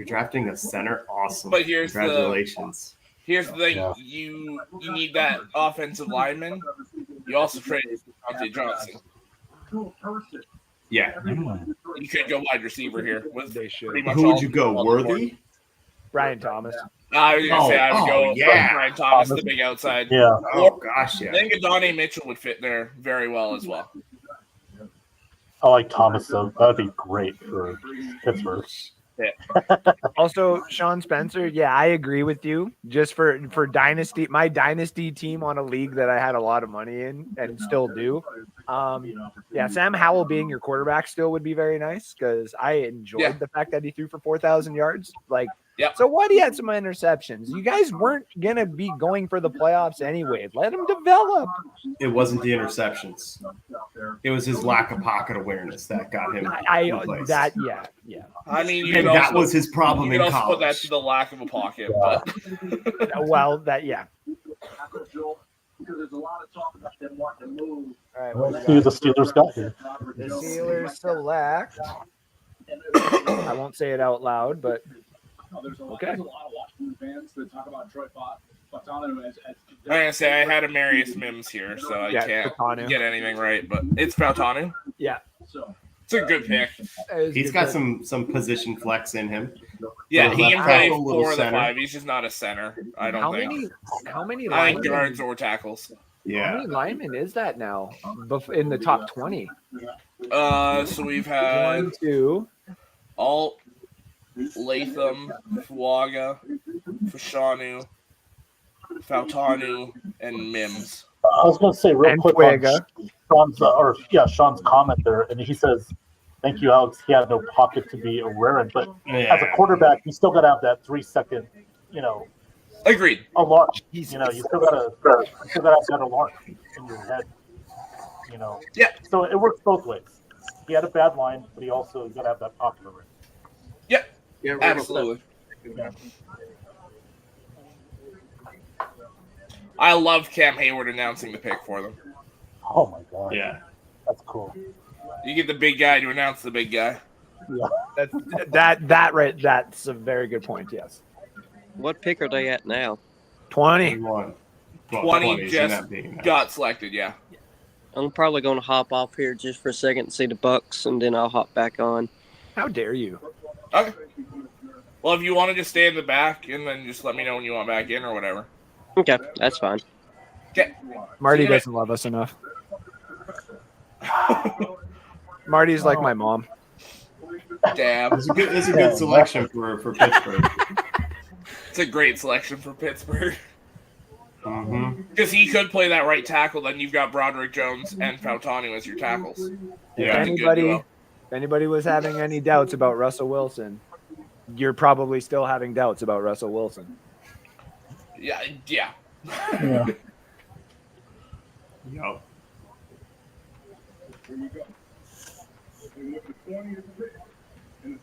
drafting a center. Awesome. But here's congratulations. Here's the thing: Yeah. you need that offensive lineman. You also traded Dante Johnson. Yeah. You could go wide receiver here with They should. pretty much Who all would you go? all the board. Worthy? Brian Thomas. I was gonna say I would go yeah. Brian Thomas, the big outside. yeah. Oh gosh, I yeah. think Adonai Mitchell would fit there very well as well. I like Thomas, though. That'd be great for Pittsburgh. Also, Sean Spencer. Yeah, I agree with you. Just for dynasty, my dynasty team on a league that I had a lot of money in and still do. Yeah, Sam Howell being your quarterback still would be very nice because I enjoyed the fact that he threw for 4,000 yards. Like, Yep. so what? He had some interceptions. You guys weren't gonna be going for the playoffs anyway. Let him develop. It wasn't the interceptions. It was his lack of pocket awareness that got him. replaced. Yeah. I mean, you and could that also, was his problem you in could also put that college. to the lack of a pocket. But Well, yeah. Because there's a lot of talk about them wanting to move. All right. What Let's do see we who the got? Steelers got here. The Steelers select. I won't say it out loud, but There's a lot, Okay. there's a lot of Washington fans that talk about Troy Fautanu as I'm gonna say I had a Marius Mims here, so I can't Fautanu. get anything right. But it's Fautanu. Yeah. so. It's a good pick. He's got some position flex in him. Yeah, Little he can left play tackle, little 4 of the center. 5. He's just not a center. I don't think. How many I think linemen? guards or tackles. How Yeah. many linemen is that now? In the top 20. So we've had 1, 2. Alt, Latham, Fuaga, Fashanu, Fautanu, and Mims. I was going to say real And quick Fuega. on Sean's comment there, and he says, "Thank you, Alex. He had no pocket to be aware of, but as a quarterback, you still got to have that 3-second, Agreed. alarm. You still got to have that alarm in your head. Yeah. So it works both ways. He had a bad line, but he also got to have that pocket already. Yeah, absolutely. I love Cam Hayward announcing the pick for them. Oh my god. Yeah. That's cool. You get the big guy to announce the big guy. That's a very good point. Yes. What pick are they at now? 20. 21. Well, 20 20 just not being enough. got selected, yeah. I'm probably going to hop off here just for a second and see the Bucks, and then I'll hop back on. How dare you? Okay. Well, if you want to just stay in the back and then just let me know when you want back in or whatever. Okay, that's fine. Okay. Marty See you doesn't love us enough. Marty's like my mom. Damn. It's a good selection for Pittsburgh. It's a great selection for Pittsburgh. Mm-hmm. Because he could play that right tackle, then you've got Broderick Jones and Fautanu as your tackles. Yeah. If anybody was having any doubts about Russell Wilson, you're probably still having doubts about Russell Wilson. Yeah. Yeah. Yep.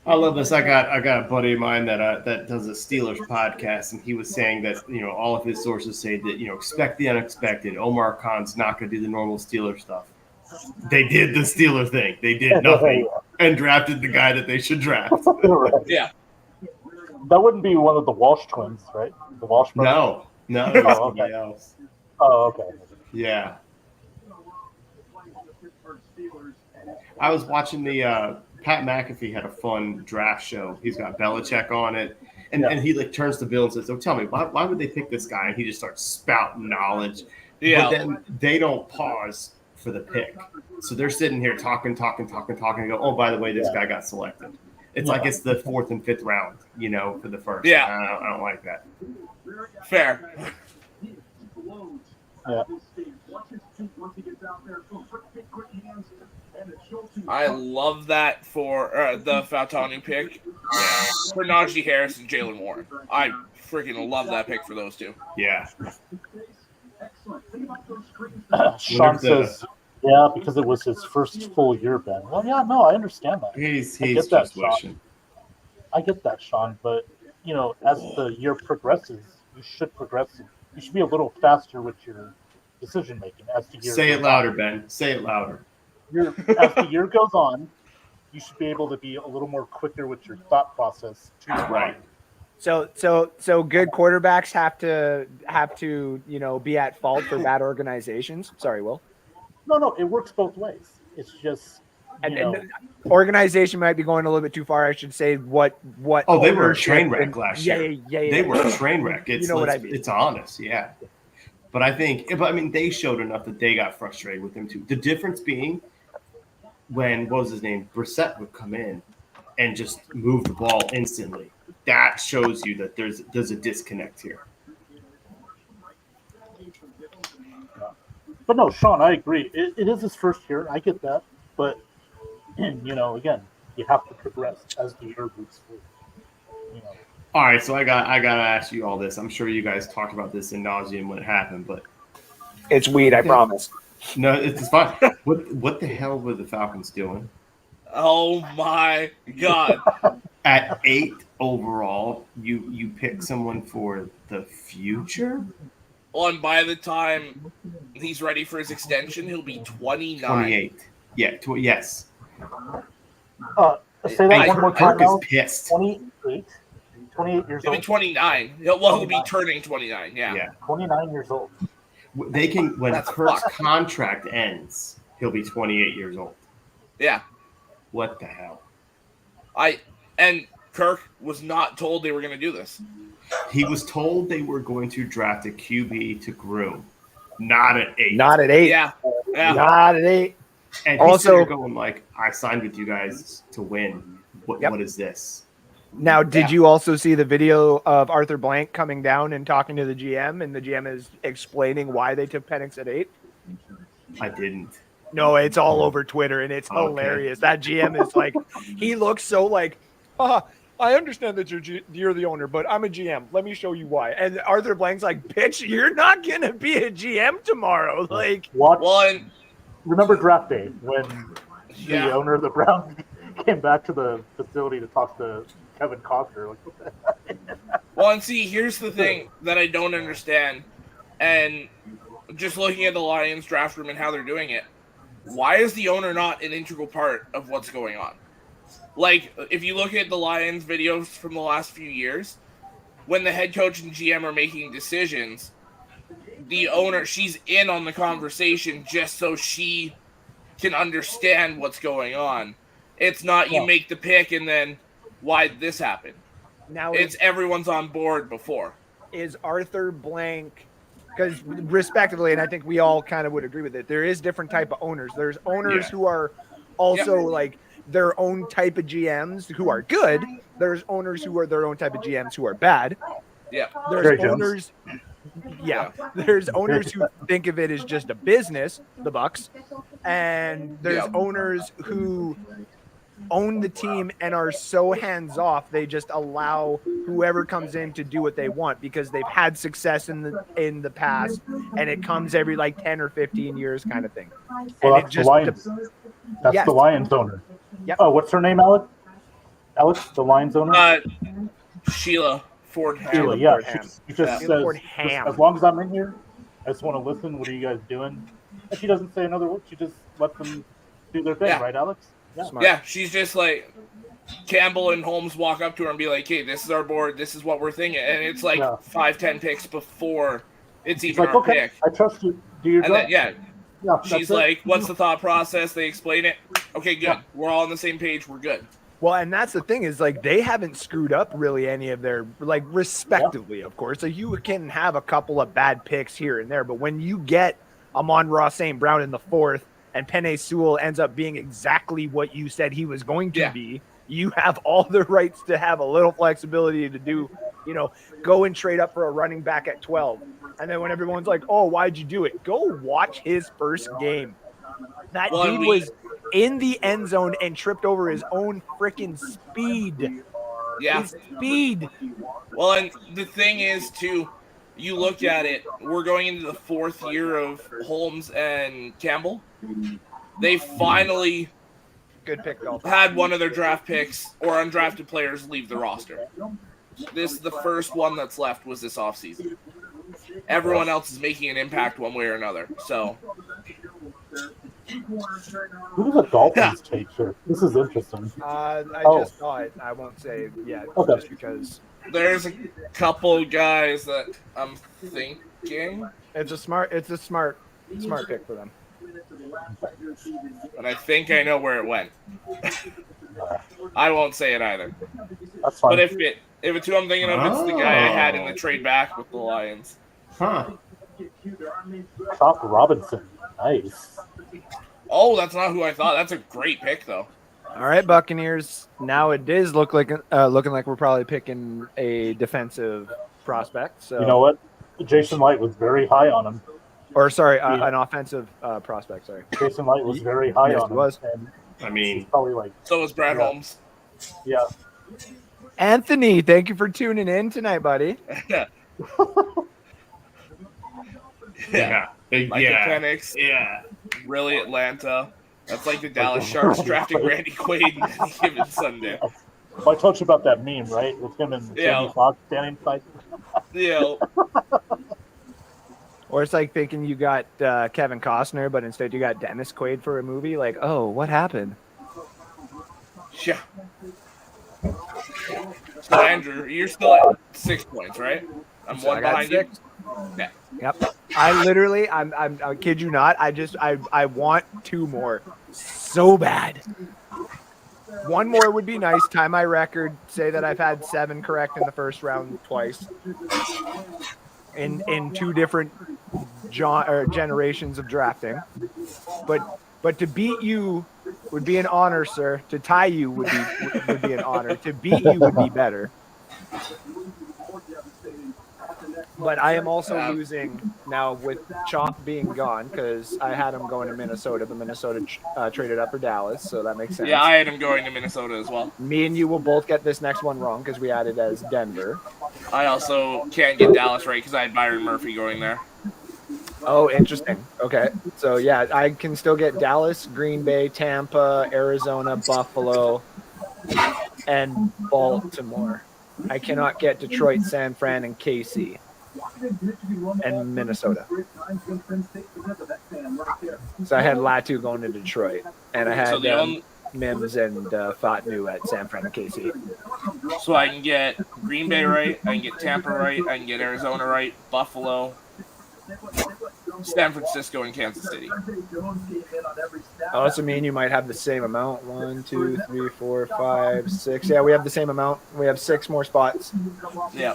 I love this. I got a buddy of mine that does a Steelers podcast, and he was saying that all of his sources say that expect the unexpected. Omar Khan's not going to do the normal Steeler stuff. They did the Steeler thing. They did nothing and drafted the guy that they should draft. Right. Yeah. That wouldn't be one of the Walsh twins, right? The Walsh brothers? No, it was Oh, okay. somebody else. Oh, okay. Yeah. I was watching the Pat McAfee had a fun draft show. He's got Belichick on it. And he turns to Bill and says, "Oh, tell me, why would they pick this guy?" And he just starts spouting knowledge. Yeah. But then they don't pause for the pick. So they're sitting here talking, and go, "Oh, by the way, this guy got selected." It's like it's the 4th and 5th round, for the first. Yeah. I don't like that. Fair. Yeah. I love that for the Fautanu pick. For Najee Harris and Jalen Warren. I freaking love that pick for those two. Yeah. Sean says, yeah, because it was his first full year, Ben. Well, yeah, no, I understand that. He's I get that, just Sean. wishing. I get that, Sean. But, you know, as the year progresses, you should progress. You should be a little faster with your decision making as the year Say goes it louder, on. Ben. Say it louder. As the year goes on, you should be able to be a little more quicker with your thought process. Right. So good quarterbacks have to be at fault for bad organizations. Sorry, Will. No, it works both ways. It's just and organization might be going a little bit too far. I should say what. Oh, they were a train wreck last year. Yeah. They were a train wreck. It's, what I mean. It's honest, yeah. But I mean, they showed enough that they got frustrated with him too. The difference being when what was his name, Brissett would come in and just move the ball instantly. That shows you that there's a disconnect here. But no, Sean, I agree. It is his first year. I get that. But, again, you have to progress as the year moves forward. All right, so I gotta ask you all this. I'm sure you guys talked about this in nauseam when it happened, but it's weed, I promise. No, it's fine. What the hell were the Falcons doing? Oh my God! At 8 overall, you pick someone for the future. Well, and by the time he's ready for his extension, he'll be 29. 28. Yeah. Yes. Say that one more time. Kirk is pissed. 28 years He'll old. be 29. He'll be turning 29. Yeah. 29 years old. They can when That's Kirk's fucked. contract ends, he'll be 28 years old. Yeah. What the hell? And Kirk was not told they were going to do this. He was told they were going to draft a QB to groom, not at 8. Not at 8. Yeah. Not at 8. And Also- he's going like, I signed with you guys to win. What is this? Now, did you also see the video of Arthur Blank coming down and talking to the GM, and the GM is explaining why they took Penix at 8? I didn't. No, it's all over Twitter, and it's hilarious. That GM is like, he looks so like, I understand that you're the owner, but I'm a GM. Let me show you why. And Arthur Blank's like, bitch, you're not going to be a GM tomorrow. Like, Remember draft day when the owner of the Browns came back to the facility to talk to Kevin Costner? Like, what the heck? Well, and see, here's the thing that I don't understand. And just looking at the Lions draft room and how they're doing it, why is the owner not an integral part of what's going on? Like, if you look at the Lions videos from the last few years, when the head coach and GM are making decisions, the owner, she's in on the conversation just so she can understand what's going on. It's not you make the pick and then why'd this happen? Now it's everyone's on board before. Is Arthur Blank, because respectively, and I think we all kind of would agree with it, there is different type of owners. There's owners who are also like their own type of GMs who are good. There's owners who are their own type of GMs who are bad. Yeah. There's owners. Yeah. There's owners who think of it as just a business, the Bucks, and there's owners who own the team and are so hands off they just allow whoever comes in to do what they want because they've had success in the past, and it comes every like 10 or 15 years kind of thing. Well, And that's the Lions. That's Yes. the Lions owner. Yep. Oh, what's her name, Alex? Alex, the Lions owner? Sheila Ford Ham. Sheila, yeah. She just Sheila says, Ford just, Ham. as long as I'm in here, I just want to listen. What are you guys doing? And she doesn't say another word. She just lets them do their thing, right, Alex? Yeah, she's just like Campbell and Holmes walk up to her and be like, "Hey, this is our board. This is what we're thinking," and it's like 5-10 picks before it's She's even like, our okay, pick. I trust you. Do your And job. then, that's she's it. like, "What's the thought process?" They explain it. Okay, good. We're all on the same page. We're good. Well, and that's the thing is like they haven't screwed up really any of their like respectively, of course. So you can have a couple of bad picks here and there, but when you get Amon-Ra St. Brown in the 4th and Penei Sewell ends up being exactly what you said he was going to be, you have all the rights to have a little flexibility to do, go and trade up for a running back at 12. And then when everyone's like, "Oh, why'd you do it?" Go watch his first game. That dude was in the end zone and tripped over his own freaking speed. Yeah. His speed. Well, and the thing is, too, you look at it, we're going into the 4th year of Holmes and Campbell. They finally Good pick, Dolphins. had one of their draft picks or undrafted players leave the roster. This is the first one that's left was this offseason. Everyone else is making an impact one way or another. So Who does the Dolphins take here? This is interesting. I just saw it. I won't say yet, Okay. just because there's a couple guys that I'm thinking, it's a smart pick for them. and I think I know where it went. I won't say it either. That's fine. But if it's who I'm thinking of, it's the guy I had in the trade back with the Lions. Huh. Chop Robinson. Nice. Oh, that's not who I thought. That's a great pick, though. All right, Buccaneers. Now it is looking like we're probably picking a defensive prospect. So You know what? Jason Light was very high on him. or sorry, an offensive prospect. Sorry, Jason Light was very high Yes, on he him. was. And I mean, he's probably like, So was Brad Yeah. Holmes. yeah. Anthony. Thank you for tuning in tonight, buddy. Yeah. yeah. Michael Yeah. Penix, Yeah. really Atlanta. That's like the Dallas Sharks drafting Randy Quaid on any given Sunday. I told you about that meme, right? With him and Yeah. Jamie Foxx standing side. Or it's like thinking you got Kevin Costner, but instead you got Dennis Quaid for a movie. Like, oh, what happened? Yeah. So Andrew, you're still at 6 points, right? I'm So one I got behind you. 6. Yep. I literally, I kid you not. I want 2 more so bad. 1 more would be nice. Tie my record. Say that I've had 7 correct in the first round twice. In 2 different generations of drafting. But to beat you would be an honor, sir. To tie you would be an honor. To beat you would be better. But I am also losing now with Chop being gone because I had him going to Minnesota, but Minnesota traded up for Dallas, so that makes sense. Yeah, I had him going to Minnesota as well. Me and you will both get this next one wrong because we had it as Denver. I also can't get Dallas right because I had Byron Murphy going there. Oh, interesting. Okay. So, yeah, I can still get Dallas, Green Bay, Tampa, Arizona, Buffalo, and Baltimore. I cannot get Detroit, San Fran, and KC. And Minnesota. So I had Latu going to Detroit. And I had So the only- Mims and Fatnu at San Fran and KC. So I can get Green Bay right, I can get Tampa right, I can get Arizona right, Buffalo, San Francisco, and Kansas City. I also mean you might have the same amount. 1, 2, 3, 4, 5, 6. Yeah, we have the same amount. We have 6 more spots. Yeah.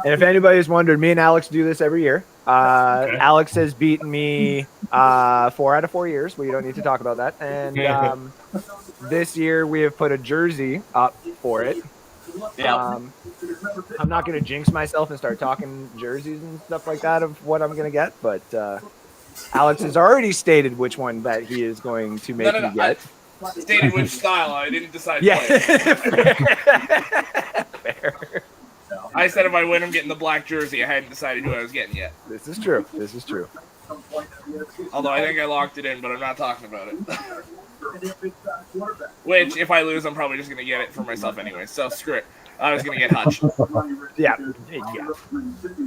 And if anybody's wondered, me and Alex do this every year. Alex has beaten me 4 out of 4 years. We don't need to talk about that. And this year we have put a jersey up for it. Yeah. I'm not going to jinx myself and start talking jerseys and stuff like that of what I'm going to get, but Alex has already stated which one that he is going to make you get. I stated which style. I didn't decide. Yeah. Fair. I said if I win, I'm getting the black jersey. I hadn't decided who I was getting yet. This is true. This is true. Although I think I locked it in, but I'm not talking about it. Which, if I lose, I'm probably just going to get it for myself anyway. So screw it. I was going to get Hutch. Yeah.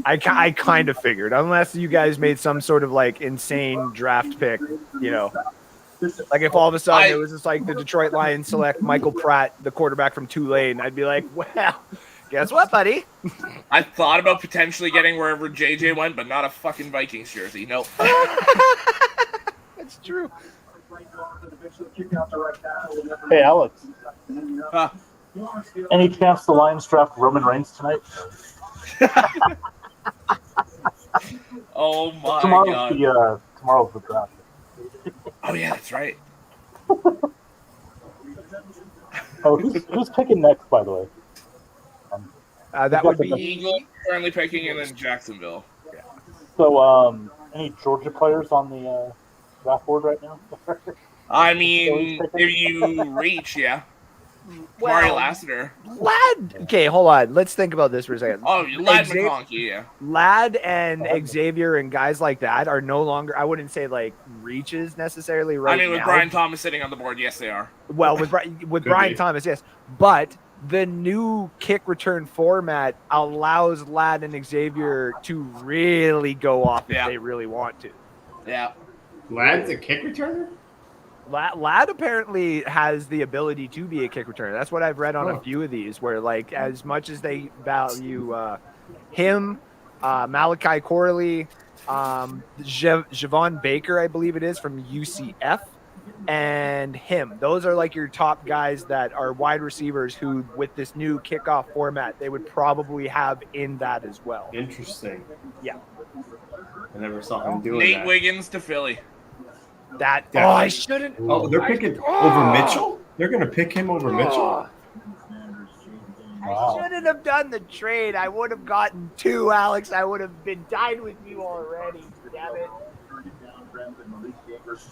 I kind of figured, unless you guys made some sort of like insane draft pick, you know. Like if all of a sudden it was just like the Detroit Lions select Michael Pratt, the quarterback from Tulane, I'd be like, well, guess what, buddy? I thought about potentially getting wherever JJ went, but not a fucking Vikings jersey. Nope. That's true. Hey, Alex. Huh. Any chance the Lions draft Roman Reigns tonight? Oh my Tomorrow's god. Tomorrow's the draft. Oh yeah, that's right. Oh, who's picking next, by the way? That would be Eagles currently picking, and then Jacksonville. So, any Georgia players on the draft board right now? I mean, if you reach, yeah. Mario Lassiter. Lad. Okay, hold on. Let's think about this for a second. Oh, Lad Xavier- McConkey, yeah. Lad and Xavier and guys like that are no longer, I wouldn't say like reaches necessarily right I mean, with now. Brian Thomas sitting on the board, yes, they are. Well, with Brian be. Thomas, yes. But the new kick return format allows Lad and Xavier to really go off if Yeah. they really want to. Yeah. Lad's a kick returner? Lad apparently has the ability to be a kick returner. That's what I've read on a few of these, where like as much as they value him, Malachi Corley, Javon Baker, I believe it is from UCF, and him. Those are like your top guys that are wide receivers who, with this new kickoff format, they would probably have in that as well. Interesting. Yeah. I never saw him doing Nate that. Wiggins to Philly. That. Yeah. Oh, I shouldn't. Oh, they're picking over Mitchell? They're going to pick him over Mitchell? I shouldn't have done the trade. I would have gotten 2, Alex. I would have been tied with you already. Damn it.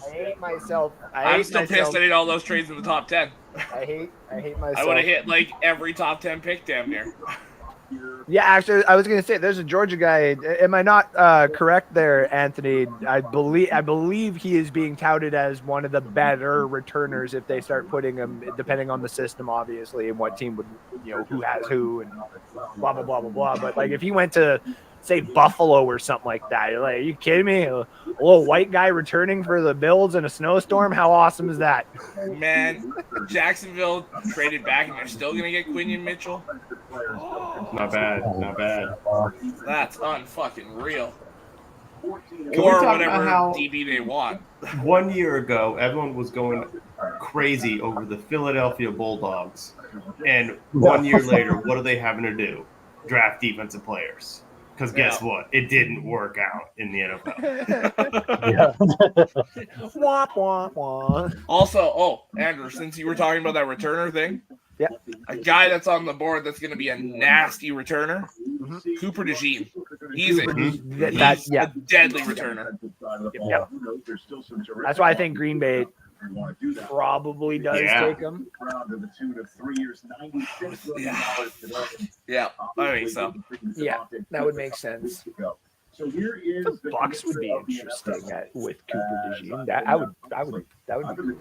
I hate myself. I'm still pissed I did all those trades in the top 10. I hate myself. I would have hit like every top 10 pick damn near. Yeah, actually, I was gonna say there's a Georgia guy. Am I not correct there, Anthony? I believe he is being touted as one of the better returners if they start putting him, depending on the system, obviously, and what team would, who has who, and blah blah blah blah blah. But like, if he went to say Buffalo or something like that, you're like, are you kidding me? A little white guy returning for the Bills in a snowstorm? How awesome is that? Man, Jacksonville traded back and they're still gonna get Quinion Mitchell. Not bad. Not bad. That's unfucking real. Can we Or talk whatever about how DB they want. 1 year ago, everyone was going crazy over the Philadelphia Bulldogs. And 1 year later, what are they having to do? Draft defensive players. Because guess what? It didn't work out in the NFL. Wah, wah, wah. Also, Andrew, since you were talking about that returner thing, yeah, a guy that's on the board that's going to be a nasty returner, Cooper DeJean. He's a deadly returner. Yep. That's why I think Green Bay probably does take him. Yeah, I think so. Yeah, that would make sense. The Bucks would be interesting with Cooper DeJean. That would be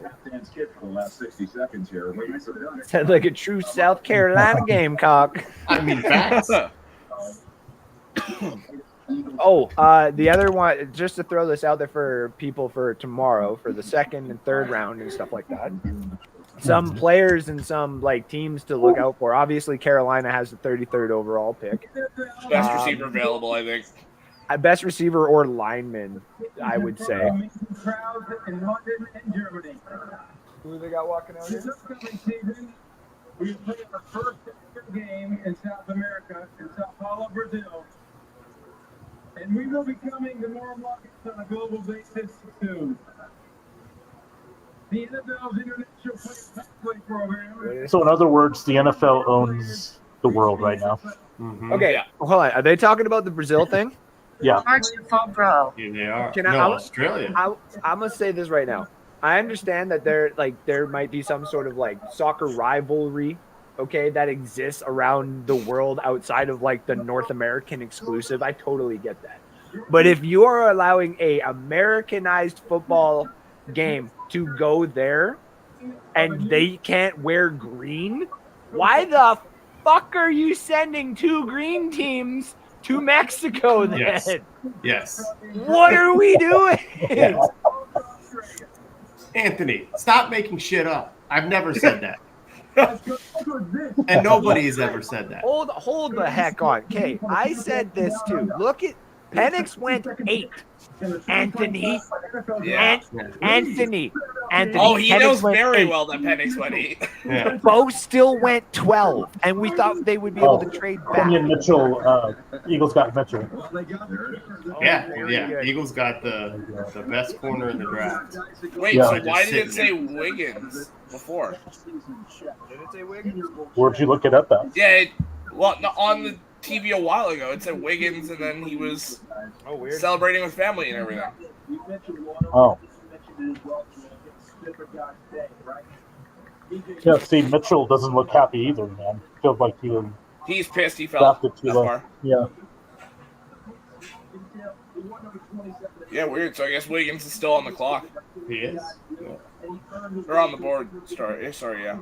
cool. Sounds like a true South Carolina Gamecock. I mean, facts. The other one, just to throw this out there for people for tomorrow, for the second and third round and stuff like that. Some players and some like teams to look out for. Obviously, Carolina has the 33rd overall pick. Best receiver available, I think. Best receiver or lineman, I would say. Who they got walking out here? We play our first game in South America, in Sao Paulo, Brazil. And we will be coming to more markets on a global basis soon. The NFL's International Player Pathway Program. So, in other words, the NFL owns the world right now. Mm-hmm. Okay, hold on. Are they talking about the Brazil thing? Yeah. Bro. Yeah, they are. Australia. Australia. I'm gonna say this right now. I understand that there might be some sort of like soccer rivalry, okay, that exists around the world outside of like the North American exclusive. I totally get that. But if you are allowing a Americanized football game to go there and they can't wear green, why the fuck are you sending 2 green teams to Mexico then? Yes. What are we doing? Anthony, stop making shit up. I've never said that. And nobody's ever said that. Hold the heck on. Okay, I said this too. Look at Penix went 8. Anthony. Anthony. Oh, he Penix knows went very 8. well that Penix went 8. Yeah. Bo still went 12, and we thought they would be able to trade back. Quinion Mitchell, Eagles got Mitchell. Yeah. Eagles got the best corner in the draft. Wait, Yeah. so why did it say Wiggins before? Did it say Wiggins? Where'd you look it up at? Yeah, on the TV a while ago, it said Wiggins, and then he was celebrating with family and everything. Oh. Yeah, see, Mitchell doesn't look happy either, man. Feels like he was He's pissed he fell drafted that too low. far. Yeah. Yeah, weird. So I guess Wiggins is still on the clock. He is. Or on the board. Sorry, yeah.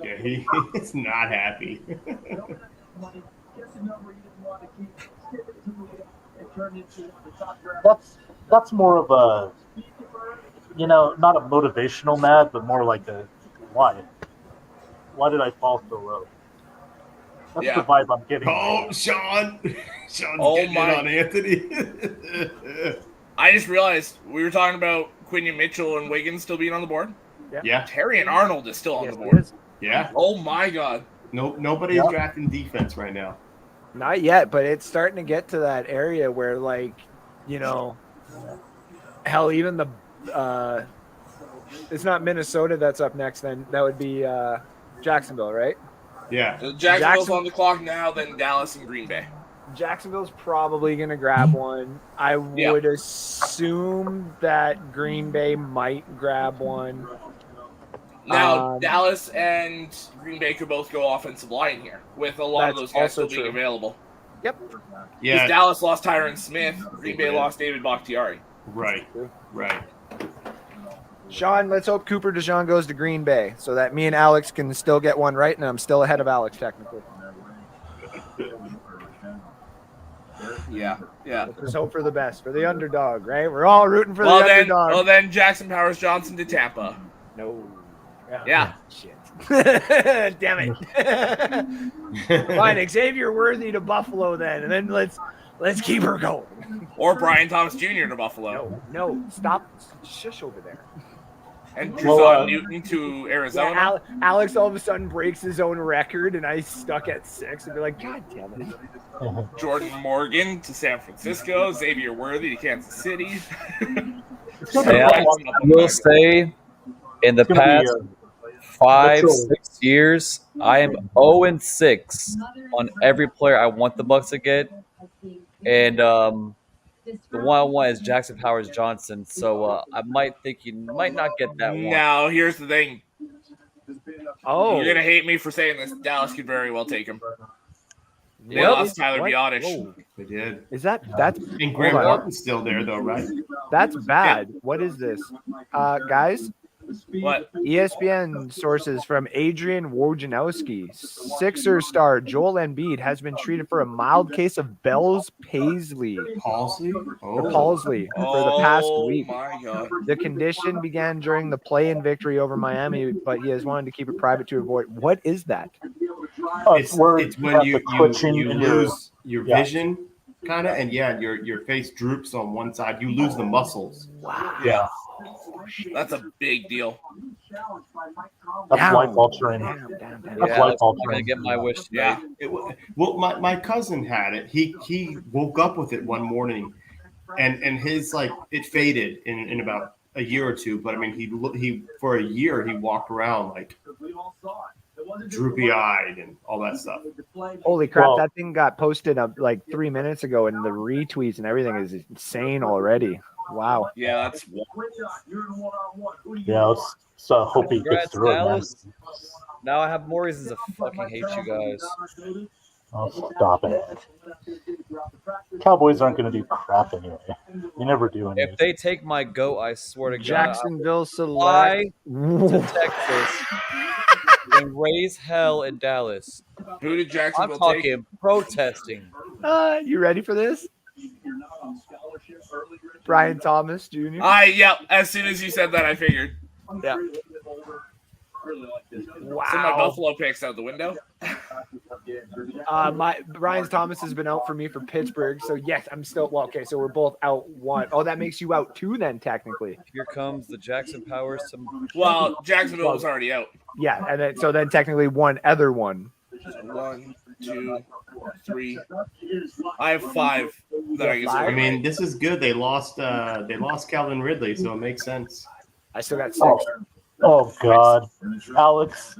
Yeah, he is not happy. That's more of a, not a motivational mad, but more like a why? Why did I fall so low? That's the vibe I'm getting. Oh, Sean. Sean's getting my. it on Anthony. I just realized we were talking about Quinion Mitchell and Wiggins still being on the board. Yeah. Terry and Arnold is still on the board. Yeah. Oh my God. Nobody's drafting defense right now. Not yet, but it's starting to get to that area where, hell, even the it's not Minnesota that's up next. Then that would be Jacksonville, right? Yeah. So Jacksonville's on the clock now, then Dallas and Green Bay. Jacksonville's probably going to grab one. I would assume that Green Bay might grab one. Now, Dallas and Green Bay could both go offensive line here, with a lot of those guys still being available. Yep. Yeah. Because Dallas lost Tyron Smith, Green Bay lost David Bakhtiari. Right. Sean, let's hope Cooper DeJean goes to Green Bay so that me and Alex can still get one right, and I'm still ahead of Alex technically. Yeah. Let's hope for the best, for the underdog, right? We're all rooting for the underdog. Well, then Jackson Powers Johnson to Tampa. No. Yeah. Shit. Damn it. Fine, Xavier Worthy to Buffalo then, and then let's keep her going. Or Brian Thomas Jr. to Buffalo. No, stop. Shush over there. And Trezon Newton to Arizona. Yeah, Alex all of a sudden breaks his own record, and I stuck at 6 and be like, God damn it. Jordan Morgan to San Francisco. Xavier Worthy to Kansas City. I will say, in the past 5-6 years, I am 0-6 on every player I want the Bucks to get, and the one I want is Jackson Powers Johnson. So I might think you might not get that one. Now, here's the thing. Oh, you're gonna hate me for saying this. Dallas could very well take him. They Yep. lost Tyler Biotish. Whoa. They did. Is that's And Graham hold on. Norton's still there, though, right? That's bad. What is this? Guys, What? ESPN sources from Adrian Wojnarowski. Sixers star Joel Embiid has been treated for a mild case of Bell's palsy. Palsy? Palsy for the past week. My God. The condition began during the play-in victory over Miami, but he has wanted to keep it private to avoid. What is that? It's when you lose your vision, kind of, and your face droops on one side. You lose the muscles. Wow. Yeah. That's a big deal. That's life altering. Yeah, That's life I'm gonna altering. get my wish. Yeah. Well, my cousin had it. He woke up with it one morning, and his it faded in about a year or two. But I mean, he for a year he walked around like droopy eyed and all that stuff. Holy crap, Well- that thing got posted up like 3 minutes ago, and the retweets and everything is insane already. Wow. Yeah, that's Yeah, let's hope he gets Congrats, through it, man. Dallas. Now I have more reasons to fucking hate you guys. Oh, stop it. Cowboys aren't going to do crap anyway. You never do anyway. If they take my goat, I swear to God, Jacksonville fly select. to Texas and raise hell in Dallas. who did I'm Jacksonville take? talking protesting. You ready for this? Brian Thomas Jr. Yeah. As soon as you said that, I figured. Yeah. Some of my Wow. Buffalo picks out the window. Brian Thomas has been out for me for Pittsburgh, so yes, I'm still okay. So we're both out one. Oh, that makes you out 2 then, technically. Here comes the Jackson Powers. Well, Jacksonville was already out. Yeah, and then technically one other one. 1, 2, 3. I have 5 that I guess. I mean, this is good. They lost Calvin Ridley, so it makes sense. I still got 6. Oh, God. Alex.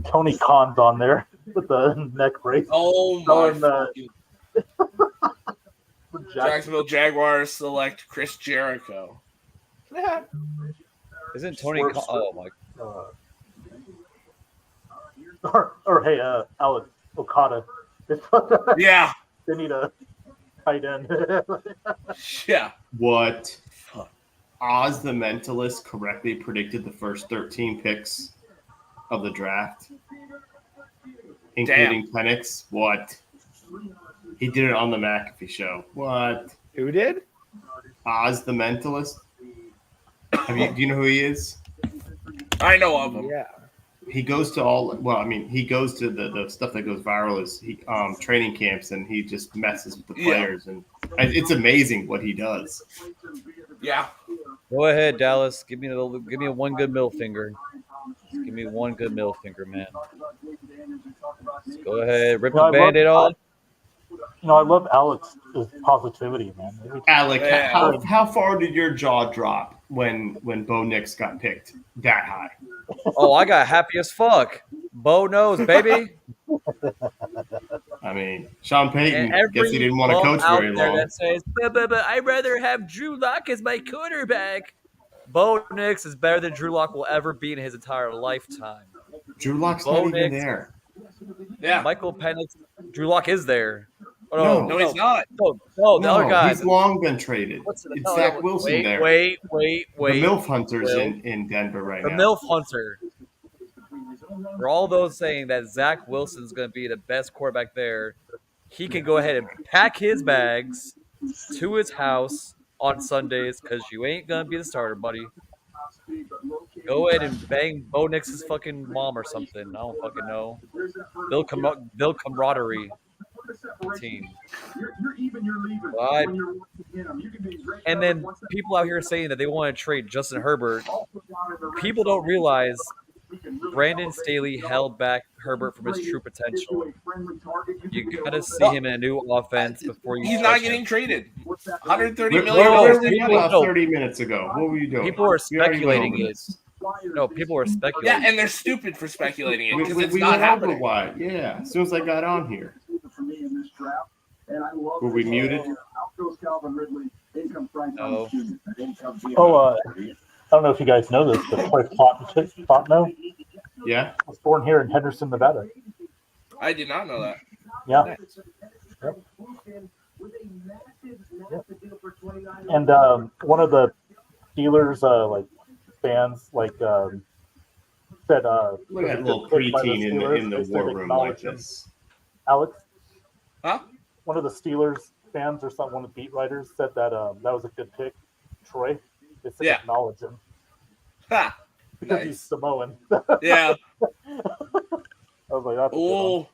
Tony Khan's on there with the neck brace. Oh my! Throwing the- Jacksonville Jaguars select Chris Jericho. Isn't Tony? Oh my. Or hey, Alex Okada. Yeah. They need a tight end. Yeah. What? Oz the Mentalist correctly predicted the first 13 picks of the draft, including Penix. What? He did it on the McAfee show. What? Who did? Oz the Mentalist. Do you know who he is? I know of him. Yeah. He goes to he goes to the stuff that goes viral is training camps, and he just messes with the players, and it's amazing what he does. Yeah. Go ahead, Dallas. Give me a one good middle finger. Just give me one good middle finger, man. Just go ahead, rip the Band-Aid off. I love Alex's positivity, man. Alec, how far did your jaw drop when Bo Nix got picked that high? Oh, I got happy as fuck. Bo knows, baby. I mean, Sean Payton, guess he didn't want to coach very long. That says, but I'd rather have Drew Lock as my quarterback. Bo Nix is better than Drew Lock will ever be in his entire lifetime. Drew Lock's not even there. Yeah. Michael Penix. Drew Lock is there. Oh, no, he's not. No, the other guy. He's long been traded. It's Zach Wilson there. Wait. The MILF Hunter's in Denver right now. The MILF Hunter. For all those saying that Zach Wilson's going to be the best quarterback there, he can go ahead and pack his bags to his house on Sundays because you ain't going to be the starter, buddy. Go ahead and bang Bo Nix's fucking mom or something. I don't fucking know. Build camaraderie team. And then people out here saying that they want to trade Justin Herbert. People don't realize Brandon Staley held back Herbert from his true potential. You gotta see him in a new offense before you. He's not getting traded. $130 million. Where were you about 30 minutes ago? What were you doing? People are speculating it. No, people are speculating. Yeah, and they're stupid for speculating it because it's we not went over happening. why. Yeah, as soon as I got on here. Were we muted? No. Oh, I don't know if you guys know this, but Troy Fontenot was born here in Henderson, Nevada. I did not know that. Yeah. Yep. And one of the Steelers fans said look at little preteen in the war room like this. Alex? Huh? One of the Steelers fans or one of the beat writers said that that was a good pick, Troy. They said acknowledge him. Ha! Because Nice. he's Samoan. Yeah. I was like, that's a good one.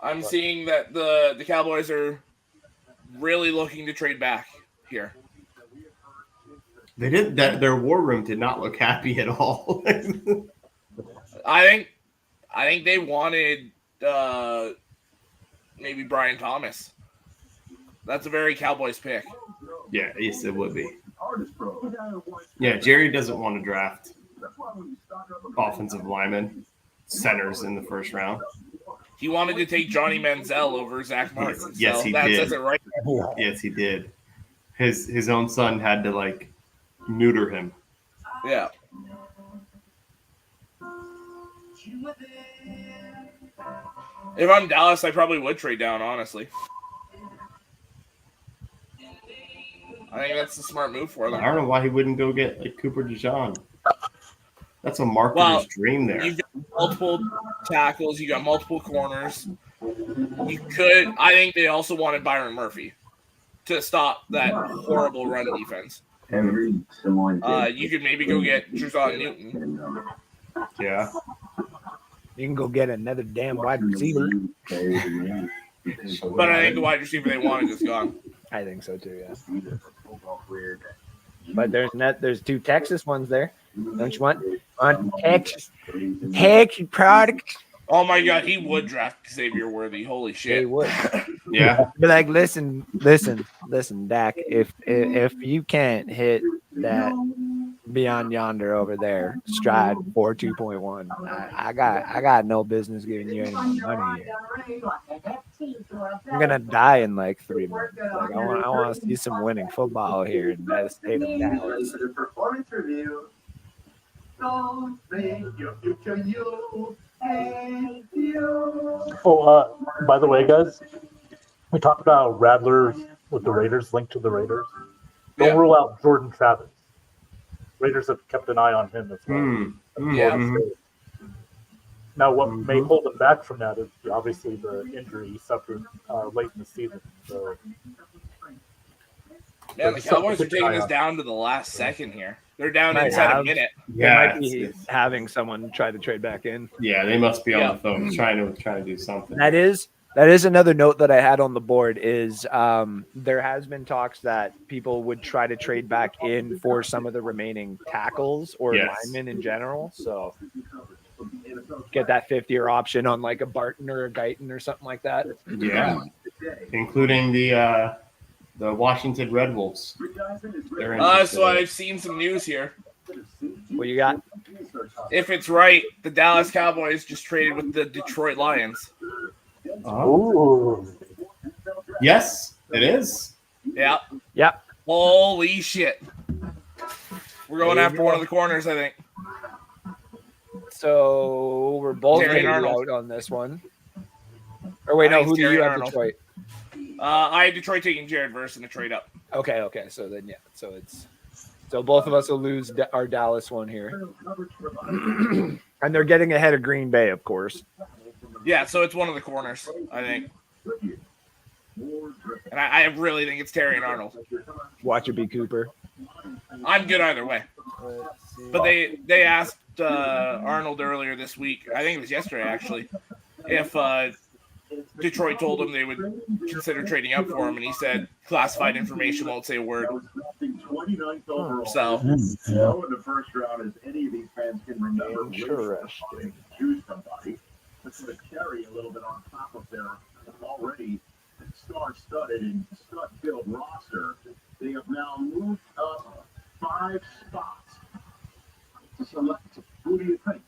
I'm seeing that the Cowboys are really looking to trade back here. They did that. Their war room did not look happy at all. I think they wanted maybe Brian Thomas. That's a very Cowboys pick. Yeah, yes, it would be. Yeah, Jerry doesn't want to draft offensive linemen, centers in the first round. He wanted to take Johnny Manziel over Zach Martin. Yes, so he that did. says it right there. Yes, he did. His own son had to neuter him. Yeah. If I'm Dallas, I probably would trade down, honestly. I think that's a smart move for them. I don't know why he wouldn't go get Cooper DeJean. That's a marketer's dream there. You've got multiple tackles. You got multiple corners. You could. I think they also wanted Byron Murphy to stop that horrible run defense. You could maybe go get Truzon Newton. Yeah. You can go get another damn wide receiver. But I think the wide receiver they wanted is gone. I think so too, yeah. But there's two Texas ones there. Don't you want Texas product? Oh my God, he would draft Xavier Worthy. Holy shit. He would. Yeah. Be like, listen, Dak. If you can't hit that beyond yonder over there, Stride 42.1. I got no business giving you any more money here. I'm gonna die in like 3 months. Like I want to see some winning football here in the state of Dallas. Performance review. Don't make your future you. Hey, you. Oh, by the way, guys, we talked about Radler with the Raiders, linked to the Raiders. Don't rule out Jordan Travis. Raiders have kept an eye on him as well. Now, what may hold him back from that is obviously the injury he suffered late in the season. So, Yeah, the Cowboys are taking this down to the last second here. They're down Might inside have. a minute. They might be having someone try to trade back in. Yeah, they must be on the phone trying to do something. That is another note that I had on the board is there has been talks that people would try to trade back in for some of the remaining tackles or linemen in general. So get that 50-year option on like a Barton or a Guyton or something like that. Yeah, including the Washington Red Wolves. So I've seen some news here. What you got? If it's right, the Dallas Cowboys just traded with the Detroit Lions. Oh. Yes, it is. Yeah. Yep. Holy shit. We're going after one of the corners, I think. So we're both Terry maybe Arnold. out on this one. Or wait, no, who do you have Detroit? I had Detroit taking Jared Verse in the trade up. Okay. So then, yeah. So both of us will lose our Dallas one here. And they're getting ahead of Green Bay, of course. Yeah, so it's one of the corners, I think. And I really think it's Terry and Arnold. Watch it be Cooper. I'm good either way. But they asked Arnold earlier this week, I think it was yesterday actually, if Detroit told him they would consider trading up for him, and he said classified information, won't say a word. So in the first round, as any of these fans can remember, Interesting. choose somebody that's going to carry a little bit on top of their already star-studded and stud-filled roster. They have now moved up 5 spots to select. Who do you think?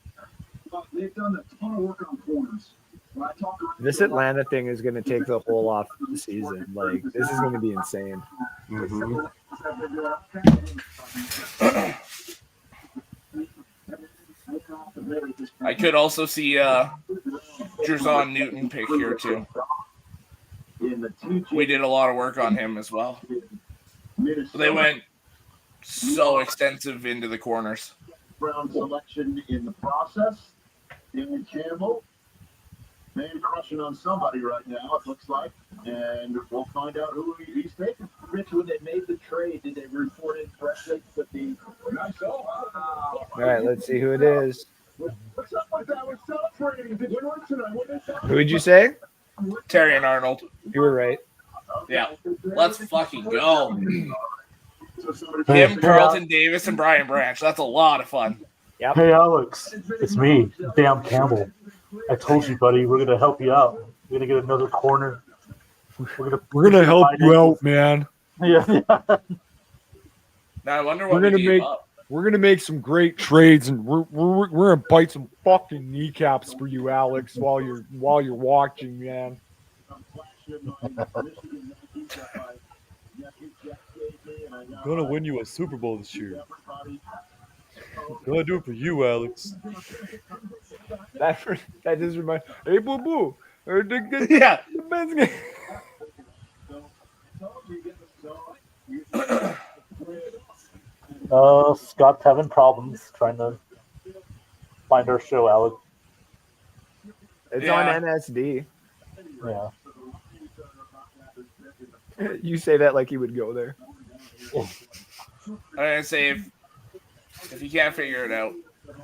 They've done a ton of work on corners. This Atlanta thing is going to take the whole off the season. Like, this is going to be insane. I could also see Jerzon Newton pick here too. We did a lot of work on him as well. They went so extensive into the corners. Round selection in the process. Dan Campbell, man crushing on somebody right now, it looks like. And we'll find out who he's taking. Rich, when they made the trade, did they report it correctly with the All right, let's see who it is. What's up with that? We're celebrating. Did you win tonight? Who would you say? Terry and Arnold. You were right. Yeah. Let's fucking go. Him, Carlton Davis, and Brian Branch. That's a lot of fun. Yep. Hey, Alex, it's me, Dan Campbell. I told you, buddy, we're going to help you out. We're going to get another corner. We're gonna help you out, man. Yeah. Now I wonder what we gave up. We're gonna make some great trades, and we're gonna bite some fucking kneecaps for you, Alex, while you're watching, man. Gonna win you a Super Bowl this year. Gonna do it for you, Alex. That just reminds. Hey, boo boo. Yeah. Scott's having problems trying to find our show, Alex. It's on NSD. Yeah. You say that like he would go there. I'm gonna say if you can't figure it out,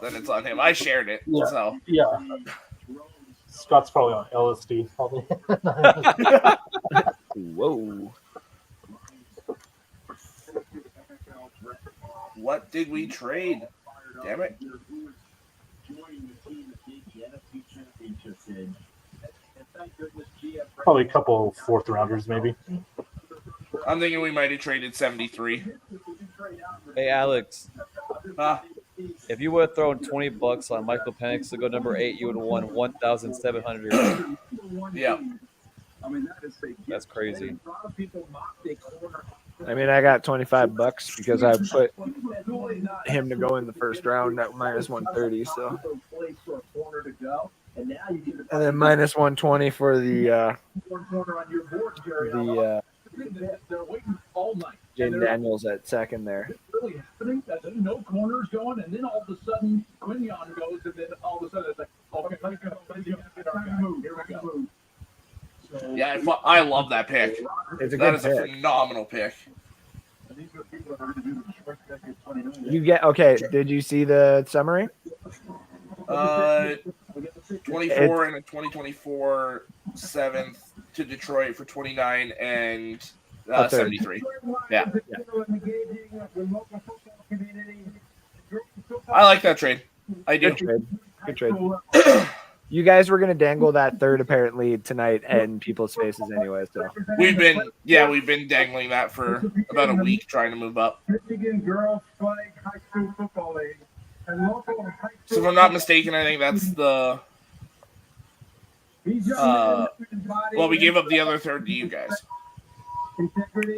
then it's on him. I shared it, so yeah. Scott's probably on LSD, probably. Whoa. What did we trade? Damn it. Probably a couple 4th rounders, maybe. I'm thinking we might have traded 73. Hey, Alex. If you would have thrown $20 on Michael Penix to go number 8, you would have won 1,700. Yeah. That's crazy. I mean, I got $25 because I put him to go in the first round at minus 130. So, and then minus 120 for the Jaden Daniels at second there. Really happening. No corners going, and then all of a sudden Quinion goes, and then all of a sudden it's like, okay, let's go. Here we go. Yeah, I love that pick. It's a That good is a pick. phenomenal pick. You get okay. Did you see the summary? 24 and a 2024 7th to Detroit for 29 and A third. 73. Yeah. I like that trade. I do. Good trade. Good trade. You guys were gonna dangle that third apparently tonight in people's faces anyway. So We've been dangling that for about a week trying to move up. Michigan Girls Flag High School Football League and local high So if I'm not mistaken, I think that's the well, we gave up the other third to you guys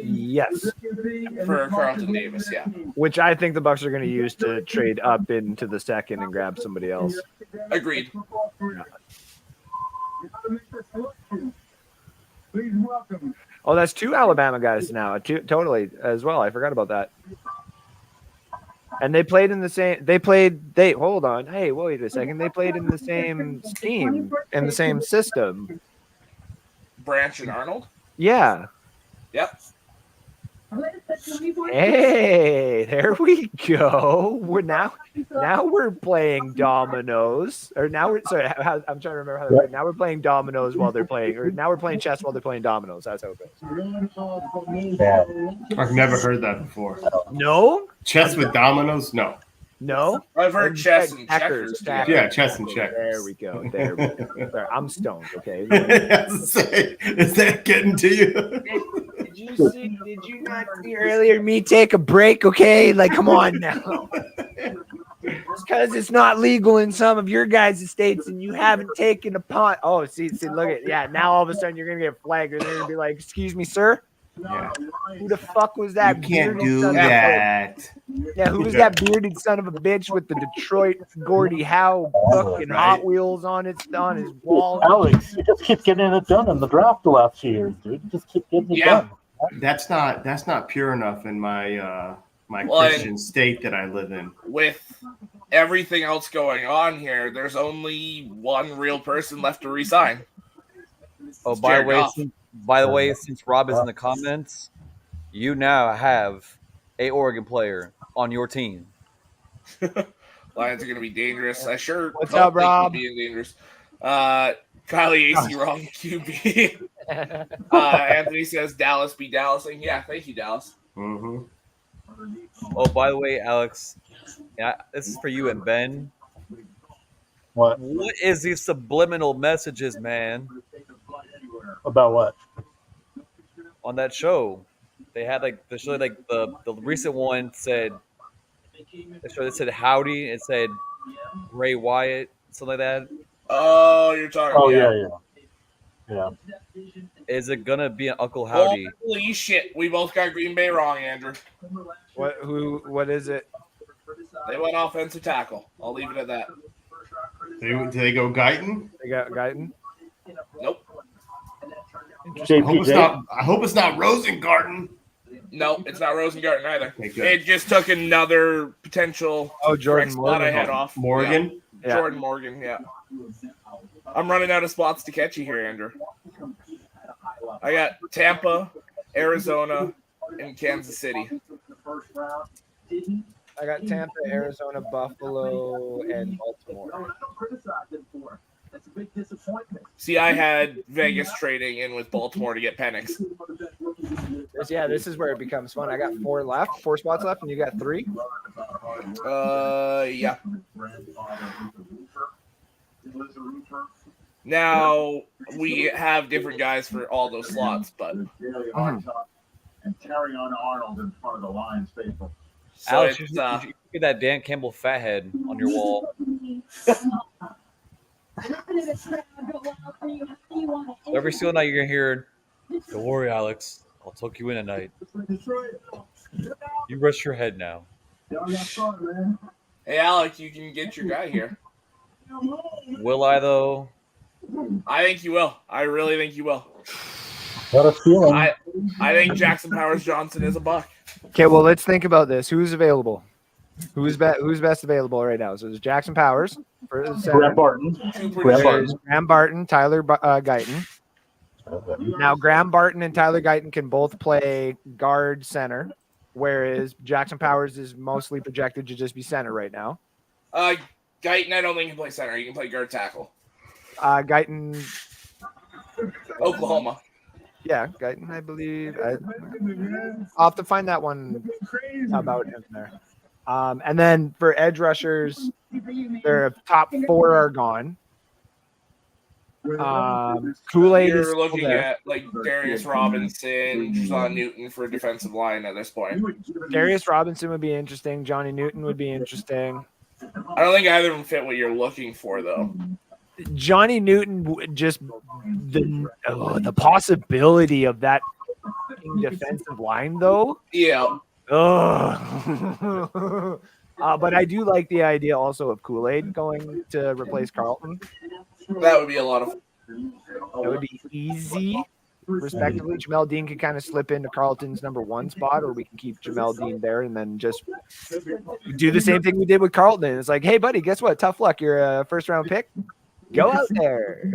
yes, for Carlton Davis, yeah. which I think the Bucks are gonna use to trade up into the second and grab somebody else. Agreed. Please welcome. Oh, that's 2 Alabama guys now. Totally as well. I forgot about that. And they played in the same. They hold on. Hey, wait a second. They played in the same scheme in the same system. Branch and Arnold? Yeah. Yep. Hey, there we go. Now we're playing dominoes. Or now we're sorry. I'm trying to remember how. Now we're playing dominoes while they're playing. Or now we're playing chess while they're playing dominoes. That's how it goes. I've never heard that before. No. Chess with dominoes? No. No. I've heard chess and checkers. Yeah, chess and checkers. There we go. There we go. Sorry, I'm stoned. Okay. Is that getting to you? Did you not see earlier me take a break? Okay, like come on now. It's because it's not legal in some of your guys' states, and you haven't taken a pot. Oh, see, look at now. All of a sudden, you're gonna get flagged, and they're gonna be like, "Excuse me, sir." Yeah. Who the fuck was that? You can't bearded do son of a- that. Yeah, who was that bearded son of a bitch with the Detroit Gordie Howe fucking Hot Wheels on his wall? Alex, you just keep getting it done in the draft the last few years, dude. You just keep getting it done. That's not pure enough in my Well, Christian state that I live in. With everything else going on here, there's only one real person left to resign. Oh, It's by Jared the way, Goff. since Rob is in the comments, you now have a Oregon player on your team. Lions are going to be dangerous. I sure What's don't up, think Rob? we'll be dangerous. Kylie AC wrong QB. Anthony says Dallas be Dallasing. Yeah, thank you, Dallas. Mm-hmm. Oh, by the way, Alex, this is for you and Ben. What? What is these subliminal messages, man? About what? On that show, they had the recent one said it said howdy. It said Ray Wyatt, something like that. Oh, you're talking. Oh yeah. Is it gonna be an Uncle Howdy? Holy shit! We both got Green Bay wrong, Andrew. What is it? They went offensive tackle. I'll leave it at that. Do they go Guyton? They got Guyton. Nope. I hope it's not Rosengarten. No, it's not Rosengarten either. Okay, good. It just took another potential. Jordan spot I had Morgan. off. Morgan? Yeah. Jordan Morgan. Yeah. I'm running out of spots to catch you here, Andrew. I got Tampa, Arizona, and Kansas City. I got Tampa, Arizona, Buffalo, and Baltimore. See, I had Vegas trading in with Baltimore to get Penix. This is where it becomes fun. I got 4 spots left, and you got 3. Yeah. Now we have different guys for all those slots, but And carry on Arnold in front of the Lions faithful. so Alex, it's, you be that Dan Campbell fathead on your wall. Every single night you're gonna hear, "Don't worry, Alex. I'll tuck you in at night. You rest your head now." Hey, Alec, you can get your guy here. Will I though? I think you will. I really think you will. Got a feeling. I think Jackson Powers Johnson is a buck. Okay, well, let's think about this. Who's available? Who's best available right now? So there's Jackson Powers for the center. Graham Barton. There's Graham Barton, Tyler Guyton. Now, Graham Barton and Tyler Guyton can both play guard center, whereas Jackson Powers is mostly projected to just be center right now. Guyton, I don't think can play center. He can play guard tackle. Guyton, Oklahoma. yeah, Guyton, I believe. I'll have to find that one about him there. And then for edge rushers, their top 4 are gone. Kool-Aid is You're still looking there. at like Darius Robinson, John Newton for defensive line at this point. Darius Robinson would be interesting. Johnny Newton would be interesting. I don't think either of them fit what you're looking for, though. Johnny Newton just the possibility of that defensive line, though. Yeah. Ugh. But I do like the idea also of Kool-Aid going to replace Carlton. That would be a lot of. That would be easy, respectively. Jamel Dean can kind of slip into Carlton's number 1 spot, or we can keep Jamel Dean there and then just do the same thing we did with Carlton. It's like, hey, buddy, guess what? Tough luck. You're a first-round pick. Go out there.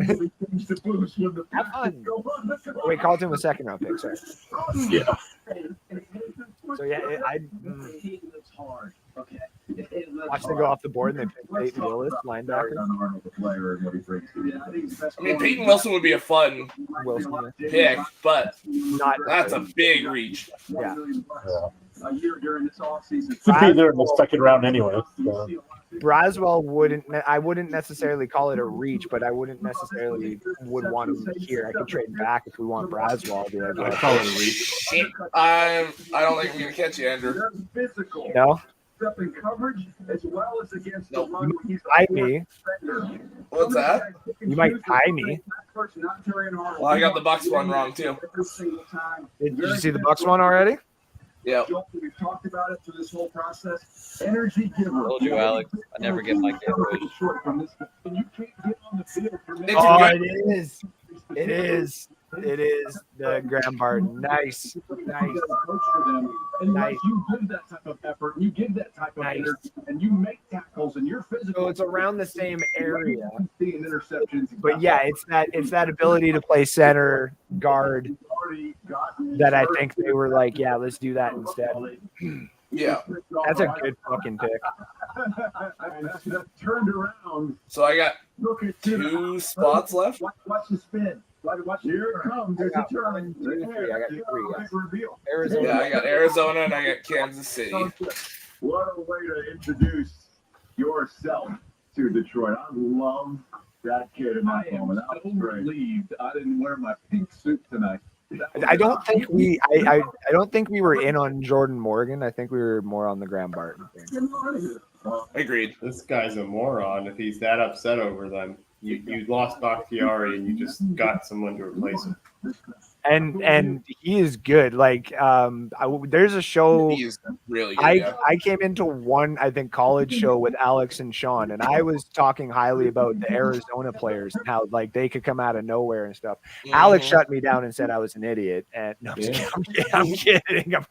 Have fun. Wait, Carlton was second-round pick, sorry. Yeah. So, yeah, watch them go off the board and they pick Peyton Willis, linebacker. I mean, Peyton Wilson would be a fun Wilson, pick, but not that's a big reach. Yeah. Should be there in the second round anyway. So. Braswell I wouldn't necessarily call it a reach, but I wouldn't necessarily would want him here. I could trade back if we want Braswell. I'd call it a reach. I don't think I'm going to catch you, Andrew. No? Coverage as well as against Nope. You might tie me. What's that? You might tie me. Well, I got the Bucks one wrong, too. Did you see the Bucks one already? Yeah. We've talked about it through this whole process. Energy giver. I told you, Alex. I never get my giveaways. Oh, it is. It is. It is the Graham Barton. Nice. Nice. Nice. You give that type of effort, you give that type of energy, and you make tackles, and you're physical. So it's around the same area. Interceptions. But yeah, it's that ability to play center, guard that I think they were like, yeah, let's do that instead. Yeah. That's a good fucking pick. Turned around. So I got 2 spots left. Watch the spin. Here it comes. There's a turn. I got 3. Yes. Arizona. Yeah, I got Arizona and I got Kansas City. What a way to introduce yourself to Detroit. I love that kid in that moment. I was relieved I didn't wear my pink suit tonight. I don't think we were in on Jordan Morgan. I think we were more on the Graham Barton thing. Agreed. This guy's a moron if he's that upset over them. You lost Bakhtiari and you just got someone to replace him. And he is good. Like there's a show. He's really good. Yeah. I came into one, I think, college show with Alex and Sean, and I was talking highly about the Arizona players and how like they could come out of nowhere and stuff. Mm-hmm. Alex shut me down and said I was an idiot. And no, I'm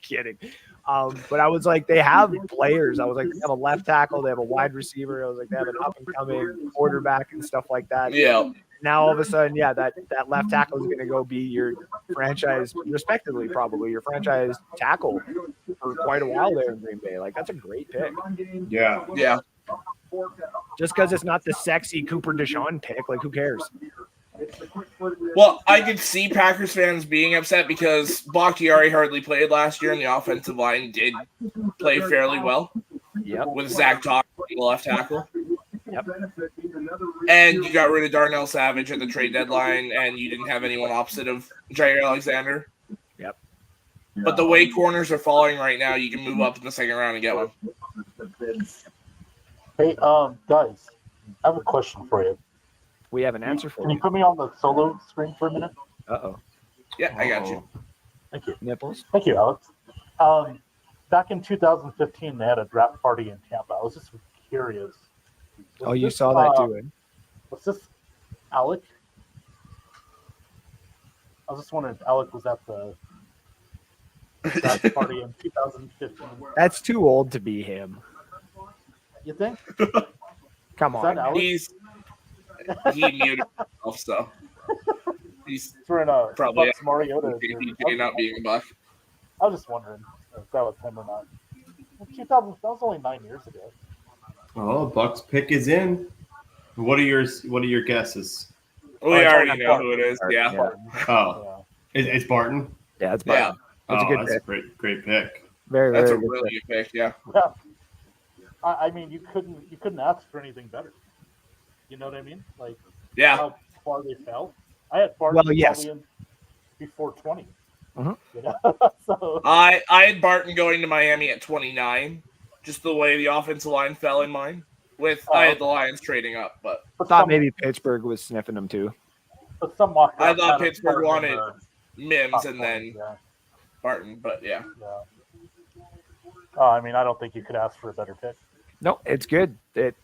kidding. But I was like, they have players. I was like, they have a left tackle, they have a wide receiver. I was like, they have an up and coming quarterback and stuff like that. Yeah. Now all of a sudden, yeah, that left tackle is going to go be your franchise, respectively, probably your franchise tackle for quite a while there in Green Bay. Like that's a great pick. Yeah. Yeah. Just because it's not the sexy Cooper Deshaun pick, like who cares? Well, I could see Packers fans being upset because Bakhtiari hardly played last year, and the offensive line did play fairly well. Yep. With Zach Todd, the left tackle. Yep. And you got rid of Darnell Savage at the trade deadline, and you didn't have anyone opposite of Jair Alexander. Yep. But the way corners are falling right now, you can move up in the second round and get one. Hey, guys, I have a question for you. We have an answer for Can you you. put me on the solo screen for a minute? Uh-oh. Yeah, I got you. Thank you. Nipples. Thank you, Alex. Back in 2015, they had a draft party in Tampa. I was just curious. Oh, you saw that too, eh? Was this Alec? I was just wondering if Alec was at the draft party in 2015. That's too old to be him. You think? Come Is that on. Alex? He muted himself, so he's For a probably Bucks Mariota. DJ not being a Buck. I was just wondering if that was him or not. 2000, that was only 9 years ago. Oh, Buck's pick is in. What are your guesses? We already know who it is. Yeah. Oh, it's Barton. Yeah, it's Barton. Yeah. That's a good that's pick. great pick. Very, That's very a good really pick. good pick. Yeah. Yeah. I mean, you couldn't ask for anything better. You know what I mean? Like, Yeah. how far they fell. I had Barton Well, yes. probably in before 20. Mhm. You know? So I had Barton going to Miami at 29, just the way the offensive line fell in mine. I had the Lions trading up, but I thought maybe Pittsburgh was sniffing him too. but some mock I drafts thought had him Pittsburgh starting wanted in the Mims top and 20, then yeah. Barton, but yeah. I mean, I don't think you could ask for a better pick. No, it's good.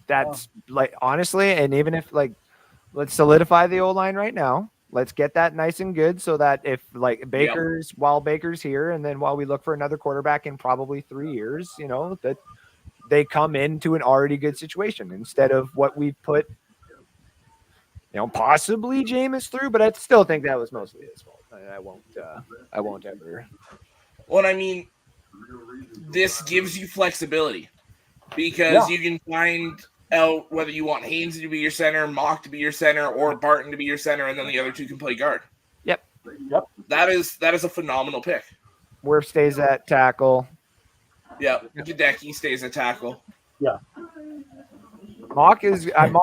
That's like honestly, and even if like, let's solidify the O line right now. Let's get that nice and good so that if like while Baker's here, and then while we look for another quarterback in probably 3 years, you know, that they come into an already good situation instead of what we put, you know, possibly Jameis through, but I still think that was mostly his fault. I won't ever. Well, I mean, this gives you flexibility because you can find out whether you want Haynes to be your center, Mock to be your center, or Barton to be your center, and then the other two can play guard. Yep. That is a phenomenal pick. Worf stays at tackle. Yep. Gadecki stays at tackle. Yeah. Mock's got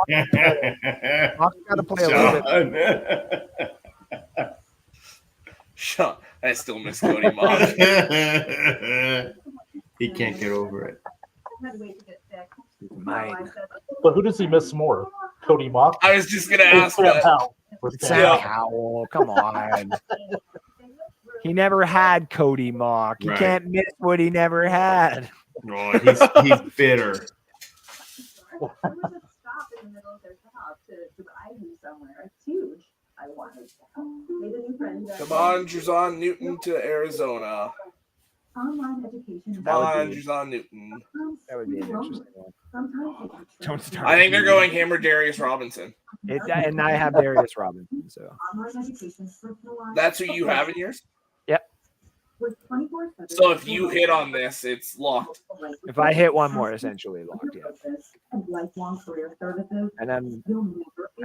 to play a little bit. Sean, I still miss Cody Mock. He can't get over it. Mine. But who does he miss more? Cody Mock? I was just gonna ask Sam that. Howell. Sam Howell, come on. He never had Cody Mock. You Right. can't miss what he never had. Oh, he's bitter. Come on, Drizon Newton to Arizona. Come on, Drizon Newton. That would be an interesting one. Don't start. I think they're going him or Darius Robinson. And I have Darius Robinson, so That's who you have in yours? Yep. So if you hit on this, it's locked. If I hit one more, essentially locked, yeah. And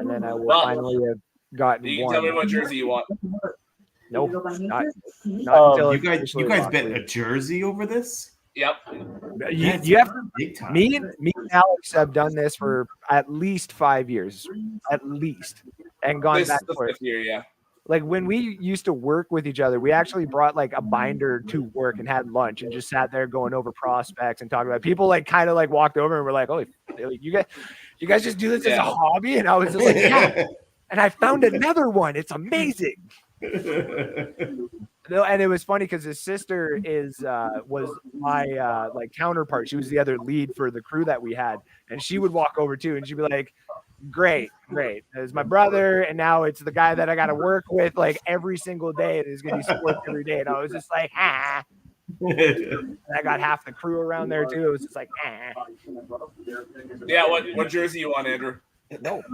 then I will Well, finally have gotten You can one. tell me what jersey you want. Nope, not until You it's guys officially bet locked a in. jersey over this? Yep. You have Big time. me and Alex have done this for at least 5 years, at least, and gone This is back the and forth. 5th year, yeah. Like when we used to work with each other, we actually brought like a binder to work and had lunch and just sat there going over prospects and talking about it. People like kind of like walked over and were like, "Oh, you guys just do this as a hobby?" And I was just like, "Yeah." And I found another one. It's amazing. And it was funny because his sister was my like counterpart. She was the other lead for the crew that we had, and she would walk over too, and she'd be like, "Great. It's my brother, and now it's the guy that I got to work with like every single day. There's gonna be sports every day." And I was just like, "Ah." And I got half the crew around there too. It was just like, "Ah." Yeah, what jersey you want, Andrew? No. Not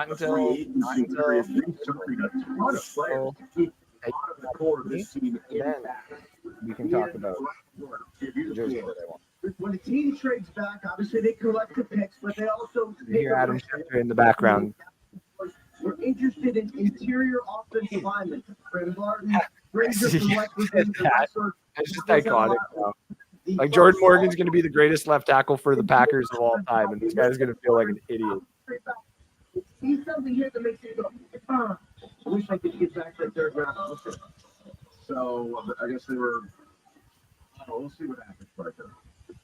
until then we can talk about the jersey that I want. When the team trades back, obviously they collect the picks, but they also You hear Adam Schefter in the background. we're interested in interior offensive linemen. Brandon Barton, Ranger from West Virginia. It's just iconic. Bro. Like Jordan Morgan's going to be the greatest left tackle for the Packers of all time, and this guy's going to feel like an idiot. See something here that makes you go, I wish I could get back that third round. So I guess they were we'll see what happens. But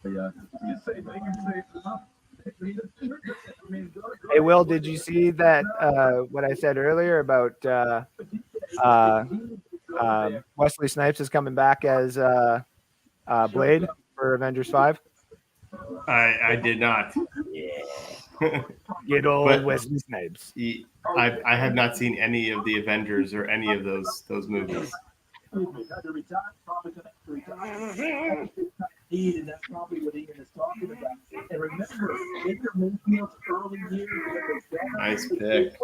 yeah, you say they can say enough. Hey, Will, did you see that what I said earlier about Wesley Snipes is coming back as Blade for Avengers 5? I did not. Good old But- Wesley Snipes. I have not seen any of the Avengers or any of those movies. And that's probably what Ian is talking about. And remember, Baker Mayfield's early years, Nice pick.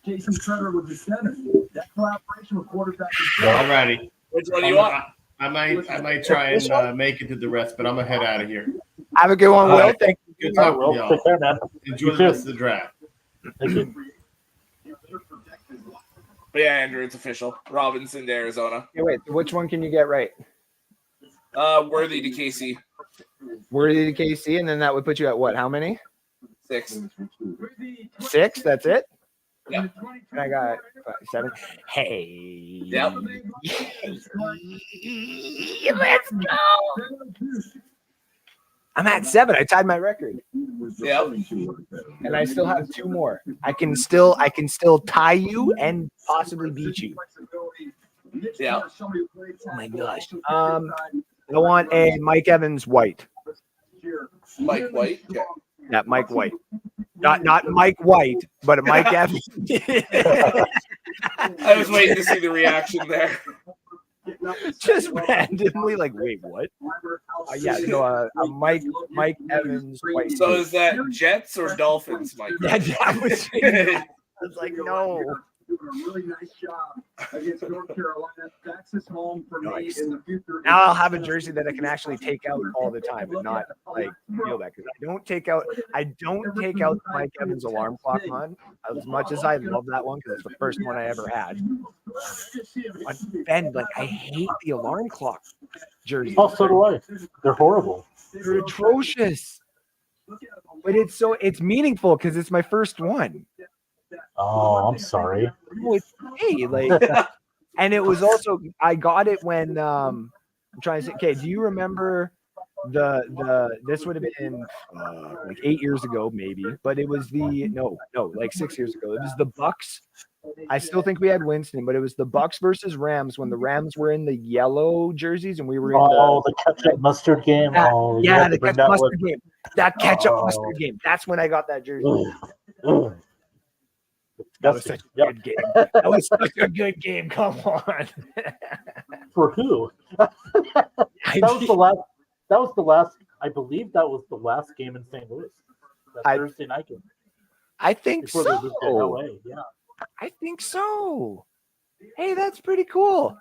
Jason Trevor was the center. That collaboration with quarterback. Alrighty. Which one do you want? I might try and make it to the rest, but I'm gonna head out of here. Have a good one, All Will. right. Thank you. Good talk, Will, y'all. take care, man. Enjoy You the too. rest of the draft. Thank you. But yeah, Andrew, it's official. Robinson to Arizona. Hey, wait, which one can you get right? Worthy to KC. Worthy to KC, and then that would put you at what? How many? 6. 6? That's it? Yeah. And I got 5, 7. Hey. Yep. Let's go. I'm at 7. I tied my record. Yep. And I still have 2 more. I can still tie you and possibly beat you. Yeah. Oh my gosh. I want a Mike Evans White. Mike White. Okay. Yeah, Mike White. Not Mike White, but a Mike Evans. I was waiting to see the reaction there. Just randomly, like, wait, what? Yeah, so a Mike Evans White. So is that Jets or Dolphins, Mike? Yeah, that was. I was like, no. Doing a really nice job against North Carolina. That's his home for me in the future. Now I'll have a jersey that I can actually take out all the time and not like feel that, because I don't take out Mike Evans alarm clock on as much as I love that one because it's the first one I ever had. But Ben, like, I hate the alarm clock jersey. Oh, so do I. They're horrible. They're atrocious. But it's meaningful because it's my first one. Oh, I'm sorry. No, it's okay. Like, and it was also, I got it when I'm trying to say, okay, do you remember this would have been like 8 years ago maybe, but it was like 6 years ago. It was the Bucks. I still think we had Winston, but it was the Bucks versus Rams when the Rams were in the yellow jerseys and we were in the ketchup mustard game. Oh, yeah, the ketchup mustard game. That ketchup mustard game. That's when I got that jersey. Ugh. That was such a good game. That was such a good game. Come on. For who? That was the last. I believe that was the last game in St. Louis. That Thursday night game. I think Before they moved to so. LA. Yeah. I think so. Hey, that's pretty cool.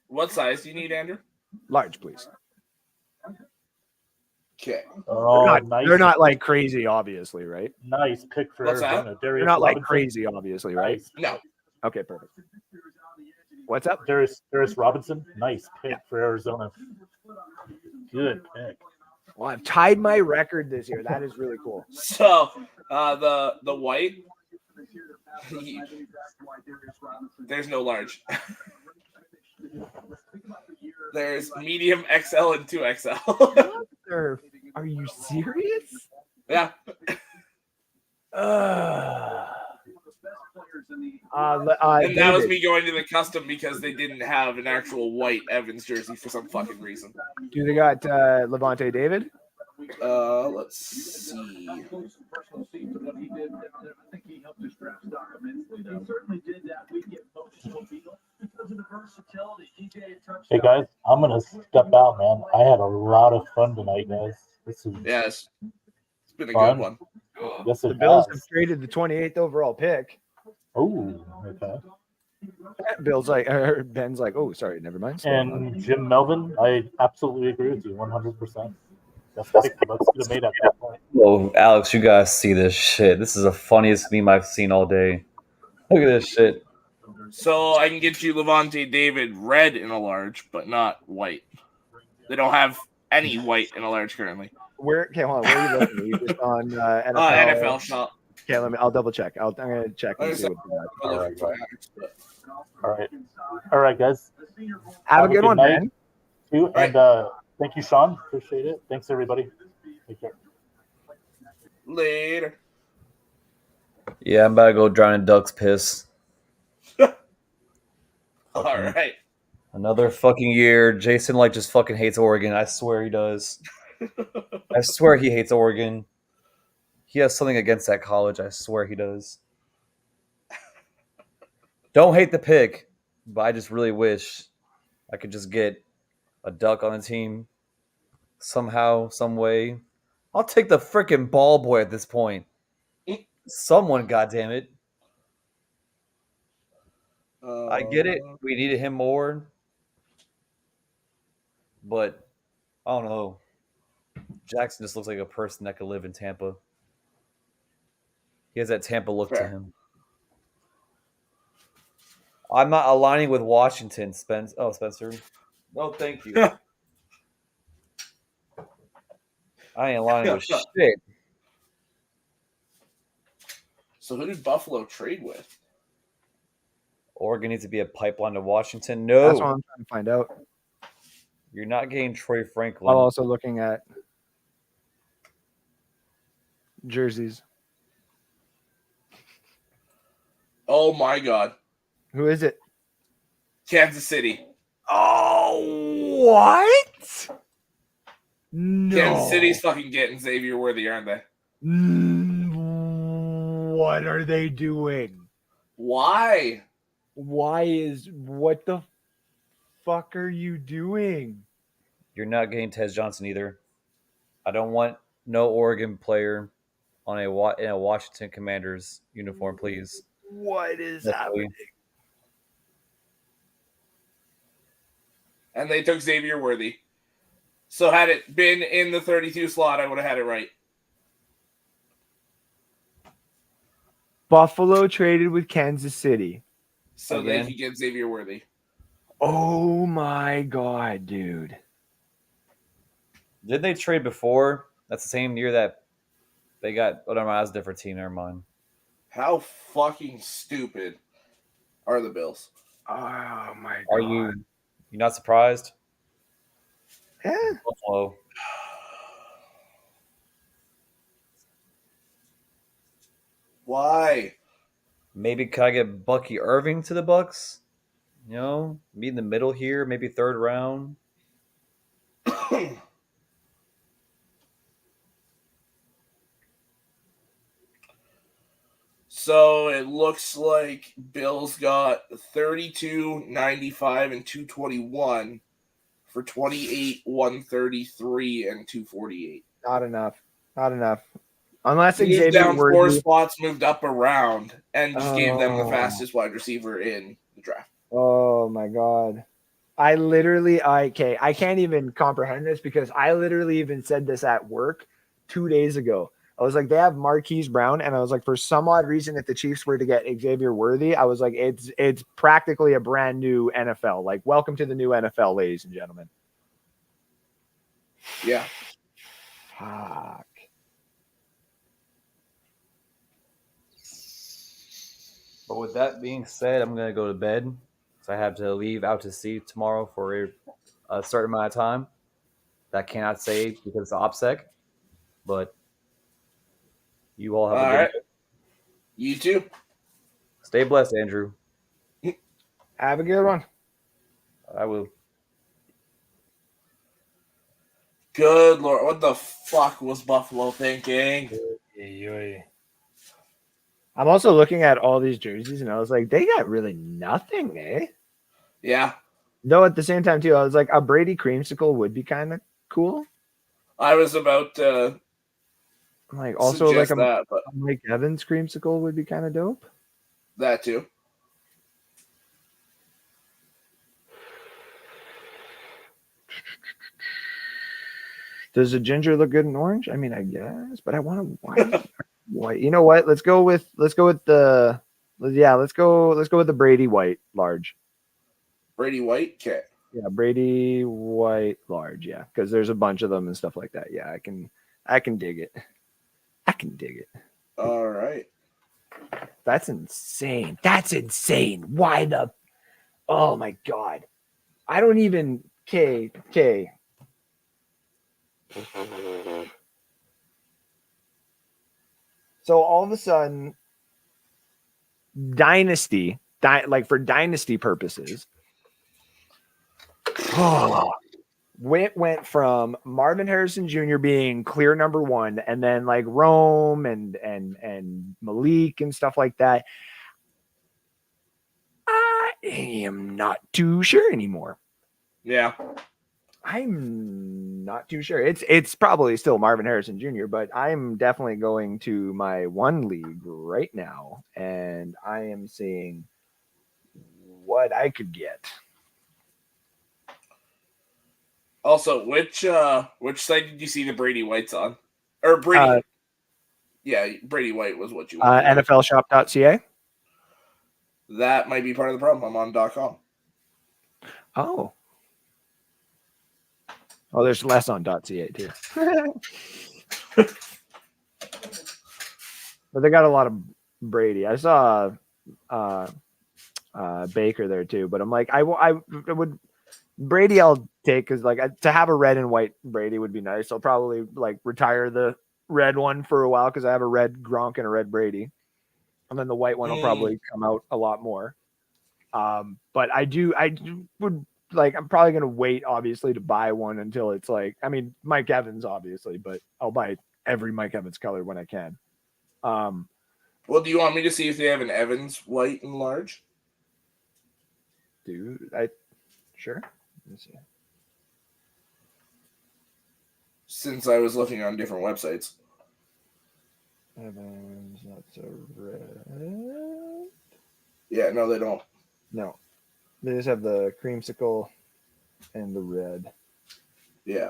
What size do you need, Andrew? Large, please. Okay. Oh, they're not like crazy, obviously, right? Nice pick for What's that? Arizona. They're not like crazy, obviously, right? No. Okay, perfect. What's up? Darius Robinson. Nice pick for Arizona. Good pick. Well, I've tied my record this year. That is really cool. So the white. There's no large. There's medium XL and 2XL. Are you serious? Yeah. And that was me going to the custom because they didn't have an actual white Evans jersey for some fucking reason. Do they got Levante David? Let's see. Hey guys, I'm gonna step out, man. I had a lot of fun tonight, guys. This is Yes. It's been a fun. good one. Yes, The it Bills has. have traded the 28th overall pick. Oh, okay. Ben's like, oh, sorry, never mind. And Jim Melvin, I absolutely agree with you, 100%. That's the pick the Bucks could have made at that point. Oh, Alex, you guys see this shit. This is the funniest meme I've seen all day. Look at this shit. So I can get you Levante David red in a large, but not white. They don't have any white in a large currently. Okay, hold on. Where are you looking? Are you just on NFL? NFL shop. Okay, I'll double check. I'm gonna check and see what we got. All right, guys. Have a good one, night. man. too. And thank you, Sean. Appreciate it. Thanks, everybody. Take care. Later. Yeah, I'm about to go drown in duck's piss. All right. Another fucking year. Jason just fucking hates Oregon. I swear he does. I swear he hates Oregon. He has something against that college. I swear he does. Don't hate the pick, but I just really wish I could just get a duck on the team somehow, some way. I'll take the freaking ball boy at this point. Someone, goddammit. I get it. We needed him more. But I don't know. Jackson just looks like a person that could live in Tampa. He has that Tampa look to him. I'm not aligning with Washington, Spence. Oh, Spencer. No, thank you. I ain't aligning with shit. So who did Buffalo trade with? Oregon needs to be a pipeline to Washington. No. That's what I'm trying to find out. You're not getting Troy Franklin. While also looking at jerseys. Oh my God. Who is it? Kansas City. Oh, what? No. Kansas City's fucking getting Xavier Worthy, aren't they? What are they doing? Why? What the fuck are you doing? You're not getting Tez Johnson either. I don't want no Oregon player on in a Washington Commanders uniform, please. What is happening? And they took Xavier Worthy. So had it been in the 32 slot, I would have had it right. Buffalo traded with Kansas City. So they could get Xavier Worthy. Oh my God, dude. Did they trade before? That's the same year that they got. Oh, never mind. That's a different team. Never mind. How fucking stupid are the Bills? Oh my God. Are you not surprised? Yeah. Buffalo. Why? Maybe could I get Bucky Irving to the Bucks? You know, meet in the middle here, maybe third round. So it looks like Bills got 32, 95, and 221 for 28, 133, and 248. Not enough. Unless Moved Xavier down Worthy. 4 spots, moved up around, and just gave them the fastest wide receiver in the draft. Oh my God. I can't even comprehend this because I literally even said this at work 2 days ago. I was like, they have Marquise Brown, and I was like, for some odd reason, if the Chiefs were to get Xavier Worthy, I was like, it's practically a brand new NFL. Like, welcome to the new NFL, ladies and gentlemen. Yeah. Fuck. But with that being said, I'm gonna go to bed because I have to leave out to sea tomorrow for a certain amount of time. That I cannot say because it's OPSEC, but you all have a good right. You too. Stay blessed, Andrew. Have a good one. I will. Good Lord. What the fuck was Buffalo thinking? I'm also looking at all these jerseys, and I was like, they got really nothing, eh? Yeah. Though at the same time, too, I was like, a Brady creamsicle would be kind of cool. I was about to like also like that, but Mike Evans creamsicle would be kind of dope. That too. Does a ginger look good in orange? I mean, I guess, but I want a white. You know what? Let's go with the Brady white large. Brady white? Okay. Yeah, Brady white large, yeah. Because there's a bunch of them and stuff like that. Yeah, I can dig it. I can dig it. All right. That's insane. Why oh my God. I don't even Okay. So all of a sudden, dynasty, like for dynasty purposes, went from Marvin Harrison Jr. being clear number one, and then like Rome and Malik and stuff like that. I am not too sure anymore. Yeah. I'm not too sure. It's probably still Marvin Harrison Jr., but I'm definitely going to my one league right now, and I am seeing what I could get. Also, which site did you see the Brady Whites on? Or Brady? Yeah, Brady White was what you wanted. NFLshop.ca. That might be part of the problem. I'm on .com. Oh, there's less on .ca too. But they got a lot of Brady. I saw Baker there too, but I'm like, I would Brady I'll take because like to have a red and white Brady would be nice. I'll probably like retire the red one for a while because I have a red Gronk and a red Brady, and then the white one will probably come out a lot more. But I would like, I'm probably going to wait obviously to buy one until it's like, I mean, Mike Evans obviously, but I'll buy every Mike Evans color when I can. Well, do you want me to see if they have an Evans white and large? Dude, sure. Let me see. Since I was looking on different websites. Evans, that's a red. Yeah, no, they don't. No. They just have the creamsicle and the red. Yeah.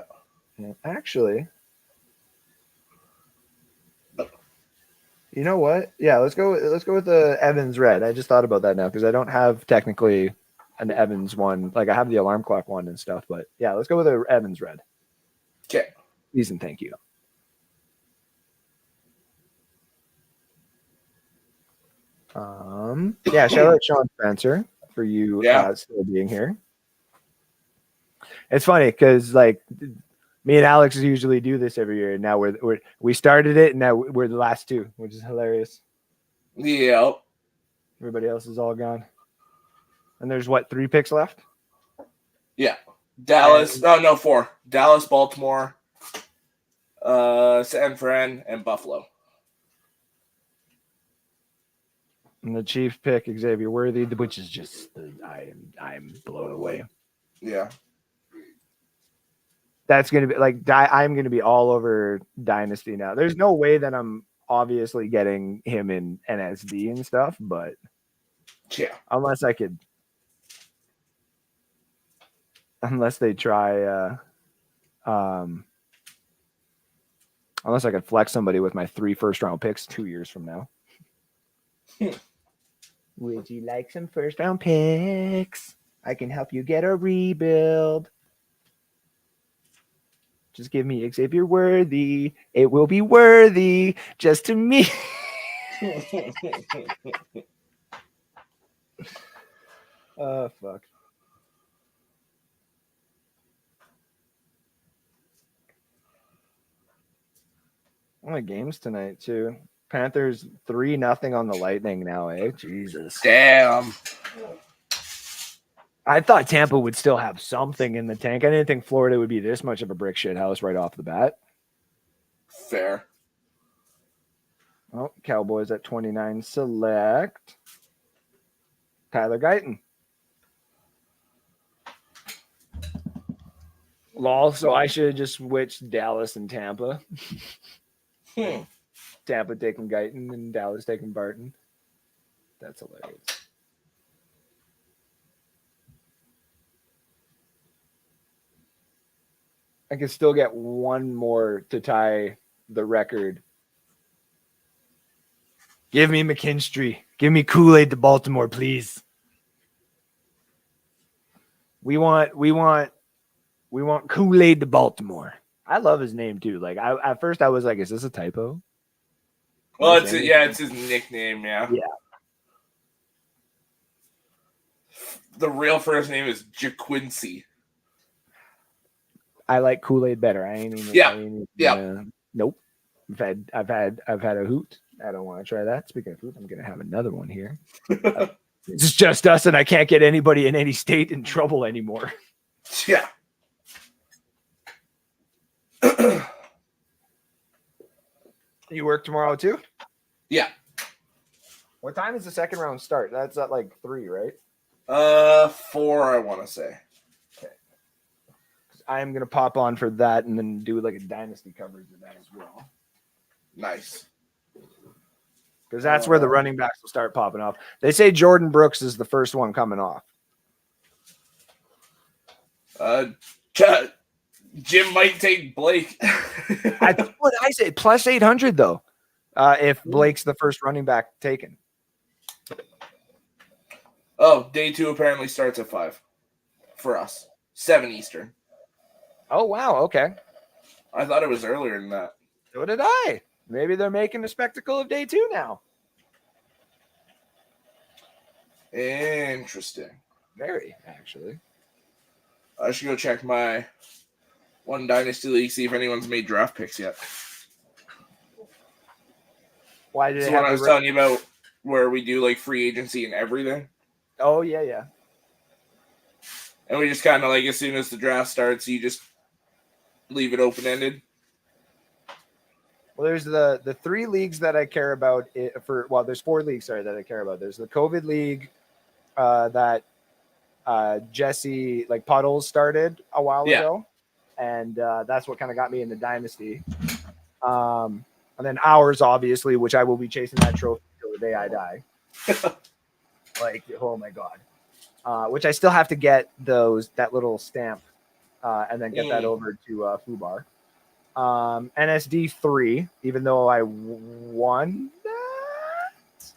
And actually, you know what? Yeah, let's go with the Evans red. I just thought about that now because I don't have technically an Evans one. Like I have the alarm clock one and stuff, but yeah, let's go with the Evans red. Okay. Please and thank you. Yeah, shout out Sean Spencer for you still being here. It's funny because like me and Alex usually do this every year, and now we started it, and now we're the last two, which is hilarious. Yeah. Everybody else is all gone, and there's what 3 picks left? Yeah, Dallas. No, 4. Dallas, Baltimore, San Fran, and Buffalo. And the Chiefs pick Xavier Worthy, which is just I'm blown away. Yeah. That's gonna be like I'm gonna be all over Dynasty now. There's no way that I'm obviously getting him in NSD and stuff, but yeah, unless they try unless I could flex somebody with my 3 first-round picks 2 years from now. Would you like some first-round picks? I can help you get a rebuild. Just give me Xavier Worthy. It will be worthy just to me. Oh, fuck. Oh, my games tonight, too. Panthers 3-0 on the Lightning now, eh? Jesus. Damn. I thought Tampa would still have something in the tank. I didn't think Florida would be this much of a brick shit house right off the bat. Fair. Oh, Cowboys at 29 select. Tyler Guyton. Lol, so I should have just switched Dallas and Tampa. Tampa taking Guyton and Dallas taking Barton. That's hilarious. I can still get one more to tie the record. Give me McKinstry. Give me Kool-Aid to Baltimore, please. We want Kool-Aid to Baltimore. I love his name too. Like at first I was like, is this a typo? Well, it's his nickname, yeah. Yeah. The real first name is JaQuincy. I like Kool-Aid better. I ain't even. Yeah. I ain't even, Yeah. Nope. I've had a hoot. I don't want to try that. Speaking of hoot, I'm gonna have another one here. It's just us, and I can't get anybody in any state in trouble anymore. Yeah. You work tomorrow too? Yeah. What time does the second round start? That's at like 3, right? 4, I want to say. I am gonna pop on for that and then do like a dynasty coverage of that as well. Nice. Because that's where the running backs will start popping off. They say Jordan Brooks is the first one coming off. Jim might take Blake. That's what I say. Plus 800 though, if Blake's the first running back taken. Oh, day 2 apparently starts at 5 for us. 7 Eastern. Oh wow, okay. I thought it was earlier than that. So did I. Maybe they're making a spectacle of day 2 now. Interesting. Very, actually. I should go check my one dynasty league, see if anyone's made draft picks yet. Why did This it is what have I was the telling you about, where we do like free agency and everything. Oh yeah. And we just kind of like, as soon as the draft starts, you just leave it open-ended. Well, there's the 3 leagues that I care about there's 4 leagues, sorry, that I care about. There's the COVID league that Jesse like Puddles started a while ago. And that's what kind of got me into Dynasty. And then ours, obviously, which I will be chasing that trophy till the day I die. Like, oh my God. Which I still have to get that little stamp and then get that over to Fubar. NSD 3, even though I won that.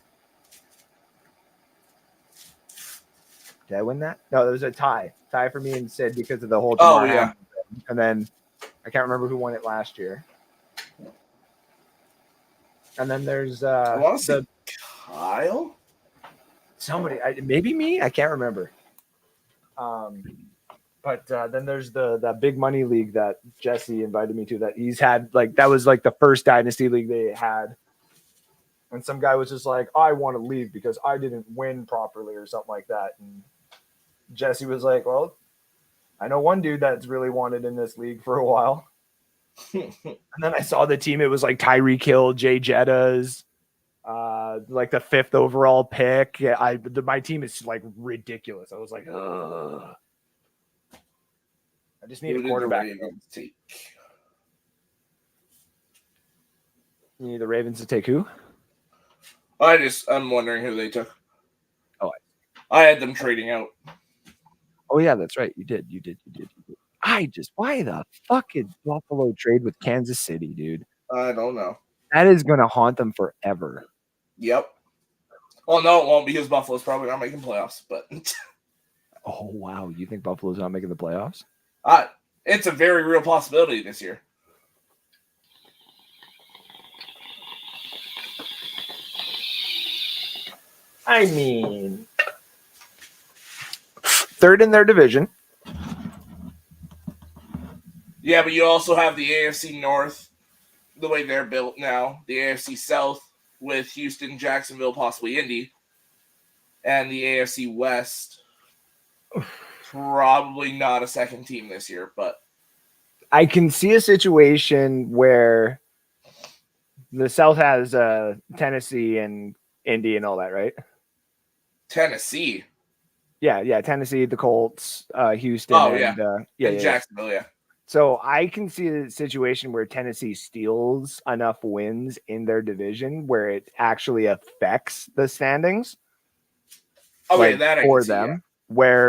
Did I win that? No, there was a tie for me and Sid because of the whole. Oh yeah. And then I can't remember who won it last year. And then there's I want to say Kyle. Somebody, maybe me. I can't remember. But then there's the big money league that Jesse invited me to. That he's had that was like the first dynasty league they had. And some guy was just like, I want to leave because I didn't win properly or something like that. And Jesse was like, well, I know one dude that's really wanted in this league for a while. And then I saw the team. It was like Tyreek Hill, Jay Jettas, like the 5th overall pick. My team is like ridiculous. I was like, ugh. I just need a quarterback. You need the Ravens to take who? I'm wondering who they took. Oh, I had them trading out. Oh yeah, that's right. You did. Why the fuck did Buffalo trade with Kansas City, dude? I don't know. That is gonna haunt them forever. Yep. Well, no, it won't, because Buffalo's probably not making playoffs. But oh wow, you think Buffalo's not making the playoffs? It's a very real possibility this year. I mean, 3rd in their division. Yeah, but you also have the AFC North, the way they're built now. The AFC South with Houston, Jacksonville, possibly Indy. And the AFC West, probably not a second team this year, but I can see a situation where the South has Tennessee and Indy and all that, right? Tennessee. Yeah, Tennessee, the Colts, Houston, and Jacksonville, yeah. So I can see a situation where Tennessee steals enough wins in their division where it actually affects the standings. Okay, that I for can see, them, yeah.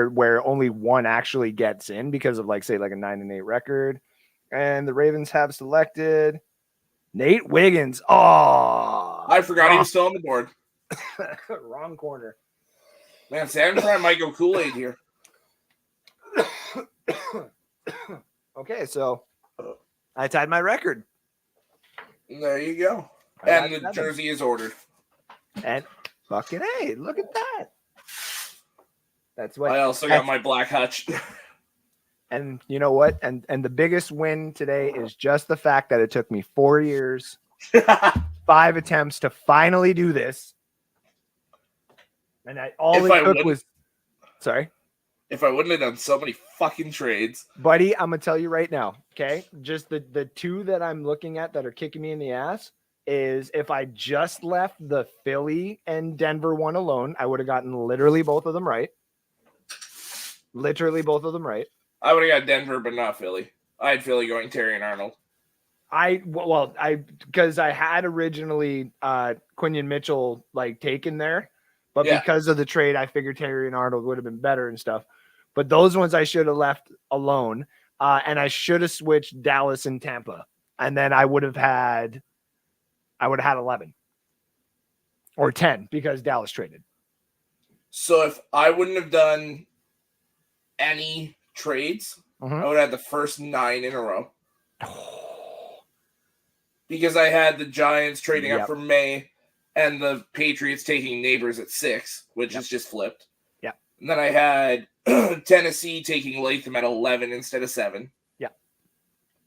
where only one actually gets in because of say a 9-8 record, and the Ravens have selected Nate Wiggins. Oh, I forgot he was still on the board. Wrong corner. Man, Sam trying might go Kool-Aid here. Okay, so I tied my record. There you go. And the jersey is ordered. And fucking hey, look at that. That's what I also got my black hutch. And you know what? And the biggest win today is just the fact that it took me 4 years, 5 attempts to finally do this. And all it took was, sorry. If I wouldn't have done so many fucking trades. Buddy, I'm going to tell you right now, okay? Just the two that I'm looking at that are kicking me in the ass is if I just left the Philly and Denver one alone, I would have gotten literally both of them right. Literally both of them right. I would have got Denver, but not Philly. I had Philly going Terry and Arnold. Because I had originally Quinion Mitchell like taken there, but because of the trade, I figured Terry and Arnold would have been better and stuff. But those ones I should have left alone, and I should have switched Dallas and Tampa, and then I would have had 11 or 10 because Dallas traded. So if I wouldn't have done any trades, I would have had the first 9 in a row. Because I had the Giants trading up for May and the Patriots taking Neighbors at 6, which is just flipped. Yeah. And then I had Tennessee taking Latham at 11 instead of 7. Yeah.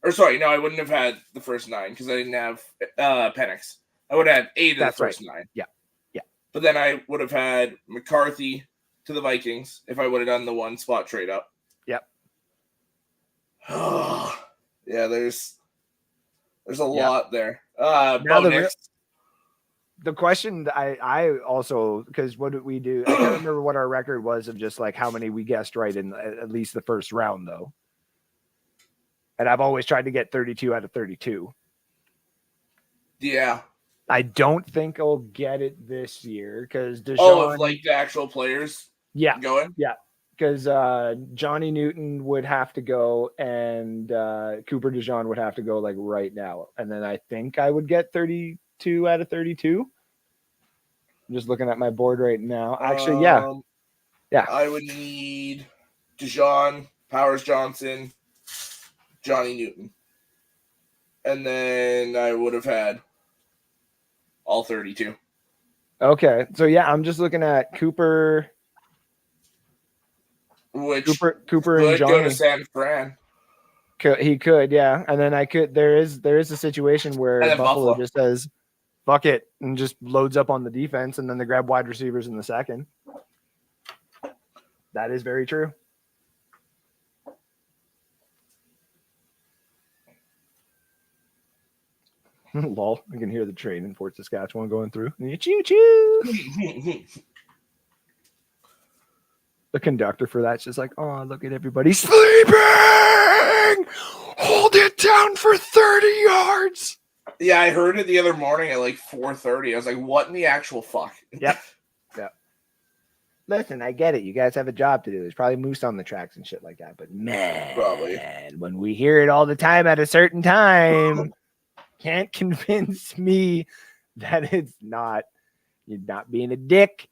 Or sorry, no, I wouldn't have had the first 9 because I didn't have Penix. I would have had 8 of the first 9. Yeah. Yeah. But then I would have had McCarthy to the Vikings if I would have done the 1 spot trade up. Yep. Yeah, there's a lot there. The question that I also, because what did we do? I can't remember what our record was of just like how many we guessed right in at least the first round, though. And I've always tried to get 32 out of 32. Yeah. I don't think I'll get it this year because of like the actual players. Yeah. Going. Yeah. Because Johnny Newton would have to go and Cooper DeJean would have to go like right now. And then I think I would get 32 out of 32. I'm just looking at my board right now. Actually, yeah. I would need DeJean, Powers Johnson, Johnny Newton. And then I would have had all 32. Okay. So, yeah, I'm just looking at Cooper. Which Cooper and Johnny. Go to San Fran. He could, yeah. And then I could. There is a situation where Buffalo just says, "Fuck it," and just loads up on the defense, and then they grab wide receivers in the second. That is very true. Lol, I can hear the train in Fort Saskatchewan going through. Choo choo. The conductor for that's just like, oh, look at everybody sleeping. Hold it down for 30 yards. Yeah, I heard it the other morning at like 4:30. I was like, what in the actual fuck? Yep. Listen, I get it. You guys have a job to do. There's probably moose on the tracks and shit like that. But man, when we hear it all the time at a certain time, can't convince me that it's not. You're not being a dick.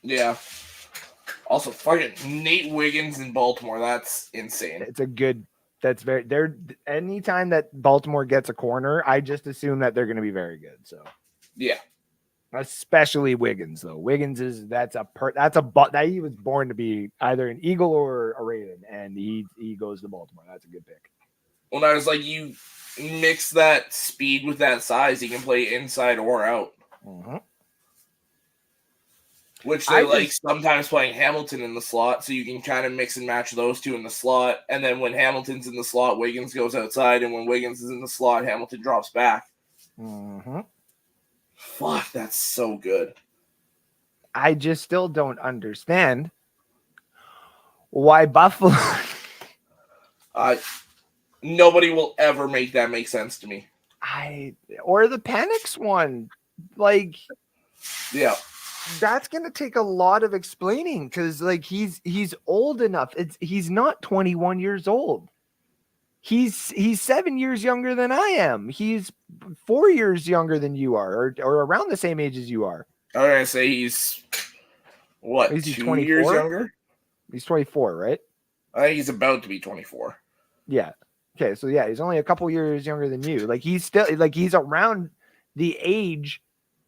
Yeah. Also, fucking Nate Wiggins in Baltimore. That's insane. It's a good. That's very. They're anytime that Baltimore gets a corner, I just assume that they're going to be very good. So, yeah. Especially Wiggins, though. Wiggins is that he was born to be either an Eagle or a Raven, and he goes to Baltimore. That's a good pick. When I was like, you mix that speed with that size, he can play inside or out. Mm-hmm. Which they like sometimes playing Hamilton in the slot, so you can kind of mix and match those two in the slot. And then when Hamilton's in the slot, Wiggins goes outside, and when Wiggins is in the slot, Hamilton drops back. Mm-hmm. Fuck, that's so good. I just still don't understand why Buffalo. Nobody will ever make that make sense to me. Or the Penix one, like, yeah. That's going to take a lot of explaining because, like, he's old enough. He's not 21 years old. He's 7 years younger than I am. He's 4 years younger than you are, or around the same age as you are. I'm gonna say he's what? Is he 2 years younger? He's 24, right? I think he's about to be 24. Yeah. Okay, so yeah, he's only a couple years younger than you. Like he's still he's around the age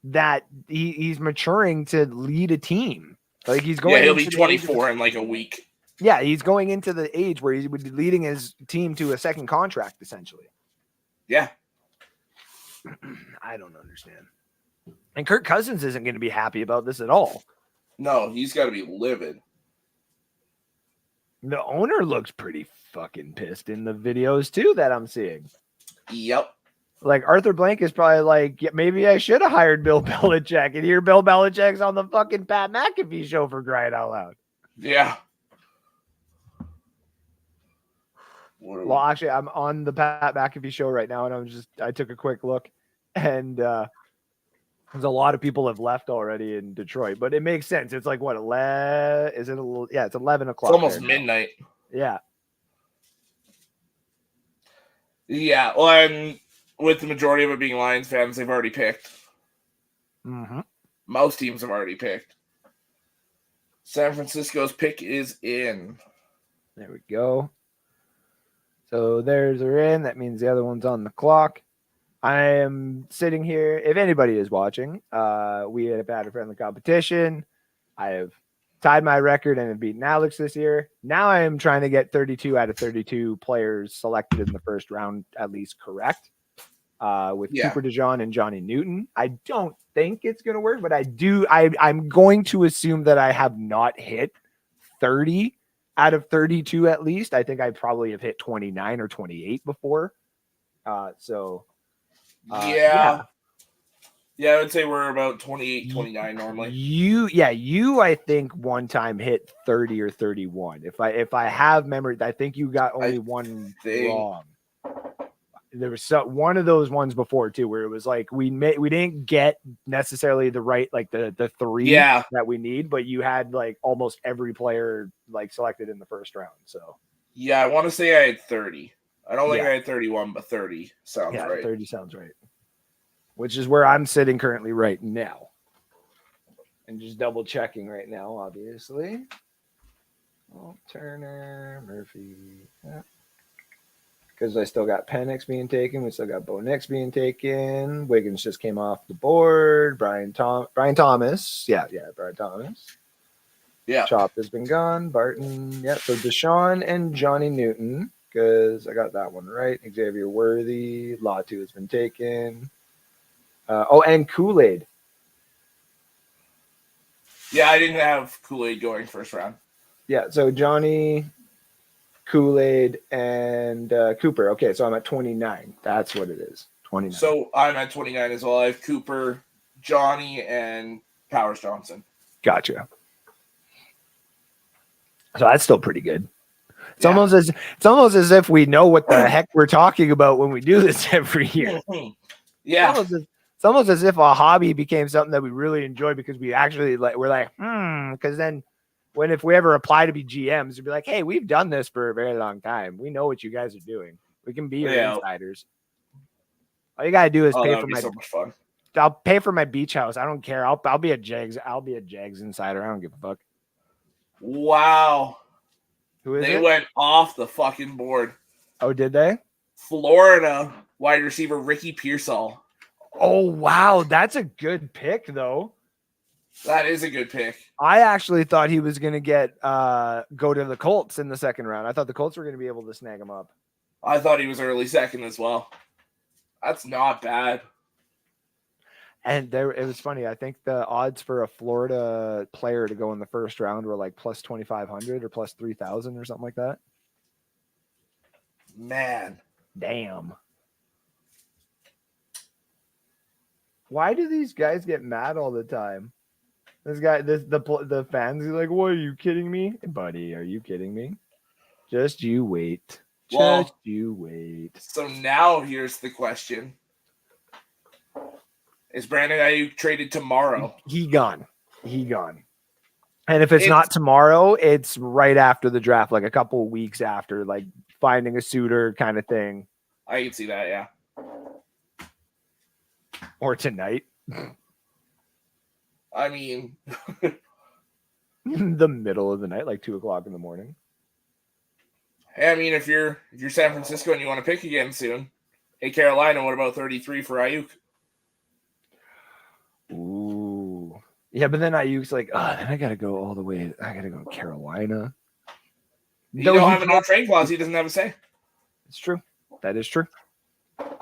that he's maturing to lead a team. Like he's going. Yeah, he'll be 24 in like a week. Yeah, he's going into the age where he would be leading his team to a second contract, essentially. Yeah. I don't understand. And Kirk Cousins isn't going to be happy about this at all. No, he's got to be livid. The owner looks pretty fucking pissed in the videos too that I'm seeing. Yep. Like Arthur Blank is probably like, yeah, maybe I should have hired Bill Belichick. And here Bill Belichick's on the fucking Pat McAfee show for crying out loud. Yeah. Well, actually, I'm on the Pat McAfee show right now, and I took a quick look, and there's a lot of people have left already in Detroit, but it makes sense. It's like what, 11? Is it a little? Yeah, it's 11 o'clock. It's almost now. midnight. Yeah. Yeah. Well, and with the majority of it being Lions fans, they've already picked. Mm-hmm. Most teams have already picked. San Francisco's pick is in. There we go. So theirs are in. That means the other one's on the clock. I am sitting here. If anybody is watching, we have had a friendly competition. I have tied my record and have beaten Alex this year. Now I am trying to get 32 out of 32 players selected in the first round at least correct. With Cooper DeJean and Johnny Newton. I don't think it's going to work, but I'm going to assume that I have not hit 30 out of 32 at least. I think I probably have hit 29 or 28 before. Yeah, I would say we're about 28, 29 normally. You I think one time hit 30 or 31. If I have memory, I think you got only one wrong. There was one of those ones before too, where it was like we didn't get necessarily the right, like the three that we need, but you had like almost every player like selected in the first round. So yeah, I want to say I had 30. I don't think I had 31, but 30 sounds right. 30 sounds right. Which is where I'm sitting currently right now. And just double checking right now, obviously. Walt Turner, Murphy. Because I still got Penix being taken. We still got Bo Nix being taken. Wiggins just came off the board. Brian Thomas. Yeah, Brian Thomas. Yeah. Chop has been gone. Barton. Yeah, so Deshaun and Johnny Newton. Because I got that one right. Xavier Worthy. Latu has been taken. And Kool-Aid. Yeah, I didn't have Kool-Aid going first round. Yeah, so Johnny, Kool-Aid, and Cooper. Okay, so I'm at 29. That's what it is. 29. So I'm at 29 as well. I have Cooper, Johnny, and Powers Johnson. Gotcha. So that's still pretty good. It's almost as if we know what the heck we're talking about when we do this every year. Yeah. It's almost as if a hobby became something that we really enjoy because we actually we're like, because then if we ever apply to be GMs, we'd be like, hey, we've done this for a very long time. We know what you guys are doing. We can be your insiders. All you gotta do is pay for my so much fun. I'll pay for my beach house. I don't care. I'll be a Jags. I'll be a Jags insider. I don't give a fuck. Wow. Who is they it? went off the fucking board. Oh, did they? Florida wide receiver Ricky Pearsall. Oh, wow. That's a good pick, though. That is a good pick. I actually thought he was going to go to the Colts in the second round. I thought the Colts were going to be able to snag him up. I thought he was early second as well. That's not bad. And it was funny. I think the odds for a Florida player to go in the first round were like plus 2,500 or plus 3,000 or something like that. Man. Damn. Why do these guys get mad all the time? The fans are like, "What, are you kidding me, buddy? Are you kidding me? Just you wait. Just you wait." So now here's the question: is Brandon Ayuk traded tomorrow? He gone. And if it's not tomorrow, it's right after the draft, like a couple of weeks after, like finding a suitor kind of thing. I can see that, yeah. Or tonight. I mean, in the middle of the night, like 2:00 in the morning. Hey, I mean, if you're San Francisco and you want to pick again soon, hey Carolina, what about 33 for Ayuk? Ooh, yeah, but then Ayuk's like, then I gotta go all the way. I gotta go to Carolina. You don't have a no trade clause. He doesn't have a say. It's true. That is true.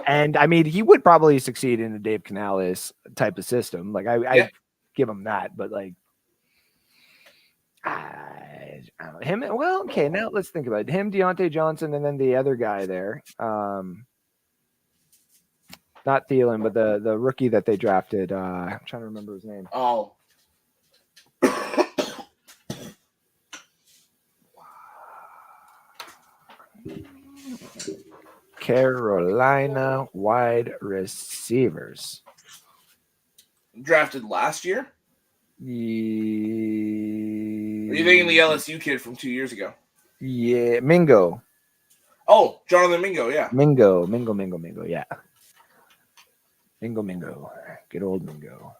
And I mean, he would probably succeed in a Dave Canales type of system. Like I give him that, but like I don't know. Him. Well, okay. Now let's think about it. Him, Deontay Johnson, and then the other guy there. Not Thielen, but the rookie that they drafted. I'm trying to remember his name. Oh. Carolina wide receivers. Drafted last year? Are you thinking the LSU kid from 2 years ago? Yeah, Mingo. Oh, Jonathan Mingo, yeah. Mingo, yeah. Mingo. Good old Mingo.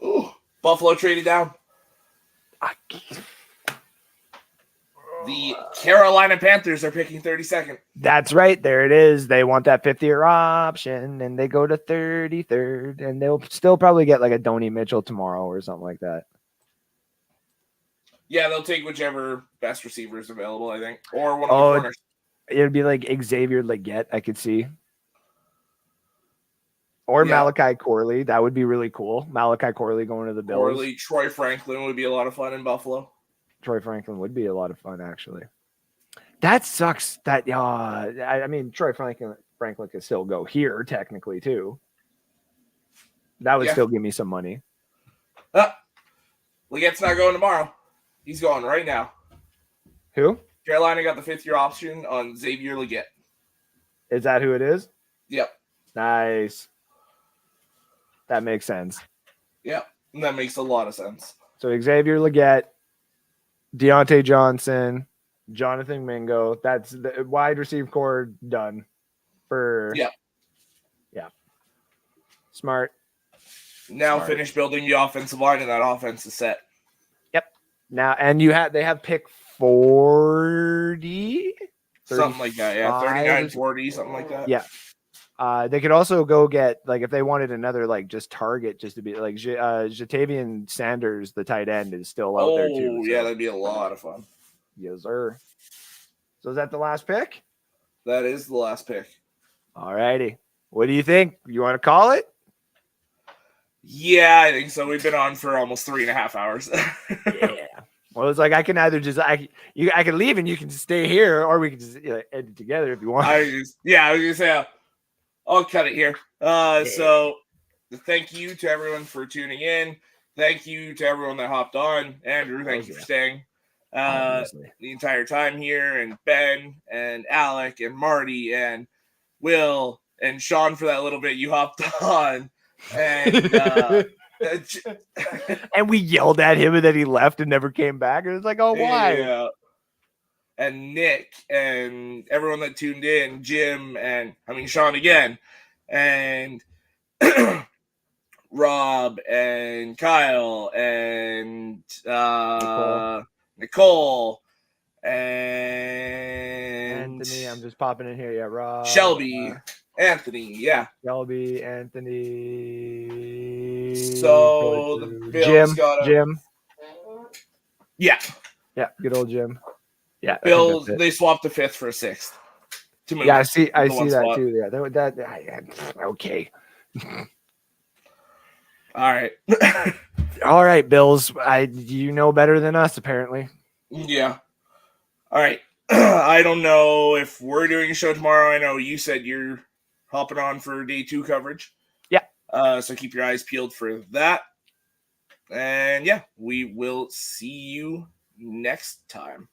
Ooh, Buffalo traded down. The Carolina Panthers are picking 32nd. That's right. There it is. They want that 5th-year option, and they go to 33rd, and they'll still probably get like a Donnie Mitchell tomorrow or something like that. Yeah, they'll take whichever best receiver is available, I think, or one of the corners. It'd be like Xavier Legette, I could see. Or Malachi Corley. That would be really cool. Malachi Corley going to the Bills. Corley, Troy Franklin would be a lot of fun in Buffalo. Troy Franklin would be a lot of fun, actually. That sucks. That I mean, Troy Franklin could still go here technically too. That would still give me some money. Legette's not going tomorrow. He's going right now. Who? Carolina got the 5th-year option on Xavier Legette. Is that who it is? Yep. Nice. That makes sense. Yep. That makes a lot of sense. So Xavier Legette, Deontay Johnson, Jonathan Mingo. That's the wide receiver core done for. Yeah. Smart. Now finish building the offensive line, and that offense is set. Yep. Now, and they have pick 40, something like that. Yeah, 39, 40, something like that. Yeah. They could also go get, like, if they wanted another, like, just target, just to be like Jatavian Sanders, the tight end, is still out there too. Oh, yeah, that'd be a lot of fun. Yes, sir. So is that the last pick? That is the last pick. All righty. What do you think? You want to call it? Yeah, I think so. We've been on for almost 3.5 hours. Yeah. Well, it's like I can either just I can leave and you can just stay here, or we can just end it together if you want. I was gonna say I'll cut it here. So thank you to everyone for tuning in. Thank you to everyone that hopped on. Andrew, thank you for staying the entire time here, and Ben and Alec and Marty and Will and Sean for that little bit you hopped on. And and we yelled at him and then he left and never came back. And it's like, oh, why? Yeah. And Nick and everyone that tuned in, Jim and Sean again, and Rob and Kyle and Nicole and Anthony. I'm just popping in here. Yeah, Rob. Shelby. Anthony, yeah. Shelby, Anthony. So the Bills got Jim. Yeah. Yeah, good old Jim. Yeah. Bills, they swapped the 5th for a 6th. Yeah, I see that too. Yeah. Okay. All right. All right, Bills. You know better than us, apparently. Yeah. All right. I don't know if we're doing a show tomorrow. I know you said you're hopping on for day 2 coverage. Yeah. So keep your eyes peeled for that. And yeah, we will see you next time.